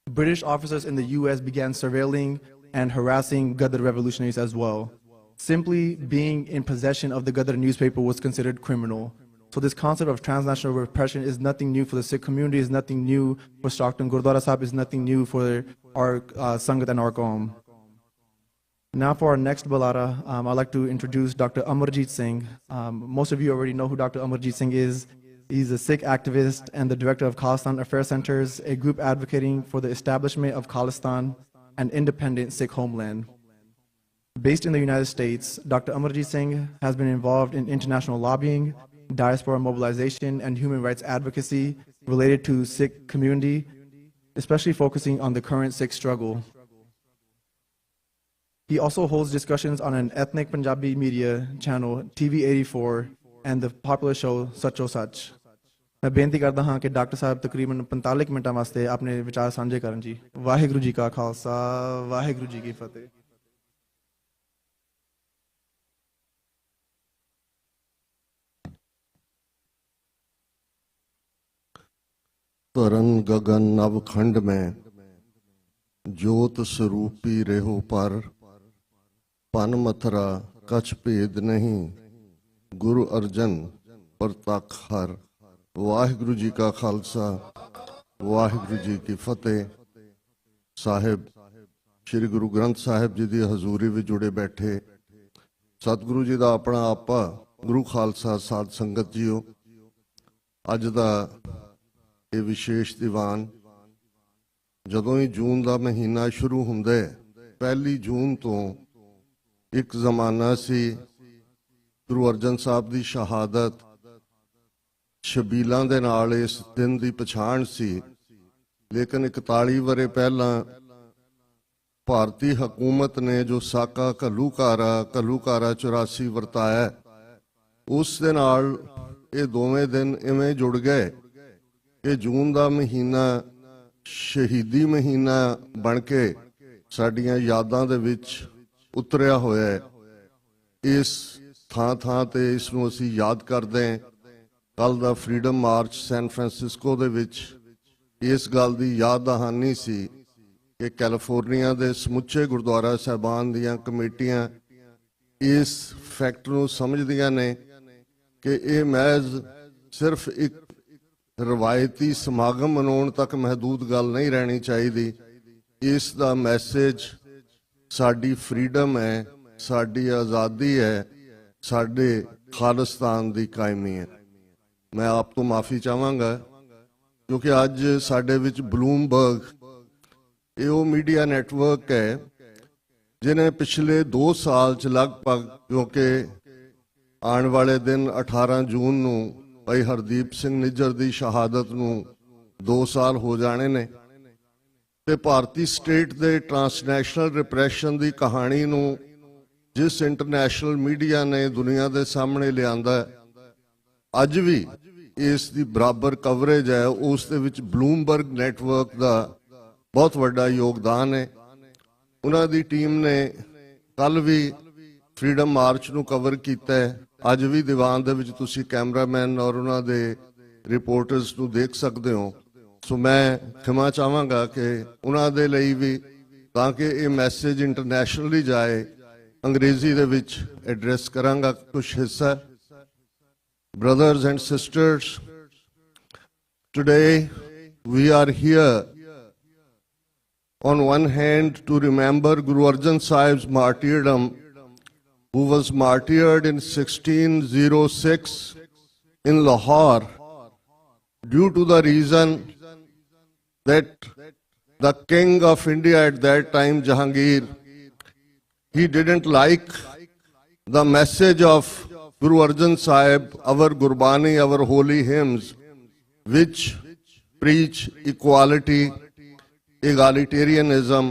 British officers in the US began surveilling and harassing Ghadar revolutionaries as well. Simply being in possession of the Ghadar newspaper was considered criminal. So this concept of transnational repression is nothing new for the Sikh community, is nothing new for Stockton Gurdwara Sahib, is nothing new for our Sangat and our Qaum. Now for our next Balara, I'd like to introduce Dr. Amarjeet Singh. Most of you already know who Dr. Amarjeet Singh is. He's a Sikh activist and the director of Khalistan Affairs Centers, a group advocating for the establishment of Khalistan, an independent Sikh homeland. Based in the United States, Dr. Amarjeet Singh has been involved in international lobbying, diaspora mobilization, and human rights advocacy related to Sikh community, especially focusing on the current Sikh struggle. He also holds discussions on an ethnic Punjabi media channel, TV84, and the popular show Sacho Sach. मैं बेनती करता हाँ कि doctor साहब तकरीबन 45 मिनटां वास्ते अपने विचार साझे करन जी। वाहिगुरू जी का खालसा, वाहिगुरू जी की फतेह। तरन गगन नवखंड में ज्योत स्वरूपी रेहो पर, पन मथरा कछ भेद नहीं, गुरु अर्जन परतख हर। वाहिगुरु जी का खालसा, वाहिगुरु जी की फतेह। साहिब श्री गुरु ग्रंथ साहिब जी की हजूरी में जुड़े बैठे सतगुरु जी का अपना आपा गुरु खालसा साध संगत जीओ, अज का ये विशेष दीवान जदों ही जून का महीना शुरू हुंदा है, 1 जून तो एक जमाना सी गुरु अर्जन साहब की शहादत, शबीलों के नाल इस दिन की पछाण सी। लेकिन 41 वरे पहला भारतीय हुकूमत ने जो साका घल्लूकारा 84 वरताया, उस दे नाल ये दोवें दिन इवें जुड़ गए कि जून का महीना शहीदी महीना बन के साडियां यादां दे विच उतरिया होया है। इस थां थां ते इसनूं असीं याद करदे हैं। कल दा फ्रीडम मार्च सैन फ्रांसिस्को दे विच इस गल दी याद दहानी सी कि कैलीफोर्निया दे समुचे गुरुद्वारा साहिबान दीयां कमेटियां इस फैक्ट नूं समझदियां ने कि ये महज सिर्फ एक रवायती समागम मनाउण तक महदूद गल नहीं रहनी चाहिए। इस दा मैसेज साडी फ्रीडम है, साडी आज़ादी है, साडे खालिस्तान दी कायमी है। मैं आप तो माफ़ी चाहांगा क्योंकि अज साडे विच ब्लूमबर्ग ये वो मीडिया नैटवर्क है ਜਿਨੇ ਪਿਛਲੇ 2 ਸਾਲ ਚ ਲਗਭਗ, ਕਿਉਂਕਿ ਆਉਣ ਵਾਲੇ ਦਿਨ 18 ਜੂਨ ਨੂੰ ਭਾਈ ਹਰਦੀਪ ਸਿੰਘ ਨਿੱਜਰ ਦੀ ਸ਼ਹਾਦਤ ਨੂੰ 2 ਸਾਲ ਹੋ ਜਾਣੇ ਨੇ, ਤੇ ਭਾਰਤੀ ਸਟੇਟ ਦੇ ਟ੍ਰਾਂਸਨੈਸ਼ਨਲ ਰਿਪਰੈਸ਼ਨ ਦੀ ਕਹਾਣੀ ਨੂੰ ਜਿਸ ਇੰਟਰਨੈਸ਼ਨਲ ਮੀਡੀਆ ਨੇ ਦੁਨੀਆ ਦੇ ਸਾਹਮਣੇ ਲਿਆਂਦਾ, ਅੱਜ ਵੀ ਇਸ ਦੀ ਬਰਾਬਰ ਕਵਰੇਜ ਹੈ। ਉਸ ਦੇ ਵਿੱਚ ਬਲੂਮਬਰਗ ਨੈਟਵਰਕ ਦਾ ਬਹੁਤ ਵੱਡਾ ਯੋਗਦਾਨ ਹੈ। ਉਹਨਾਂ ਦੀ ਟੀਮ ਨੇ ਕੱਲ ਵੀ ਫਰੀडम ਮਾਰਚ ਨੂੰ ਕਵਰ ਕੀਤਾ ਹੈ। ਅੱਜ ਵੀ ਦੀਵਾਨ ਦੇ ਵਿੱਚ ਤੁਸੀਂ ਕੈਮਰਾਮੈਨ ਔਰ ਉਹਨਾਂ ਦੇ ਰਿਪੋਰਟਰਸ ਨੂੰ ਦੇਖ ਸਕਦੇ ਹੋ। ਸੋ ਮੈਂ ਖਿਮਾ ਚਾਹਾਂਗਾ ਕਿ ਉਹਨਾਂ ਦੇ ਲਈ ਵੀ, ਤਾਂ ਕਿ ਇਹ ਮੈਸੇਜ ਇੰਟਰਨੈਸ਼ਨਲੀ ਜਾਏ, ਅੰਗਰੇਜ਼ੀ ਦੇ ਵਿੱਚ ਐਡਰੈਸ ਕਰਾਂਗਾ ਕੁਝ ਹਿੱਸਾ। Brothers and sisters, today we are here on one hand to remember Guru Arjan Sahib's martyrdom, who was martyred in 1606 in Lahore due to the reason that the king of India at that time, Jahangir, he didn't like the message of Guru Arjan Sahib, our Gurbani, our holy hymns, which preach equality, egalitarianism,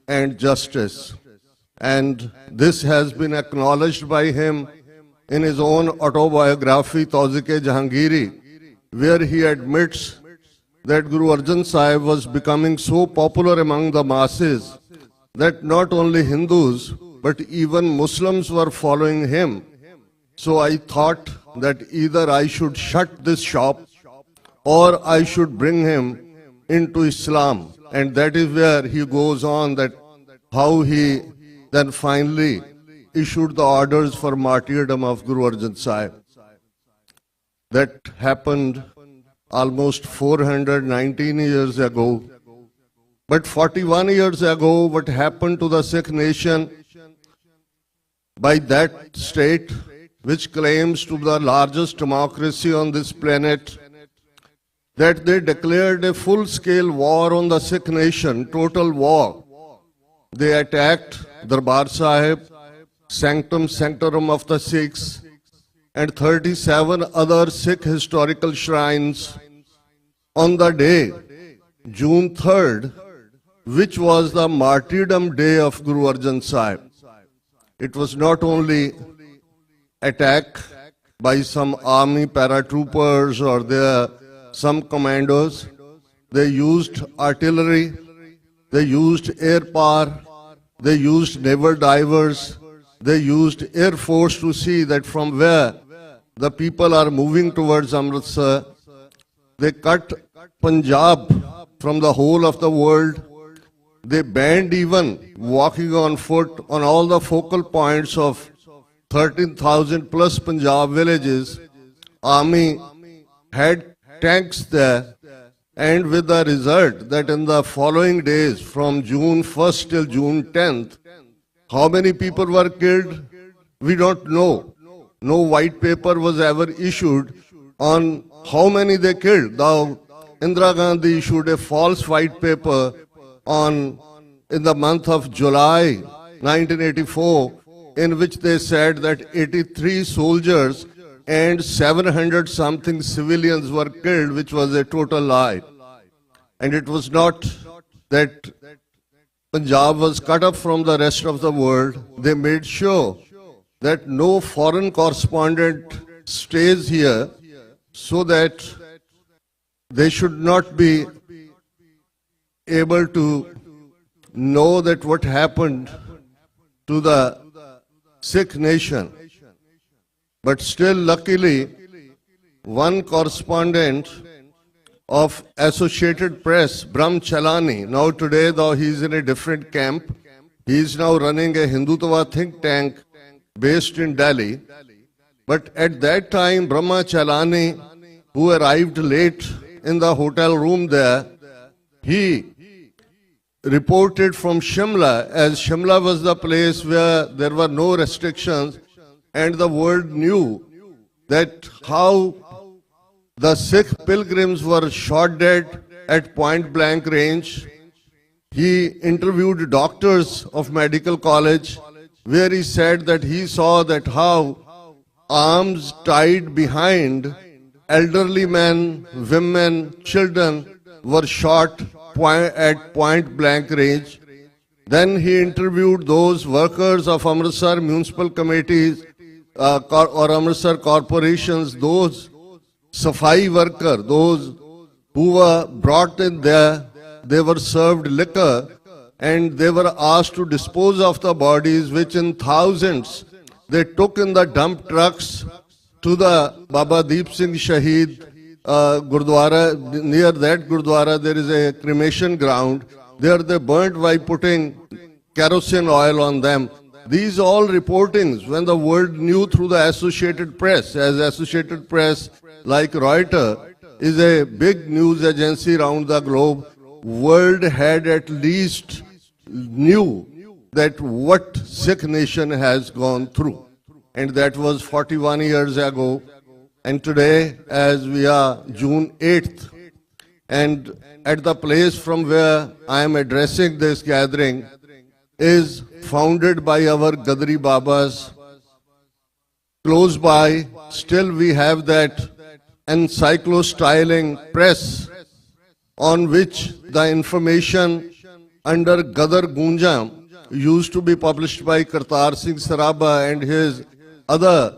and justice. And this has been acknowledged by him in his own autobiography, Tauzik-e Jahangiri, where he admits that Guru Arjan Sahib was becoming so popular among the masses that not only Hindus, but even Muslims were following him. So I thought that either I should shut this shop or I should bring him into Islam. And that is where he goes on, that how he then finally issued the orders for martyrdom of Guru Arjan Sahib. That happened almost 419 years ago. But 41 years ago, what happened to the Sikh nation by that state, which claims to be the largest democracy on this planet, that they declared a full-scale war on the Sikh nation, total war. They attacked Darbar Sahib, sanctum sanctorum of the Sikhs, and 37 other Sikh historical shrines on the day, June 3rd, which was the martyrdom day of Guru Arjan Sahib. It was not only attack by some army paratroopers or some commandos. They used artillery, they used air power, they used naval divers, they used air force to see that from where the people are moving towards Amritsar. They cut Punjab from the whole of the world. They banned even walking on foot on all the focal points of 13,000 plus Punjab villages. Army had tanks there, and with the result that in the following days, from June 1st till June 10th, how many people were killed, we don't know. No white paper was ever issued on how many they killed. Now, Indira Gandhi issued a false white paper in the month of July 1984, in which they said that 83 soldiers and 700 something civilians were killed, which was a total lie. And it was not that Punjab was cut off from the rest of the world. They made sure that no foreign correspondent stays here, so that they should not be able to know that what happened to the Sikh nation. But still, luckily, one correspondent of Associated Press, Brahm Chalani, now today, though he is in a different camp, he is now running a Hindutva think tank based in Delhi. But at that time, Brahma Chalani, who arrived late in the hotel room there, he reported from Shimla, as Shimla was the place where there were no restrictions, and the world knew that how the Sikh pilgrims were shot dead at point blank range. He interviewed doctors of medical college, where he said that he saw that how arms tied behind elderly men, women, children were shot at point blank range. Then he interviewed those workers of Amritsar municipal committees or Amritsar corporations, those Safai worker, those who were brought in there, they were served liquor and they were asked to dispose of the bodies, which in thousands they took in the dump trucks to the Baba Deep Singh Shaheed Gurdwara. Near that Gurdwara there is a cremation ground. There they burnt by putting kerosene oil on them. These all reportings, when the world knew through the Associated Press, as Associated Press like Reuters is a big news agency around the globe, world had at least knew that what Sikh nation has gone through. And that was 41 years ago. And today, as we are June 8th, and at the place from where I am addressing this gathering is founded by our Gadri Babas. Close by, still we have that encyclo-styling press on which the information under Gadar Gunja used to be published by Kartar Singh Saraba and his other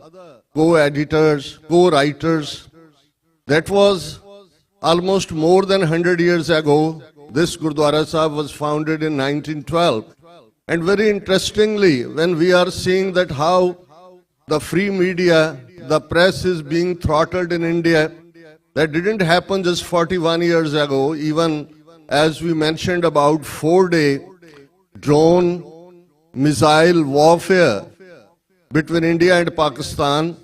co-editors, co-writers. That was almost more than 100 years ago. This Gurdwara Sahib was founded in 1912. And very interestingly, when we are seeing that how the free media, the press is being throttled in India, that didn't happen just 41 years ago. Even as we mentioned about 4-day drone missile warfare between India and Pakistan,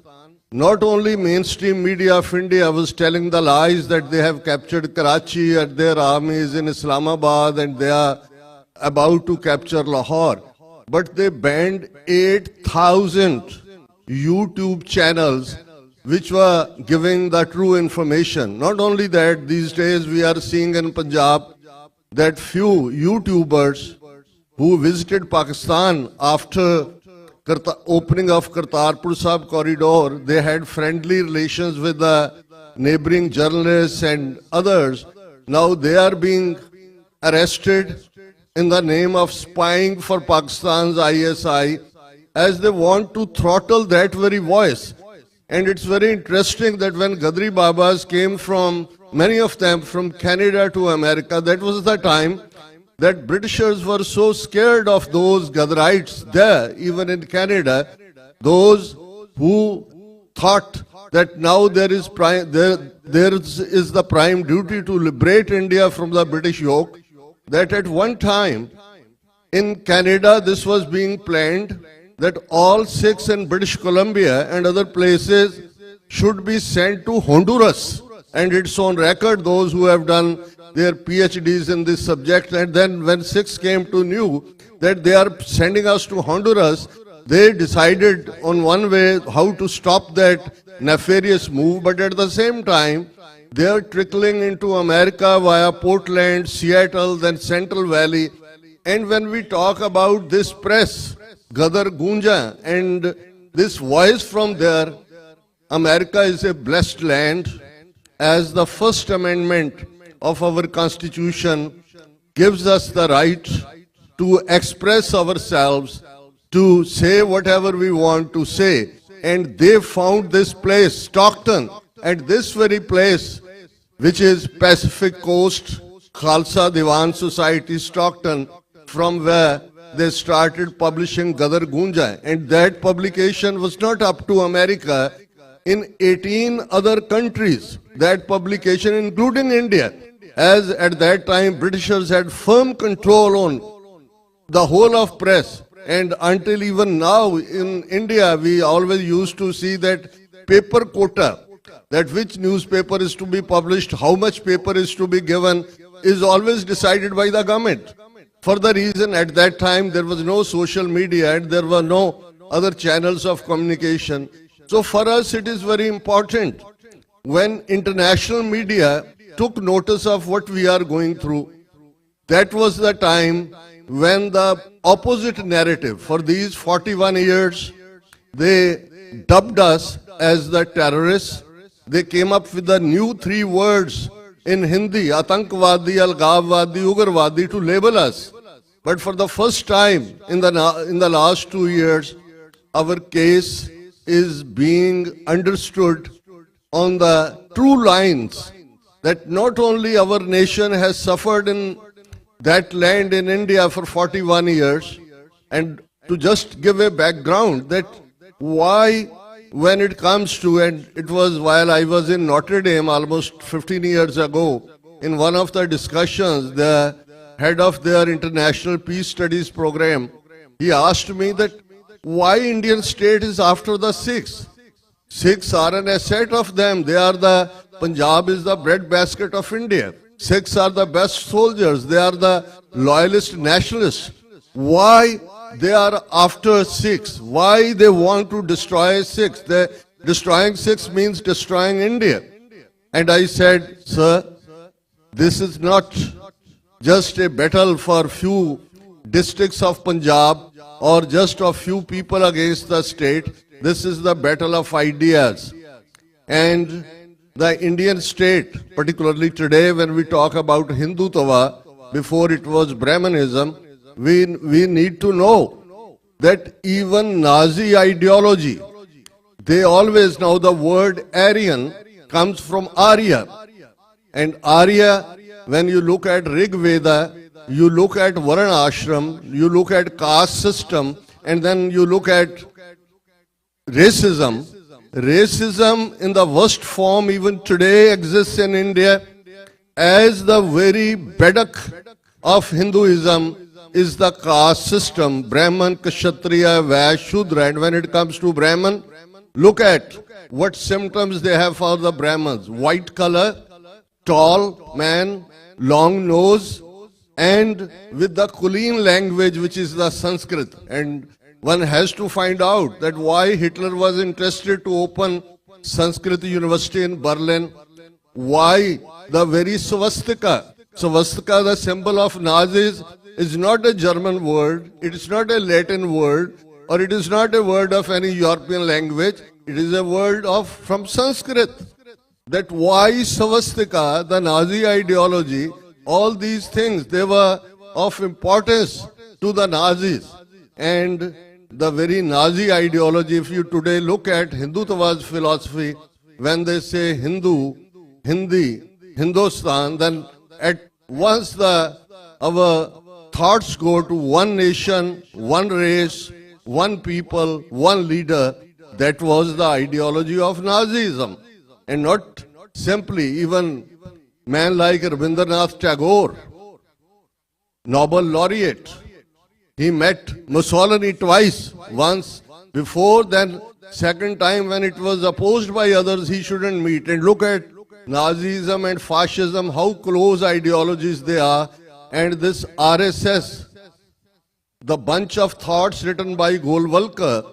not only mainstream media of India was telling the lies that they have captured Karachi and their army is in Islamabad and they are about to capture Lahore, but they banned 8,000 YouTube channels which were giving the true information. Not only that, these days we are seeing in Punjab that few YouTubers who visited Pakistan after opening of Kartarpur Sahib corridor, they had friendly relations with the neighboring journalists and others. Now they are being arrested in the name of spying for Pakistan's ISI, as they want to throttle that very voice. And it's very interesting that when Gadri Babas came from, many of them from Canada to America, that was the time that Britishers were so scared of those Gadarites there, even in Canada, those who thought that now there is the prime duty to liberate India from the British yoke, that at one time in Canada this was being planned that all Sikhs in British Columbia and other places should be sent to Honduras. And it's on record, those who have done their PhDs in this subject, and then when Sikhs came to know that they are sending us to Honduras, they decided on one way how to stop that nefarious move, but at the same time they are trickling into America via Portland, Seattle, then Central Valley. And when we talk about this press, Gadar Gunja, and this voice from there, America is a blessed land, as the First Amendment of our Constitution gives us the right to express ourselves, to say whatever we want to say. And they found this place, Stockton, and this very place, which is Pacific Coast Khalsa Diwan Society, Stockton, from where they started publishing Gadar Gunja. And that publication was not up to America. In 18 other countries, that publication, including India, as at that time Britishers had firm control on the whole of press. And until even now in India, we always used to see that paper quota, that which newspaper is to be published, how much paper is to be given, is always decided by the government. For the reason at that time there was no social media and there were no other channels of communication. So for us it is very important when international media took notice of what we are going through. that was the time when the opposite narrative, for these 41 years, they dubbed us as the terrorists. They came up with the new 3 words in Hindi, Atankvadi, Algavwadi, Ugrvadi, to label us. But for the first time in the last 2 years, our case is being understood on the true lines, that not only our nation has suffered in that land in India for 41 years, and to just give a background that why, when it comes to, and it was while I was in Notre Dame almost 15 years ago, in one of the discussions, the head of their International Peace Studies program, he asked me that why Indian state is after the Sikhs. Sikhs are an asset of them. They are the, Punjab is the breadbasket of India. Sikhs are the best soldiers. They are the loyalist nationalists. Why they are after Sikhs? Why they want to destroy Sikhs? Destroying Sikhs means destroying India. And I said, sir, this is not just a battle for few districts of Punjab or just a few people against the state. This is the battle of ideas. And the Indian state, particularly today when we talk about Hindutva, before it was Brahmanism, we need to know that even Nazi ideology, they always know the word Aryan comes from Arya. And Arya, when you look at Rig Veda, you look at Varna Ashram, you look at caste system, and then you look at racism. Racism in the worst form even today exists in India, as the very bedrock of Hinduism is the caste system, Brahman, Kshatriya, Vaishya, Shudra. And when it comes to Brahman, look at what symptoms they have for the Brahmins. White color, tall man, long nose, and with the Kulean language, which is the Sanskrit. And one has to find out that why Hitler was interested to open Sanskrit University in Berlin, why the very swastika, the symbol of Nazis, is not a German word, it is not a Latin word, or it is not a word of any European language, it is a word from Sanskrit. That why swastika, the Nazi ideology, all these things, they were of importance to the Nazis. And the very Nazi ideology, if you today look at Hindutva's philosophy, when they say Hindu, Hindi, Hindustan, then at once our thoughts go to one nation, one race, one people, one leader. That was the ideology of Nazism. And not simply even man like Rabindranath Tagore, Nobel laureate. He met Mussolini twice, once before, then second time when it was opposed by others, he shouldn't meet. And look at Nazism and fascism, how close ideologies they are. And this RSS, the bunch of thoughts written by Golwalkar,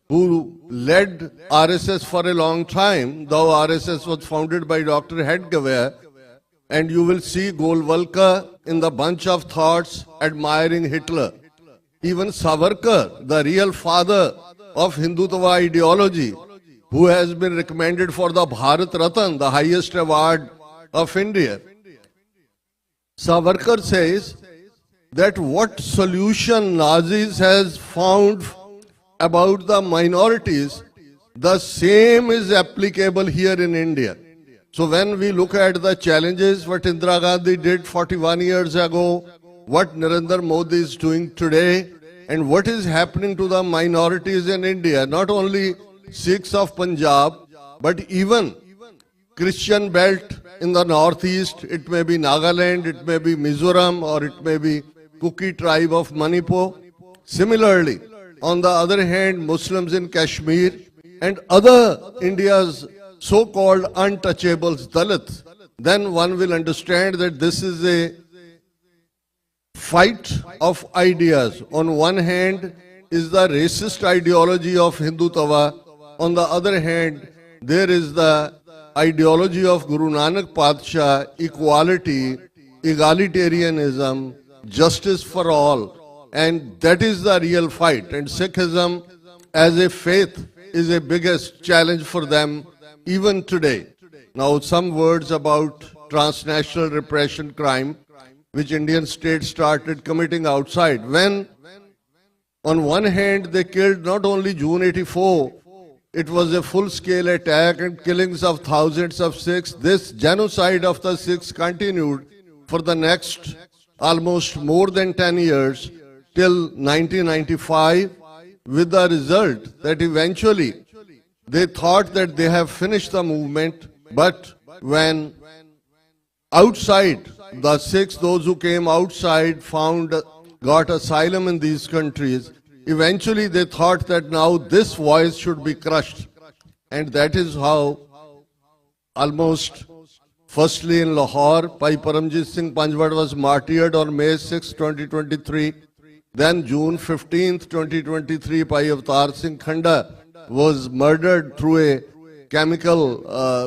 who led RSS for a long time, though RSS was founded by Dr. Hedgewar, and you will see Golwalkar in the bunch of thoughts admiring Hitler. Even Savarkar, the real father of Hindutva ideology, who has been recommended for the Bharat Ratan, the highest award of India. Savarkar says that what solution Nazis has found about the minorities, the same is applicable here in India. So when we look at the challenges, what Indira Gandhi did 41 years ago, what Narendra Modi is doing today, and what is happening to the minorities in India, not only Sikhs of Punjab, but even Christian belt in the northeast, it may be Nagaland, it may be Mizoram, or it may be Kuki tribe of Manipur. Similarly, on the other hand, Muslims in Kashmir and other India's so-called untouchables, Dalits, then one will understand that this is a fight of ideas. On one hand is the racist ideology of Hindutva. On the other hand, there is the ideology of Guru Nanak Padshah, equality, egalitarianism, justice for all, and that is the real fight. And Sikhism as a faith is a biggest challenge for them even today. Now, some words about transnational repression crime, which Indian states started committing outside. When, on one hand, they killed not only June 84, it was a full-scale attack and killings of thousands of Sikhs. This genocide of the Sikhs continued for the next almost more than 10 years till 1995, with the result that eventually they thought that they have finished the movement, but when outside the Sikhs, those who came outside got asylum in these countries, eventually they thought that now this voice should be crushed. And that is how almost firstly in Lahore, Bhai Paramjit Singh Panjwad was martyred on May 6, 2023. Then June 15th, 2023, Bhai Avtar Singh Khanda was murdered through a chemical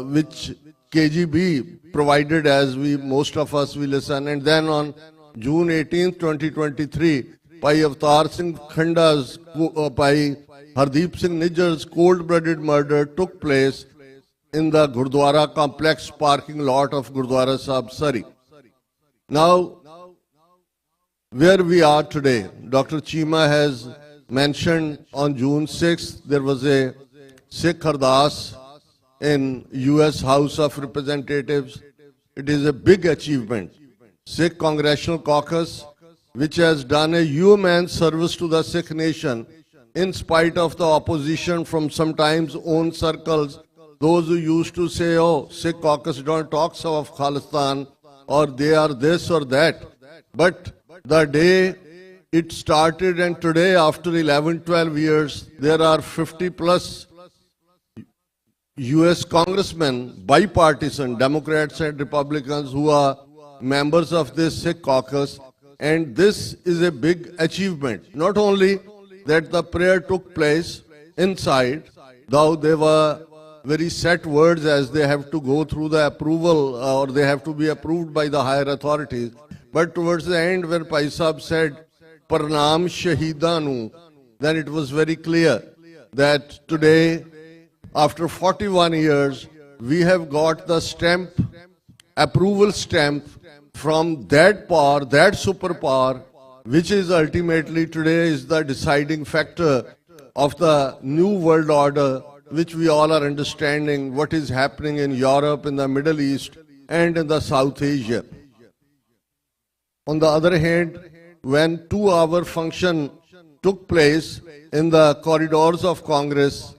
which KGB provided, as most of us will listen. And then on June 18th, 2023, Bhai Avtar Singh Khanda's, Bhai Hardeep Singh Nijjar's cold-blooded murder took place in the Gurdwara complex parking lot of Gurdwara Sahib Sari. Now, where we are today, Dr. Cheema has mentioned on June 6th, there was a Sikh Ardas in US House of Representatives. It is a big achievement. Sikh Congressional Caucus, which has done a human service to the Sikh nation, in spite of the opposition from sometimes own circles, those who used to say, oh, Sikh caucus don't talk so of Khalistan, or they are this or that. But the day it started and today, after 11, 12 years, there are 50 plus US congressmen, bipartisan, Democrats and Republicans, who are members of this Sikh caucus. And this is a big achievement. Not only that the prayer took place inside, though they were very set words as they have to go through the approval or they have to be approved by the higher authorities. But towards the end, when Pai Sahib said, Parnam Shahidanu, then it was very clear that today, after 41 years, we have got the stamp, approval stamp from that power, that superpower, which is ultimately today is the deciding factor of the new world order, which we all are understanding what is happening in Europe, in the Middle East, and in the South Asia. On the other hand, when 2-hour function took place in the corridors of Congress,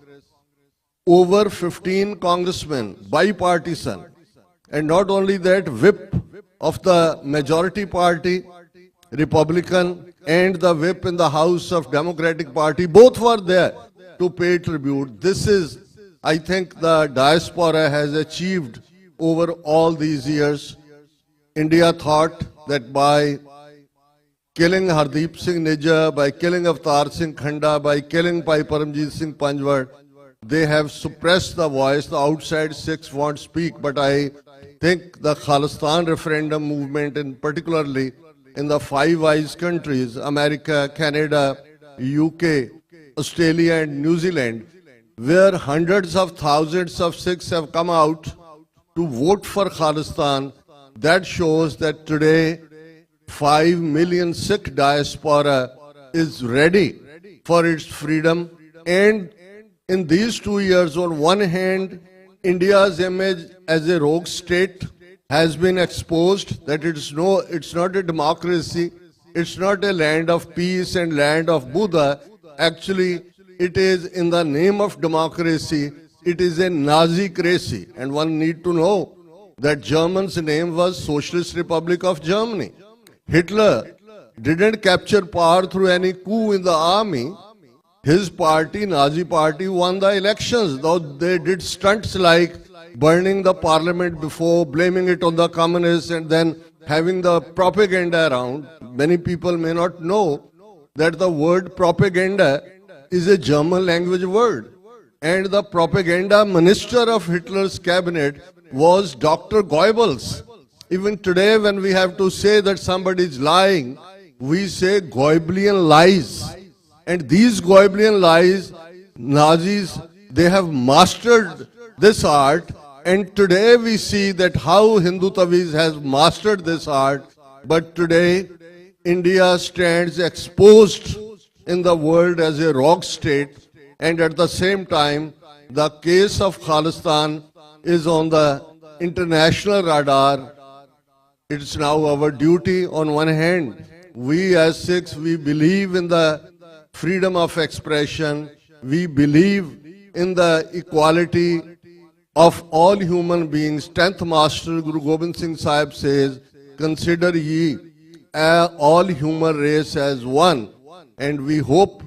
over 15 congressmen, bipartisan, and not only that, whip of the majority party, Republican, and the whip in the House of Democratic Party, both were there to pay tribute. This is, I think, the diaspora has achieved over all these years. India thought that by killing Hardeep Singh Nijjar, by killing Avtar Singh Khanda, by killing Bhai Paramjit Singh Panjwad, they have suppressed the voice. The outside Sikhs won't speak, but I think the Khalistan referendum movement, in particularly in the Five Eyes countries, America, Canada, UK, Australia and New Zealand, where hundreds of thousands of Sikhs have come out to vote for Khalistan, that shows that today 5 million Sikh diaspora is ready for its freedom. And in these 2 years, on one hand, India's image as a rogue state has been exposed, that it's not a democracy, it's not a land of peace and land of Buddha. Actually, it is in the name of democracy, it is a Nazi-cracy. And one need to know that German's name was Socialist Republic of Germany. Hitler didn't capture power through any coup in the army. His party, Nazi party, won the elections, though they did stunts like burning the parliament before, blaming it on the communists, and then having the propaganda around. Many people may not know that the word propaganda is a German language word. And the propaganda minister of Hitler's cabinet was Dr. Goebbels, Even today, when we have to say that somebody is lying, we say Goebbelian lies. And these Goebbelian lies, Nazis, they have mastered this art. And today we see that how Hindu Taviz has mastered this art. But today, India stands exposed in the world as a rock state. And at the same time, the case of Khalistan is on the international radar. It's now our duty. On one hand, we as Sikhs, we believe in the freedom of expression. We believe in the equality of all human beings. 10th Master Guru Gobind Singh Sahib says, consider ye all human race as one. And we hope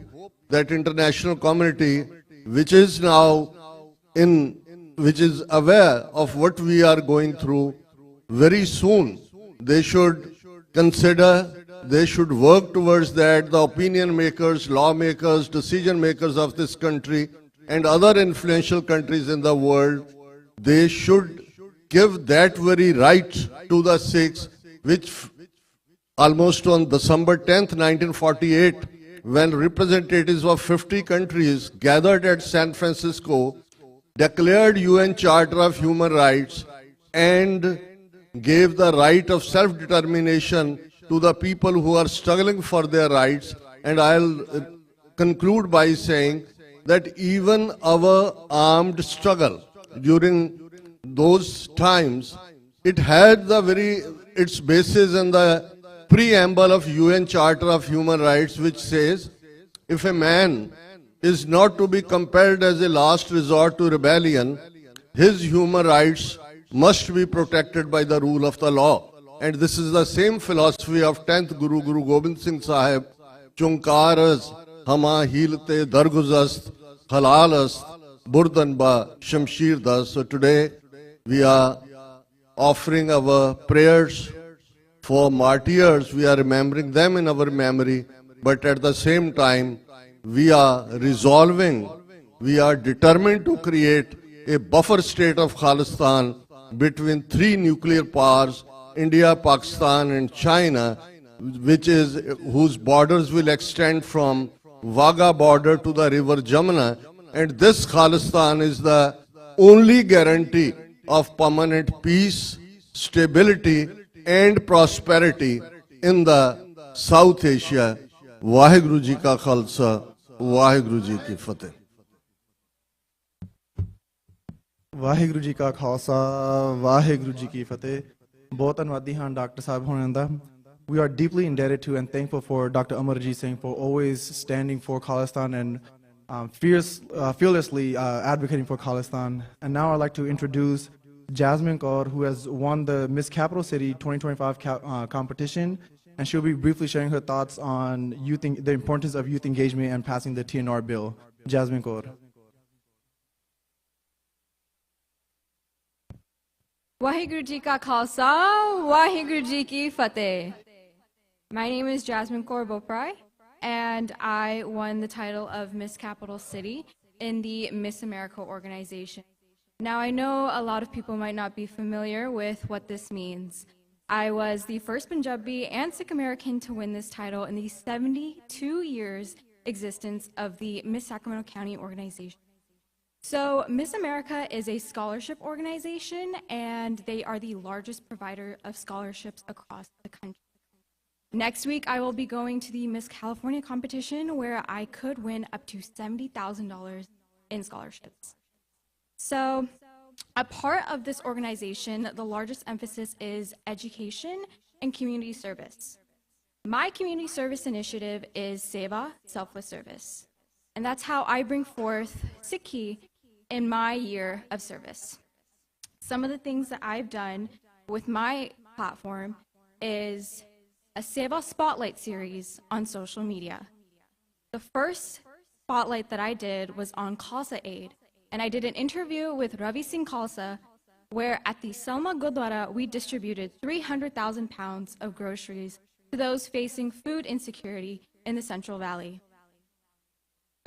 that international community, which is now which is aware of what we are going through, very soon they should consider, they should work towards that. The opinion makers, lawmakers, decision makers of this country and other influential countries in the world, they should give that very right to the Sikhs, which almost on December 10th, 1948, when representatives of 50 countries gathered at San Francisco, declared UN Charter of Human Rights and gave the right of self-determination to the people who are struggling for their rights. And I'll conclude by saying that even our armed struggle during those times, it had its basis in the preamble of UN Charter of Human Rights, which says, if a man is not to be compelled as a last resort to rebellion, his human rights must be protected by the rule of the law. And this is the same philosophy of 10th Guru, Guru Gobind Singh Sahib, Chunkaras, Hama Hilte Darguzast, Halalas, Burdanba, Shamshir Das. So today we are offering our prayers for martyrs. We are remembering them in our memory, but at the same time, we are resolving, we are determined to create a buffer state of Khalistan between three nuclear powers, India, Pakistan and China, whose borders will extend from Wagah border to the river Jamuna. And this Khalistan is the only guarantee of permanent peace, stability and prosperity in the South Asia. Vaheguru Ji ka Khalsa, Vaheguru Ji ki Fateh. Waheguru ji ਕਾ ਖਾਲਸਾ ਵਾਹਿਗੁਰੂ ਜੀ ਕੀ ਫਤਿਹ ਬਹੁਤ ਧੰਨਵਾਦੀ ਹਾਂ doctor ਸਾਹਿਬ ਹੋਣਾਂ ਦਾ We are deeply indebted to and thankful for Dr. Amarjit Singh for always standing for Khalistan and fearlessly advocating for Khalistan. And now I'd like to introduce Jasmine Kaur, who has won the Miss Capital City 2025 competition, and she'll be briefly sharing her thoughts on the importance of youth engagement and passing the TNR bill. Jasmine Kaur. Waheguru Ji ka Khalsa, Waheguru Ji ki Fateh. My name is Jasmine Kaur Boprai, and I won the title of Miss Capital City in the Miss America organization. Now, I know a lot of people might not be familiar with what this means. I was the first Punjabi and Sikh American to win this title in the 72 years existence of the Miss Sacramento County organization. So Miss America is a scholarship organization, and they are the largest provider of scholarships across the country. Next week, I will be going to the Miss California competition, where I could win up to $70,000 in scholarships. So a part of this organization, the largest emphasis is education and community service. My community service initiative is Seva, selfless service. And that's how I bring forth Sikhi in my year of service. Some of the things that I've done with my platform is a Seva Spotlight series on social media. The first spotlight that I did was on Khalsa Aid, and I did an interview with Ravi Singh Khalsa, where at the Selma Gurdwara, we distributed 300,000 pounds of groceries to those facing food insecurity in the Central Valley.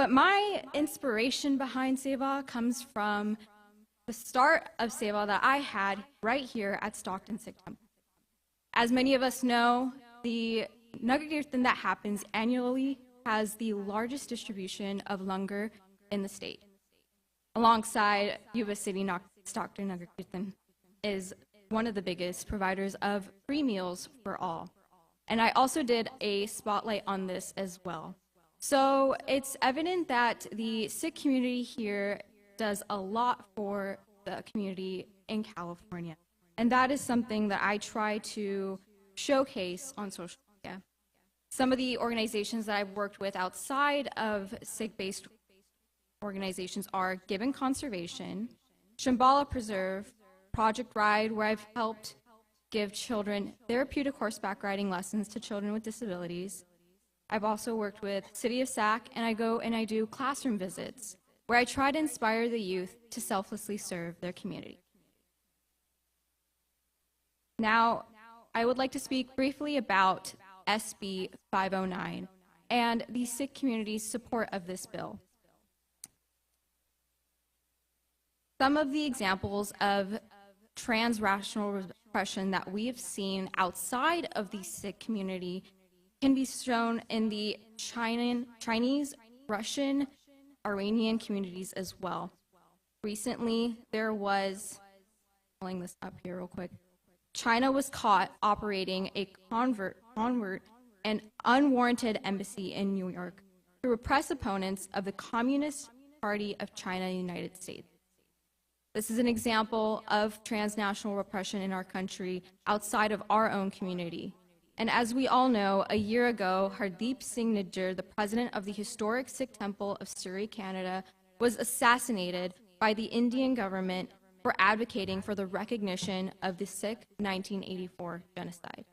But my inspiration behind Seva comes from the start of Seva that I had right here at Stockton Sikh Temple. As many of us know, the Nagar Kirtan that happens annually has the largest distribution of langar in the state. Alongside Yuva City Stockton Nagar Kirtan is one of the biggest providers of free meals for all. And I also did a spotlight on this as well. So it's evident that the Sikh community here does a lot for the community in California. And that is something that I try to showcase on social media. Some of the organizations that I've worked with outside of Sikh-based organizations are Gibbon Conservation, Shambhala Preserve, Project Ride, where I've helped give children therapeutic horseback riding lessons to children with disabilities. I've also worked with City of Sac, and I go and I do classroom visits, where I try to inspire the youth to selflessly serve their community. Now, I would like to speak briefly about SB 509 and the Sikh community's support of this bill. Some of the examples of transracial repression that we have seen outside of the Sikh community can be shown in the Chinese, Russian, Iranian communities as well. Recently, there was, pulling this up here real quick, China was caught operating a convert and unwarranted embassy in New York to repress opponents of the Communist Party of China and the United States. This is an example of transnational repression in our country outside of our own community. And as we all know, a year ago, Hardeep Singh Nijjar, the president of the historic Sikh Temple of Surrey, Canada, was assassinated by the Indian government for advocating for the recognition of the Sikh 1984 genocide.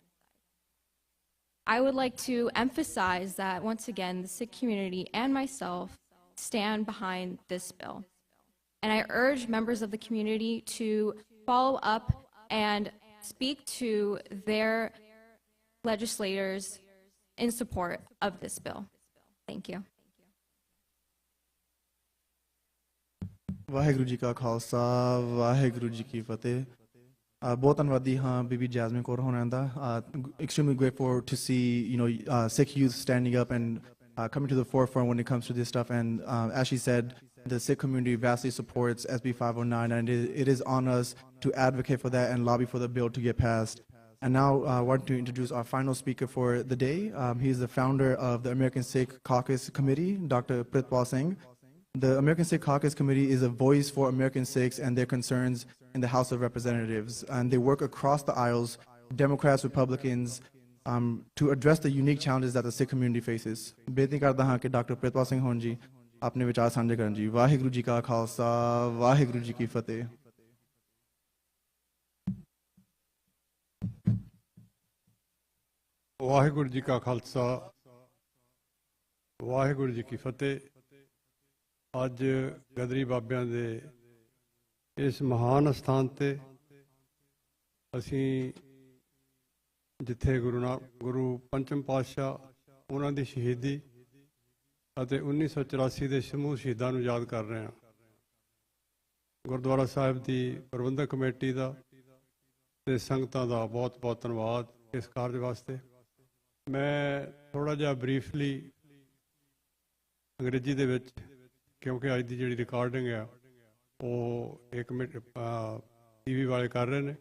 I would like to emphasize that, once again, the Sikh community and myself stand behind this bill. And I urge members of the community to follow up and speak to their legislators in support of this bill. Thank you. Waheguru ji ਕਾ ਖਾਲਸਾ ਵਾਹਿਗੁਰੂ ਜੀ ਕੀ ਫਤਿਹ ਬਹੁਤ ਧੰਨਵਾਦੀ ਹਾਂ ਬੀਬੀ Jasmine Kaur ਹੋਣਾ ਦਾ extremely grateful to see Sikh youth standing up and coming to the forefront when it comes to this stuff, and as she said, the Sikh community vastly supports SB 509, and it is on us to advocate for that and lobby for the bill to get passed. And now I want to introduce our final speaker for the day. He is the founder of the American Sikh Caucus Committee, Dr. Pritpal Singh. The American Sikh Caucus Committee is a voice for American Sikhs and their concerns in the House of Representatives. And they work across the aisles, Democrats, Republicans, to address the unique challenges that the Sikh community faces. ਬੇਨਤੀ ਕਰਦਾ ਹਾਂ ਕਿ doctor Pritpal Singh ਹੋਣ ਜੀ ਆਪਣੇ ਵਿਚਾਰ ਸਾਂਝੇ ਕਰਨ ਜੀ। ਵਾਹਿਗੁਰੂ ਜੀ ਕਾ ਖਾਲਸਾ ਵਾਹਿਗੁਰੂ ਜੀ ਕੀ ਫਤਿਹ। ਵਾਹਿਗੁਰੂ ਜੀ ਕਾ ਖਾਲਸਾ ਵਾਹਿਗੁਰੂ ਜੀ ਕੀ ਫਤਿਹ। ਅੱਜ ਗਦਰੀ ਬਾਬਿਆਂ ਦੇ ਇਸ ਮਹਾਨ ਸਥਾਨ ਤੇ ਅਸੀਂ ਜਿੱਥੇ ਗੁਰੂ ਪੰਚਮ ਪਾਤਸ਼ਾਹ ਉਹਨਾਂ ਦੀ ਸ਼ਹੀਦੀ ਅਤੇ 1984 ਦੇ ਸਮੂਹ ਸ਼ਹੀਦਾਂ ਨੂੰ ਯਾਦ ਕਰ ਰਹੇ ਹਾਂ। ਗੁਰਦੁਆਰਾ ਸਾਹਿਬ ਦੀ ਪ੍ਰਬੰਧਕ ਕਮੇਟੀ ਦਾ ਤੇ ਸੰਗਤਾਂ ਦਾ ਬਹੁਤ ਬਹੁਤ ਧੰਨਵਾਦ ਇਸ ਕਾਰਜ ਵਾਸਤੇ। ਮੈਂ ਥੋੜ੍ਹਾ ਜਿਹਾ ਬਰੀਫਲੀ ਅੰਗਰੇਜ਼ੀ ਦੇ ਵਿੱਚ, ਕਿਉਂਕਿ ਅੱਜ ਦੀ ਜਿਹੜੀ ਰਿਕਾਰਡਿੰਗ ਆ ਉਹ 1 ਮਿੰਟ TV ਵਾਲੇ ਕਰ ਰਹੇ ਨੇ।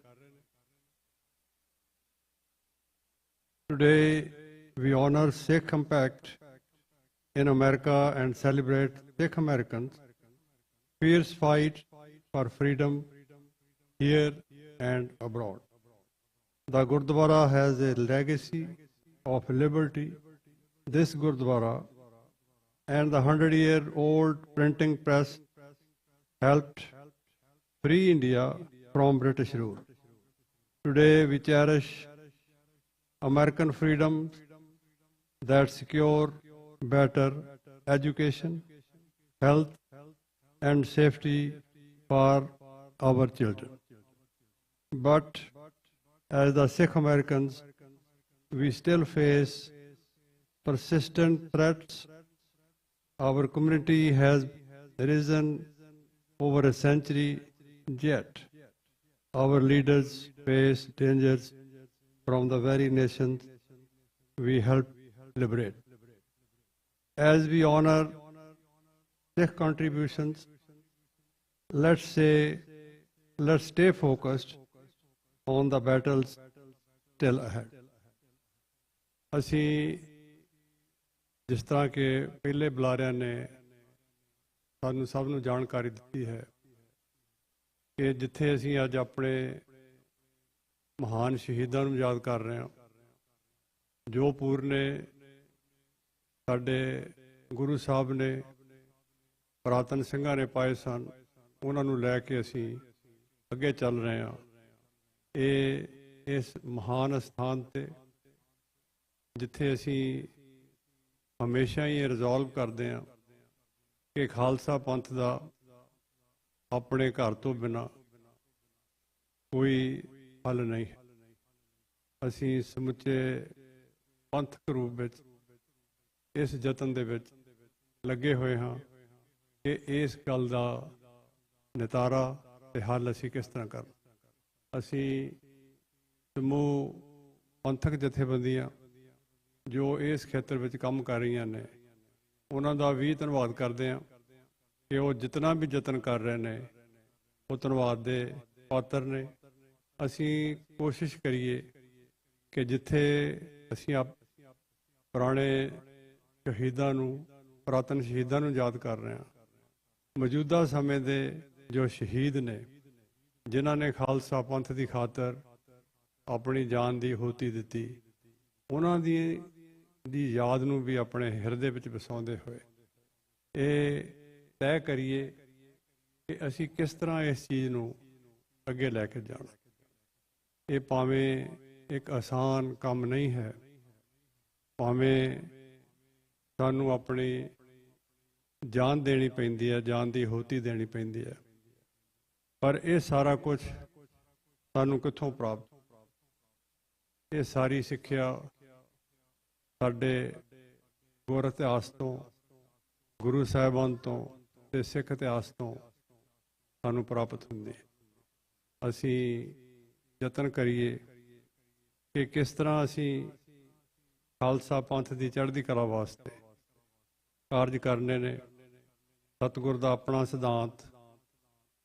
Today we honor Sikh impact in America and celebrate Sikh Americans' fierce fight for freedom here and abroad. The Gurdwara has a legacy of liberty. This Gurdwara and the 100-year-old printing press helped free India from British rule. Today we cherish American freedoms that secure better education, health, and safety for our children. But as the Sikh Americans, we still face persistent threats. Our community has risen over a century, yet our leaders face dangers from the very nations we helped liberate. As we honor Sikh contributions, let's stay focused on the battles still ahead. ਅਸੀਂ ਜਿਸ ਤਰ੍ਹਾਂ ਕਿ ਪਹਿਲੇ ਬੁਲਾਰਿਆਂ ਨੇ ਸਾਨੂੰ ਸਭ ਨੂੰ ਜਾਣਕਾਰੀ ਦਿੱਤੀ ਹੈ ਕਿ ਜਿੱਥੇ ਅਸੀਂ ਅੱਜ ਆਪਣੇ ਮਹਾਨ ਸ਼ਹੀਦਾਂ ਨੂੰ ਯਾਦ ਕਰ ਰਹੇ ਹਾਂ, ਜੋ ਪੂਰਨੇ ਸਾਡੇ ਗੁਰੂ ਸਾਹਿਬ ਨੇ ਪੁਰਾਤਨ ਸਿੰਘਾਂ ਨੇ ਪਾਏ ਸਨ, ਉਹਨਾਂ ਨੂੰ ਲੈ ਕੇ ਅਸੀਂ ਅੱਗੇ ਚੱਲ ਰਹੇ ਹਾਂ। ਇਹ ਇਸ ਮਹਾਨ ਸਥਾਨ ਤੇ ਜਿੱਥੇ ਅਸੀਂ ਹਮੇਸ਼ਾ ਹੀ ਇਹ ਰਿਜ਼ੋਲਵ ਕਰਦੇ ਹਾਂ ਕਿ ਖਾਲਸਾ ਪੰਥ ਦਾ ਆਪਣੇ ਘਰ ਤੋਂ ਬਿਨਾਂ ਕੋਈ ਹੱਲ ਨਹੀਂ ਹੈ। ਅਸੀਂ ਸਮੁੱਚੇ ਪੰਥਕ ਰੂਪ ਵਿੱਚ ਇਸ ਯਤਨ ਦੇ ਵਿੱਚ ਲੱਗੇ ਹੋਏ ਹਾਂ ਕਿ ਇਸ ਗੱਲ ਦਾ ਨਿਤਾਰਾ ਤੇ ਹੱਲ ਅਸੀਂ ਕਿਸ ਤਰ੍ਹਾਂ ਕਰਾਂ। ਅਸੀਂ ਸਮੂਹ ਪੰਥਕ ਜਥੇਬੰਦੀਆਂ ਜੋ ਇਸ ਖੇਤਰ ਵਿੱਚ ਕੰਮ ਕਰ ਰਹੀਆਂ ਨੇ, ਉਹਨਾਂ ਦਾ ਵੀ ਧੰਨਵਾਦ ਕਰਦੇ ਹਾਂ ਕਿ ਉਹ ਜਿਤਨਾ ਵੀ ਯਤਨ ਕਰ ਰਹੇ ਨੇ ਉਹ ਧੰਨਵਾਦ ਦੇ ਪਾਤਰ ਨੇ। ਅਸੀਂ ਕੋਸ਼ਿਸ਼ ਕਰੀਏ ਕਿ ਜਿੱਥੇ ਅਸੀਂ ਪੁਰਾਣੇ ਸ਼ਹੀਦਾਂ ਨੂੰ, ਪੁਰਾਤਨ ਸ਼ਹੀਦਾਂ ਨੂੰ ਯਾਦ ਕਰ ਰਹੇ ਹਾਂ, ਮੌਜੂਦਾ ਸਮੇਂ ਦੇ ਜੋ ਸ਼ਹੀਦ ਨੇ ਜਿਨ੍ਹਾਂ ਨੇ ਖਾਲਸਾ ਪੰਥ ਦੀ ਖਾਤਰ ਆਪਣੀ ਜਾਨ ਦੀ ਆਹੂਤੀ ਦਿੱਤੀ, ਉਹਨਾਂ ਦੀ ਯਾਦ ਨੂੰ ਵੀ ਆਪਣੇ ਹਿਰਦੇ ਵਿੱਚ ਵਸਾਉਂਦੇ ਹੋਏ ਇਹ ਤੈਅ ਕਰੀਏ ਕਿ ਅਸੀਂ ਕਿਸ ਤਰ੍ਹਾਂ ਇਸ ਚੀਜ਼ ਨੂੰ ਅੱਗੇ ਲੈ ਕੇ ਜਾਣਾ। ਇਹ ਭਾਵੇਂ ਇੱਕ ਆਸਾਨ ਕੰਮ ਨਹੀਂ ਹੈ, ਭਾਵੇਂ ਸਾਨੂੰ ਆਪਣੀ ਜਾਨ ਦੇਣੀ ਪੈਂਦੀ ਹੈ, ਜਾਨ ਦੀ ਆਹੂਤੀ ਦੇਣੀ ਪੈਂਦੀ ਹੈ, ਪਰ ਇਹ ਸਾਰਾ ਕੁਝ ਸਾਨੂੰ ਕਿੱਥੋਂ ਪ੍ਰਾਪਤ? ਇਹ ਸਾਰੀ ਸਿੱਖਿਆ ਸਾਡੇ ਗੁਰ ਇਤਿਹਾਸ ਤੋਂ, ਗੁਰੂ ਸਾਹਿਬਾਨ ਤੋਂ ਤੇ ਸਿੱਖ ਇਤਿਹਾਸ ਤੋਂ ਸਾਨੂੰ ਪ੍ਰਾਪਤ ਹੁੰਦੀ ਹੈ। ਅਸੀਂ ਯਤਨ ਕਰੀਏ ਕਿ ਕਿਸ ਤਰ੍ਹਾਂ ਅਸੀਂ ਖਾਲਸਾ ਪੰਥ ਦੀ ਚੜ੍ਹਦੀ ਕਲਾ ਵਾਸਤੇ ਕਾਰਜ ਕਰਨੇ ਨੇ। ਸਤਿਗੁਰ ਦਾ ਆਪਣਾ ਸਿਧਾਂਤ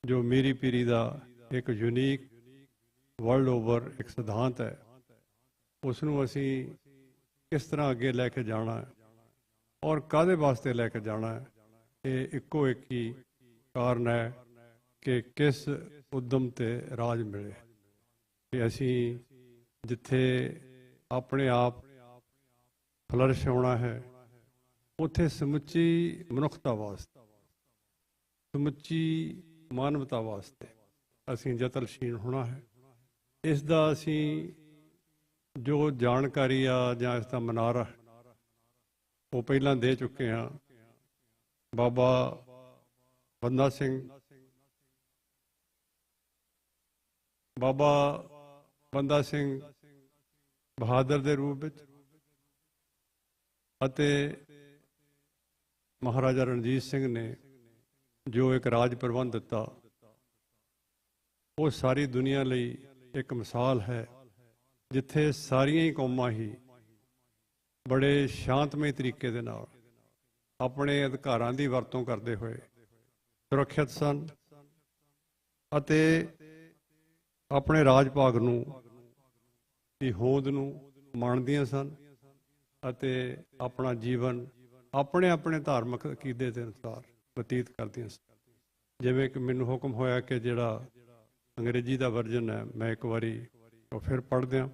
ਜੋ ਮੀਰੀ ਪੀਰੀ ਦਾ ਇੱਕ ਯੂਨੀਕ ਵਰਲਡ ਓਵਰ ਇੱਕ ਸਿਧਾਂਤ ਹੈ, ਉਸ ਨੂੰ ਅਸੀਂ ਕਿਸ ਤਰ੍ਹਾਂ ਅੱਗੇ ਲੈ ਕੇ ਜਾਣਾ ਹੈ ਔਰ ਕਾਹਦੇ ਵਾਸਤੇ ਲੈ ਕੇ ਜਾਣਾ ਹੈ, ਇਹ ਇੱਕੋ ਇੱਕ ਹੀ ਕਾਰਨ ਹੈ ਕਿ ਕਿਸ ਉਦਮ ਤੇ ਰਾਜ ਮਿਲੇ। ਕਿ ਅਸੀਂ ਜਿੱਥੇ ਆਪਣੇ ਆਪ ਫਲਰਿਸ਼ ਹੋਣਾ ਹੈ, ਉੱਥੇ ਸਮੁੱਚੀ ਮਨੁੱਖਤਾ ਵਾਸਤੇ, ਸਮੁੱਚੀ ਮਾਨਵਤਾ ਵਾਸਤੇ ਅਸੀਂ ਯਤਨਸ਼ੀਲ ਹੋਣਾ ਹੈ। ਇਸ ਦਾ ਅਸੀਂ ਜੋ ਜਾਣਕਾਰੀ ਆ ਜਾਂ ਇਸ ਦਾ ਮਨਾਰਾ ਉਹ ਪਹਿਲਾਂ ਦੇ ਚੁੱਕੇ ਹਾਂ। ਬਾਬਾ ਬੰਦਾ ਸਿੰਘ ਬਹਾਦਰ ਦੇ ਰੂਪ ਵਿੱਚ ਅਤੇ ਮਹਾਰਾਜਾ ਰਣਜੀਤ ਸਿੰਘ ਨੇ ਜੋ ਇੱਕ ਰਾਜ ਪ੍ਰਬੰਧ ਦਿੱਤਾ, ਉਹ ਸਾਰੀ ਦੁਨੀਆ ਲਈ ਇੱਕ ਮਿਸਾਲ ਹੈ, ਜਿੱਥੇ ਸਾਰੀਆਂ ਹੀ ਕੌਮਾਂ ਹੀ ਬੜੇ ਸ਼ਾਂਤਮਈ ਤਰੀਕੇ ਦੇ ਨਾਲ ਆਪਣੇ ਅਧਿਕਾਰਾਂ ਦੀ ਵਰਤੋਂ ਕਰਦੇ ਹੋਏ ਸੁਰੱਖਿਅਤ ਸਨ ਅਤੇ ਆਪਣੇ ਰਾਜ ਭਾਗ ਨੂੰ ਦੀ ਹੋਂਦ ਨੂੰ ਮਾਣਦੀਆਂ ਸਨ ਅਤੇ ਆਪਣਾ ਜੀਵਨ ਆਪਣੇ ਆਪਣੇ ਧਾਰਮਿਕ ਅਕੀਦੇ ਦੇ ਅਨੁਸਾਰ ਬਤੀਤ ਕਰਦੀਆਂ ਸਨ। ਜਿਵੇਂ ਕਿ ਮੈਨੂੰ ਹੁਕਮ ਹੋਇਆ ਕਿ ਜਿਹੜਾ ਅੰਗਰੇਜ਼ੀ ਦਾ ਵਰਜਨ ਹੈ ਮੈਂ ਇੱਕ ਵਾਰੀ ਉਹ ਫਿਰ ਪੜ੍ਹ ਦਿਆਂ।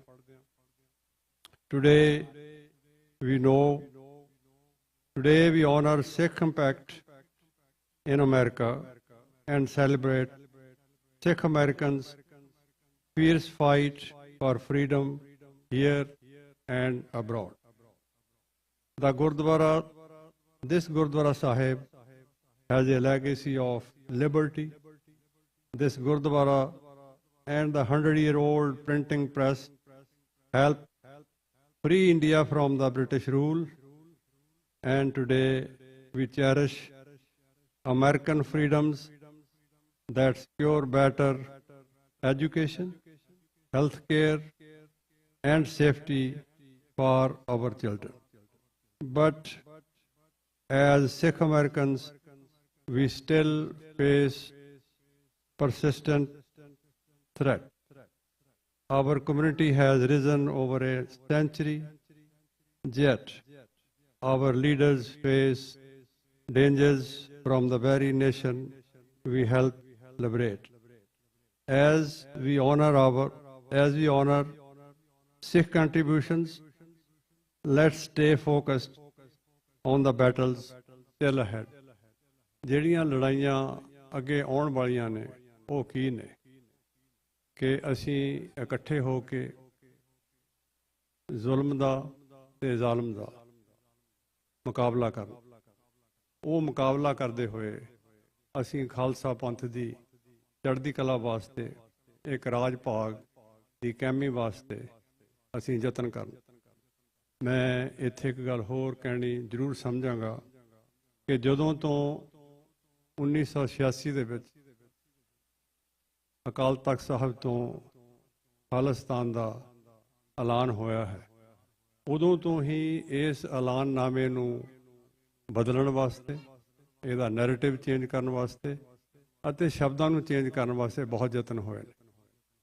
Today we honor Sikh impact in America and celebrate Sikh Americans' fierce fight for freedom here and abroad. This Gurdwara Sahib has a legacy of liberty. This Gurdwara and the 100-year-old printing press helped free India from the British rule, and today we cherish American freedoms that secure better education, health care, and safety for our children. But as Sikh Americans, we still face persistent threat. Our community has risen over a century, yet our leaders face dangers from the very nation we help liberate. As we honor Sikh contributions, let's stay focused on the battles still ahead. ਜਿਹੜੀਆਂ ਲੜਾਈਆਂ ਅੱਗੇ ਆਉਣ ਵਾਲੀਆਂ ਨੇ ਉਹ ਕੀ ਨੇ ਕਿ ਅਸੀਂ ਇਕੱਠੇ ਹੋ ਕੇ ਜ਼ੁਲਮ ਦਾ ਤੇ ਜ਼ਾਲਮ ਦਾ ਮੁਕਾਬਲਾ ਕਰਨ। ਉਹ ਮੁਕਾਬਲਾ ਕਰਦੇ ਹੋਏ ਅਸੀਂ ਖਾਲਸਾ ਪੰਥ ਦੀ ਚੜ੍ਹਦੀ ਕਲਾ ਵਾਸਤੇ, ਇੱਕ ਰਾਜ ਭਾਗ ਦੀ ਕਾਇਮੀ ਵਾਸਤੇ ਅਸੀਂ ਯਤਨ ਕਰਨ। ਮੈਂ ਇੱਥੇ ਇੱਕ ਗੱਲ ਹੋਰ ਕਹਿਣੀ ਜ਼ਰੂਰ ਸਮਝਾਂਗਾ ਕਿ ਜਦੋਂ ਤੋਂ 1986 ਦੇ ਵਿੱਚ ਅਕਾਲ ਤਖਤ ਸਾਹਿਬ ਤੋਂ ਖਾਲਿਸਤਾਨ ਦਾ ਐਲਾਨ ਹੋਇਆ ਹੈ, ਉਦੋਂ ਤੋਂ ਹੀ ਇਸ ਐਲਾਨਨਾਮੇ ਨੂੰ ਬਦਲਣ ਵਾਸਤੇ, ਇਹਦਾ ਨੈਰੇਟਿਵ ਚੇਂਜ ਕਰਨ ਵਾਸਤੇ ਅਤੇ ਸ਼ਬਦਾਂ ਨੂੰ ਚੇਂਜ ਕਰਨ ਵਾਸਤੇ ਬਹੁਤ ਯਤਨ ਹੋਏ ਨੇ।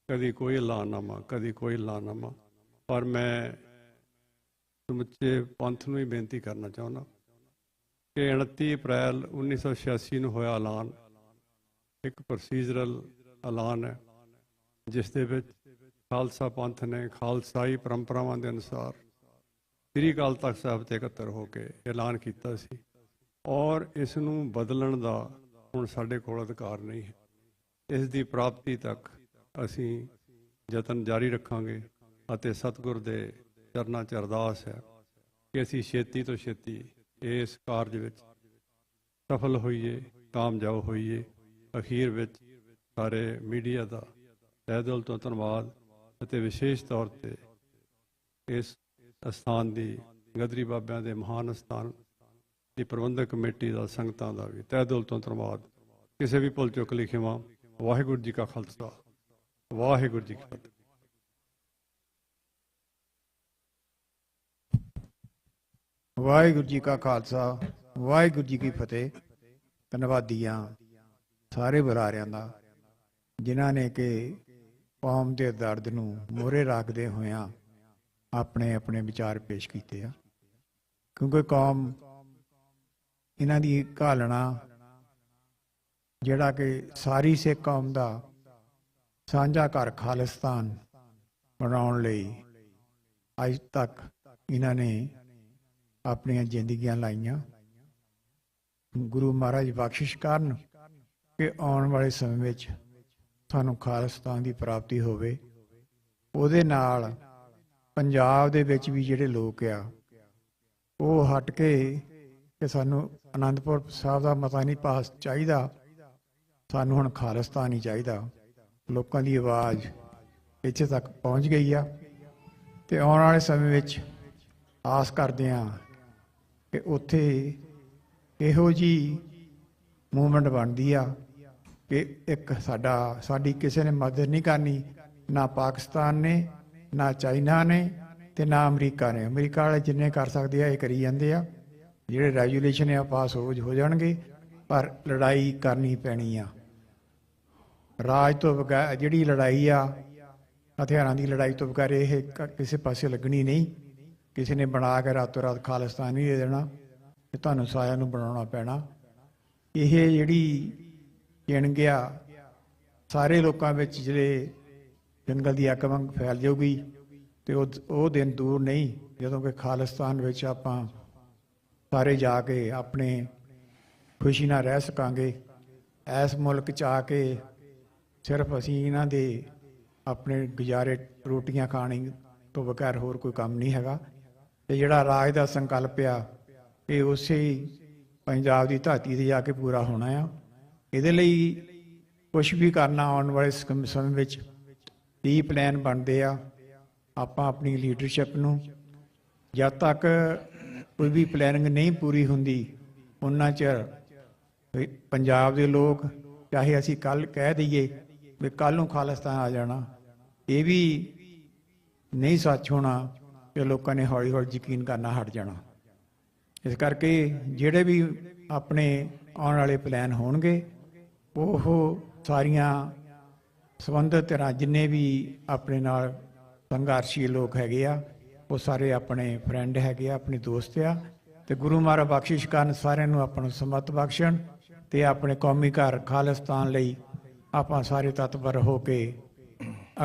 ਕਦੀ ਕੋਈ ਐਲਾਨਨਾਮਾ, ਕਦੀ ਕੋਈ ਐਲਾਨਨਾਮਾ। ਪਰ ਮੈਂ ਸਮੁੱਚੇ ਪੰਥ ਨੂੰ ਹੀ ਬੇਨਤੀ ਕਰਨਾ ਚਾਹੁੰਦਾ ਕਿ 29 ਅਪ੍ਰੈਲ 1986 ਨੂੰ ਹੋਇਆ ਐਲਾਨ ਇੱਕ ਪ੍ਰੋਸੀਜਰਲ ਐਲਾਨ ਹੈ, ਜਿਸ ਦੇ ਵਿੱਚ ਖਾਲਸਾ ਪੰਥ ਨੇ ਖਾਲਸਾਈ ਪਰੰਪਰਾਵਾਂ ਦੇ ਅਨੁਸਾਰ ਸ੍ਰੀ ਅਕਾਲ ਤਖਤ ਸਾਹਿਬ ਤੇ ਇਕੱਤਰ ਹੋ ਕੇ ਐਲਾਨ ਕੀਤਾ ਸੀ। ਔਰ ਇਸ ਨੂੰ ਬਦਲਣ ਦਾ ਹੁਣ ਸਾਡੇ ਕੋਲ ਅਧਿਕਾਰ ਨਹੀਂ ਹੈ। ਇਸ ਦੀ ਪ੍ਰਾਪਤੀ ਤੱਕ ਅਸੀਂ ਯਤਨ ਜਾਰੀ ਰੱਖਾਂਗੇ ਅਤੇ ਸਤਿਗੁਰ ਦੇ ਚਰਨਾਂ 'ਚ ਅਰਦਾਸ ਹੈ ਕਿ ਅਸੀਂ ਛੇਤੀ ਤੋਂ ਛੇਤੀ ਇਸ ਕਾਰਜ ਵਿੱਚ ਸਫਲ ਹੋਈਏ, ਕਾਮਯਾਬ ਹੋਈਏ। ਅਖੀਰ ਵਿੱਚ ਸਾਰੇ ਮੀਡੀਆ ਦਾ ਤਹਿ ਦਿਲ ਤੋਂ ਧੰਨਵਾਦ ਅਤੇ ਵਿਸ਼ੇਸ਼ ਤੌਰ 'ਤੇ ਇਸ ਅਸਥਾਨ ਦੀ ਗਦਰੀ ਬਾਬਿਆਂ ਦੇ ਮਹਾਨ ਅਸਥਾਨ ਦੀ ਪ੍ਰਬੰਧਕ ਕਮੇਟੀ ਦਾ, ਸੰਗਤਾਂ ਦਾ ਵੀ ਤਹਿ ਦਿਲ ਤੋਂ ਧੰਨਵਾਦ। ਕਿਸੇ ਵੀ ਭੁੱਲ ਚੁੱਕ ਲਈ ਖਿਮਾ। ਵਾਹਿਗੁਰੂ ਜੀ ਕਾ ਖਾਲਸਾ, ਵਾਹਿਗੁਰੂ ਜੀ ਕੀ ਫਤਿਹ। ਵਾਹਿਗੁਰੂ ਜੀ ਕਾ ਖਾਲਸਾ, ਵਾਹਿਗੁਰੂ ਜੀ ਕੀ ਫਤਿਹ। ਧੰਨਵਾਦੀਆਂ ਸਾਰੇ ਬੁਲਾਰਿਆਂ ਦਾ, ਜਿਨ੍ਹਾਂ ਨੇ ਕਿ ਕੌਮ ਦੇ ਦਰਦ ਨੂੰ ਮੋਹਰੇ ਰੱਖਦੇ ਹੋਇਆਂ ਆਪਣੇ ਆਪਣੇ ਵਿਚਾਰ ਪੇਸ਼ ਕੀਤੇ ਆ। ਕਿਉਂਕਿ ਕੌਮ ਇਹਨਾਂ ਦੀ ਘਾਲਣਾ, ਜਿਹੜਾ ਕਿ ਸਾਰੀ ਸਿੱਖ ਕੌਮ ਦਾ ਸਾਂਝਾ ਘਰ ਖਾਲਿਸਤਾਨ ਬਣਾਉਣ ਲਈ ਅੱਜ ਤੱਕ ਇਹਨਾਂ ਨੇ ਆਪਣੀਆਂ ਜ਼ਿੰਦਗੀਆਂ ਲਾਈਆਂ। ਗੁਰੂ ਮਹਾਰਾਜ ਬਖਸ਼ਿਸ਼ ਕਰਨ ਕਿ ਆਉਣ ਵਾਲੇ ਸਮੇਂ ਵਿੱਚ ਸਾਨੂੰ ਖਾਲਿਸਤਾਨ ਦੀ ਪ੍ਰਾਪਤੀ ਹੋਵੇ। ਉਹਦੇ ਨਾਲ ਪੰਜਾਬ ਦੇ ਵਿੱਚ ਵੀ ਜਿਹੜੇ ਲੋਕ ਆ ਉਹ ਹਟ ਕੇ ਕਿ ਸਾਨੂੰ ਅਨੰਦਪੁਰ ਸਾਹਿਬ ਦਾ ਮਤਾ ਨਹੀਂ ਪਾਸ ਚਾਹੀਦਾ, ਸਾਨੂੰ ਹੁਣ ਖਾਲਿਸਤਾਨ ਹੀ ਚਾਹੀਦਾ। ਲੋਕਾਂ ਦੀ ਆਵਾਜ਼ ਇੱਥੇ ਤੱਕ ਪਹੁੰਚ ਗਈ ਆ ਤੇ ਆਉਣ ਵਾਲੇ ਸਮੇਂ ਵਿੱਚ ਆਸ ਕਰਦੇ ਹਾਂ ਕਿ ਉੱਥੇ ਇਹੋ ਜਿਹੀ ਮੂਵਮੈਂਟ ਬਣਦੀ ਆ ਕਿ ਇੱਕ ਸਾਡੀ ਕਿਸੇ ਨੇ ਮਦਦ ਨਹੀਂ ਕਰਨੀ, ਨਾ ਪਾਕਿਸਤਾਨ ਨੇ, ਨਾ ਚਾਈਨਾ ਨੇ ਤੇ ਨਾ ਅਮਰੀਕਾ ਨੇ। ਅਮਰੀਕਾ ਵਾਲੇ ਜਿੰਨੇ ਕਰ ਸਕਦੇ ਆ ਇਹ ਕਰੀ ਜਾਂਦੇ ਆ। ਜਿਹੜੇ ਰੈਜੂਲੇਸ਼ਨ ਆ ਪਾਸ ਹੋ ਜਾਣਗੇ, ਪਰ ਲੜਾਈ ਕਰਨੀ ਪੈਣੀ ਆ। ਰਾਜ ਤੋਂ ਬਗੈਰ ਜਿਹੜੀ ਲੜਾਈ ਆ, ਹਥਿਆਰਾਂ ਦੀ ਲੜਾਈ ਤੋਂ ਬਗੈਰ ਇਹ ਕਿਸੇ ਪਾਸੇ ਲੱਗਣੀ ਨਹੀਂ। ਕਿਸੇ ਨੇ ਬਣਾ ਕੇ ਰਾਤੋਂ ਰਾਤ ਖਾਲਿਸਤਾਨ ਨਹੀਂ ਦੇ ਦੇਣਾ, ਤੇ ਤੁਹਾਨੂੰ ਸਾਰਿਆਂ ਨੂੰ ਬਣਾਉਣਾ ਪੈਣਾ। ਇਹ ਜਿਹੜੀ ਚਿਣ ਗਿਆ ਸਾਰੇ ਲੋਕਾਂ ਵਿੱਚ, ਜਿਹੜੇ ਜੰਗਲ ਦੀ ਅੱਗ ਵਾਂਗ ਫੈਲ ਜਾਊਗੀ, ਤੇ ਉਹ ਦਿਨ ਦੂਰ ਨਹੀਂ ਜਦੋਂ ਕਿ ਖਾਲਿਸਤਾਨ ਵਿੱਚ ਆਪਾਂ ਸਾਰੇ ਜਾ ਕੇ ਆਪਣੇ ਖੁਸ਼ੀ ਨਾਲ ਰਹਿ ਸਕਾਂਗੇ। ਇਸ ਮੁਲਕ 'ਚ ਆ ਕੇ ਸਿਰਫ ਅਸੀਂ ਇਹਨਾਂ ਦੇ ਆਪਣੇ ਗੁਜ਼ਾਰੇ ਰੋਟੀਆਂ ਖਾਣੀ ਤੋਂ ਬਗੈਰ ਹੋਰ ਕੋਈ ਕੰਮ ਨਹੀਂ ਹੈਗਾ। ਤੇ ਜਿਹੜਾ ਰਾਜ ਦਾ ਸੰਕਲਪ ਆ ਇਹ ਉਸੇ ਪੰਜਾਬ ਦੀ ਧਰਤੀ 'ਤੇ ਜਾ ਕੇ ਪੂਰਾ ਹੋਣਾ ਆ। ਇਹਦੇ ਲਈ ਕੁਛ ਵੀ ਕਰਨਾ ਆਉਣ ਵਾਲੇ ਸਮੇਂ ਵਿੱਚ ਕੀ ਪਲਾਨ ਬਣਦੇ ਆ। ਆਪਾਂ ਆਪਣੀ ਲੀਡਰਸ਼ਿਪ ਨੂੰ ਜਦ ਤੱਕ ਕੋਈ ਵੀ ਪਲੈਨਿੰਗ ਨਹੀਂ ਪੂਰੀ ਹੁੰਦੀ, ਉਹਨਾਂ ਚਿਰ ਪੰਜਾਬ ਦੇ ਲੋਕ, ਚਾਹੇ ਅਸੀਂ ਕੱਲ ਕਹਿ ਦਈਏ ਵੀ ਕੱਲ ਨੂੰ ਖਾਲਿਸਤਾਨ ਆ ਜਾਣਾ, ਇਹ ਵੀ ਨਹੀਂ ਸੱਚ ਹੋਣਾ ਤੇ ਲੋਕਾਂ ਨੇ ਹੌਲੀ ਹੌਲੀ ਯਕੀਨ ਕਰਨਾ ਹਟ ਜਾਣਾ। ਇਸ ਕਰਕੇ ਜਿਹੜੇ ਵੀ ਆਪਣੇ ਆਉਣ ਵਾਲੇ ਪਲਾਨ ਹੋਣਗੇ ਉਹ ਸਾਰੀਆਂ ਸੰਬੰਧਿਤ ਧਿਰਾਂ ਜਿੰਨੇ ਵੀ ਆਪਣੇ ਨਾਲ ਸੰਘਰਸ਼ੀ ਲੋਕ ਹੈਗੇ ਆ ਉਹ ਸਾਰੇ ਆਪਣੇ ਫਰੈਂਡ ਹੈਗੇ ਆ, ਆਪਣੇ ਦੋਸਤ ਆ, ਤੇ ਗੁਰੂ ਮਹਾਰਾਜ ਬਖਸ਼ਿਸ਼ ਕਰਨ ਸਾਰਿਆਂ ਨੂੰ ਆਪਾਂ ਨੂੰ ਸਮਤ ਬਖਸ਼ਣ ਤੇ ਆਪਣੇ ਕੌਮੀ ਘਰ ਖਾਲਿਸਤਾਨ ਲਈ ਆਪਾਂ ਸਾਰੇ ਤਤਪਰ ਹੋ ਕੇ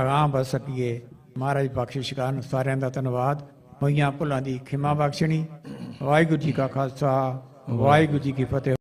ਅਗਾਂਹ ਵਧ ਸਕੀਏ। ਮਹਾਰਾਜ ਬਖਸ਼ਿਸ਼ ਕਰਨ। ਸਾਰਿਆਂ ਦਾ ਧੰਨਵਾਦ। ਹੋਈਆਂ ਭੁੱਲਾਂ ਦੀ ਖਿਮਾ ਬਖਸ਼ਣੀ। ਵਾਹਿਗੁਰੂ ਜੀ ਕਾ ਖਾਲਸਾ, ਵਾਹਿਗੁਰੂ ਜੀ ਕੀ ਫਤਿਹ।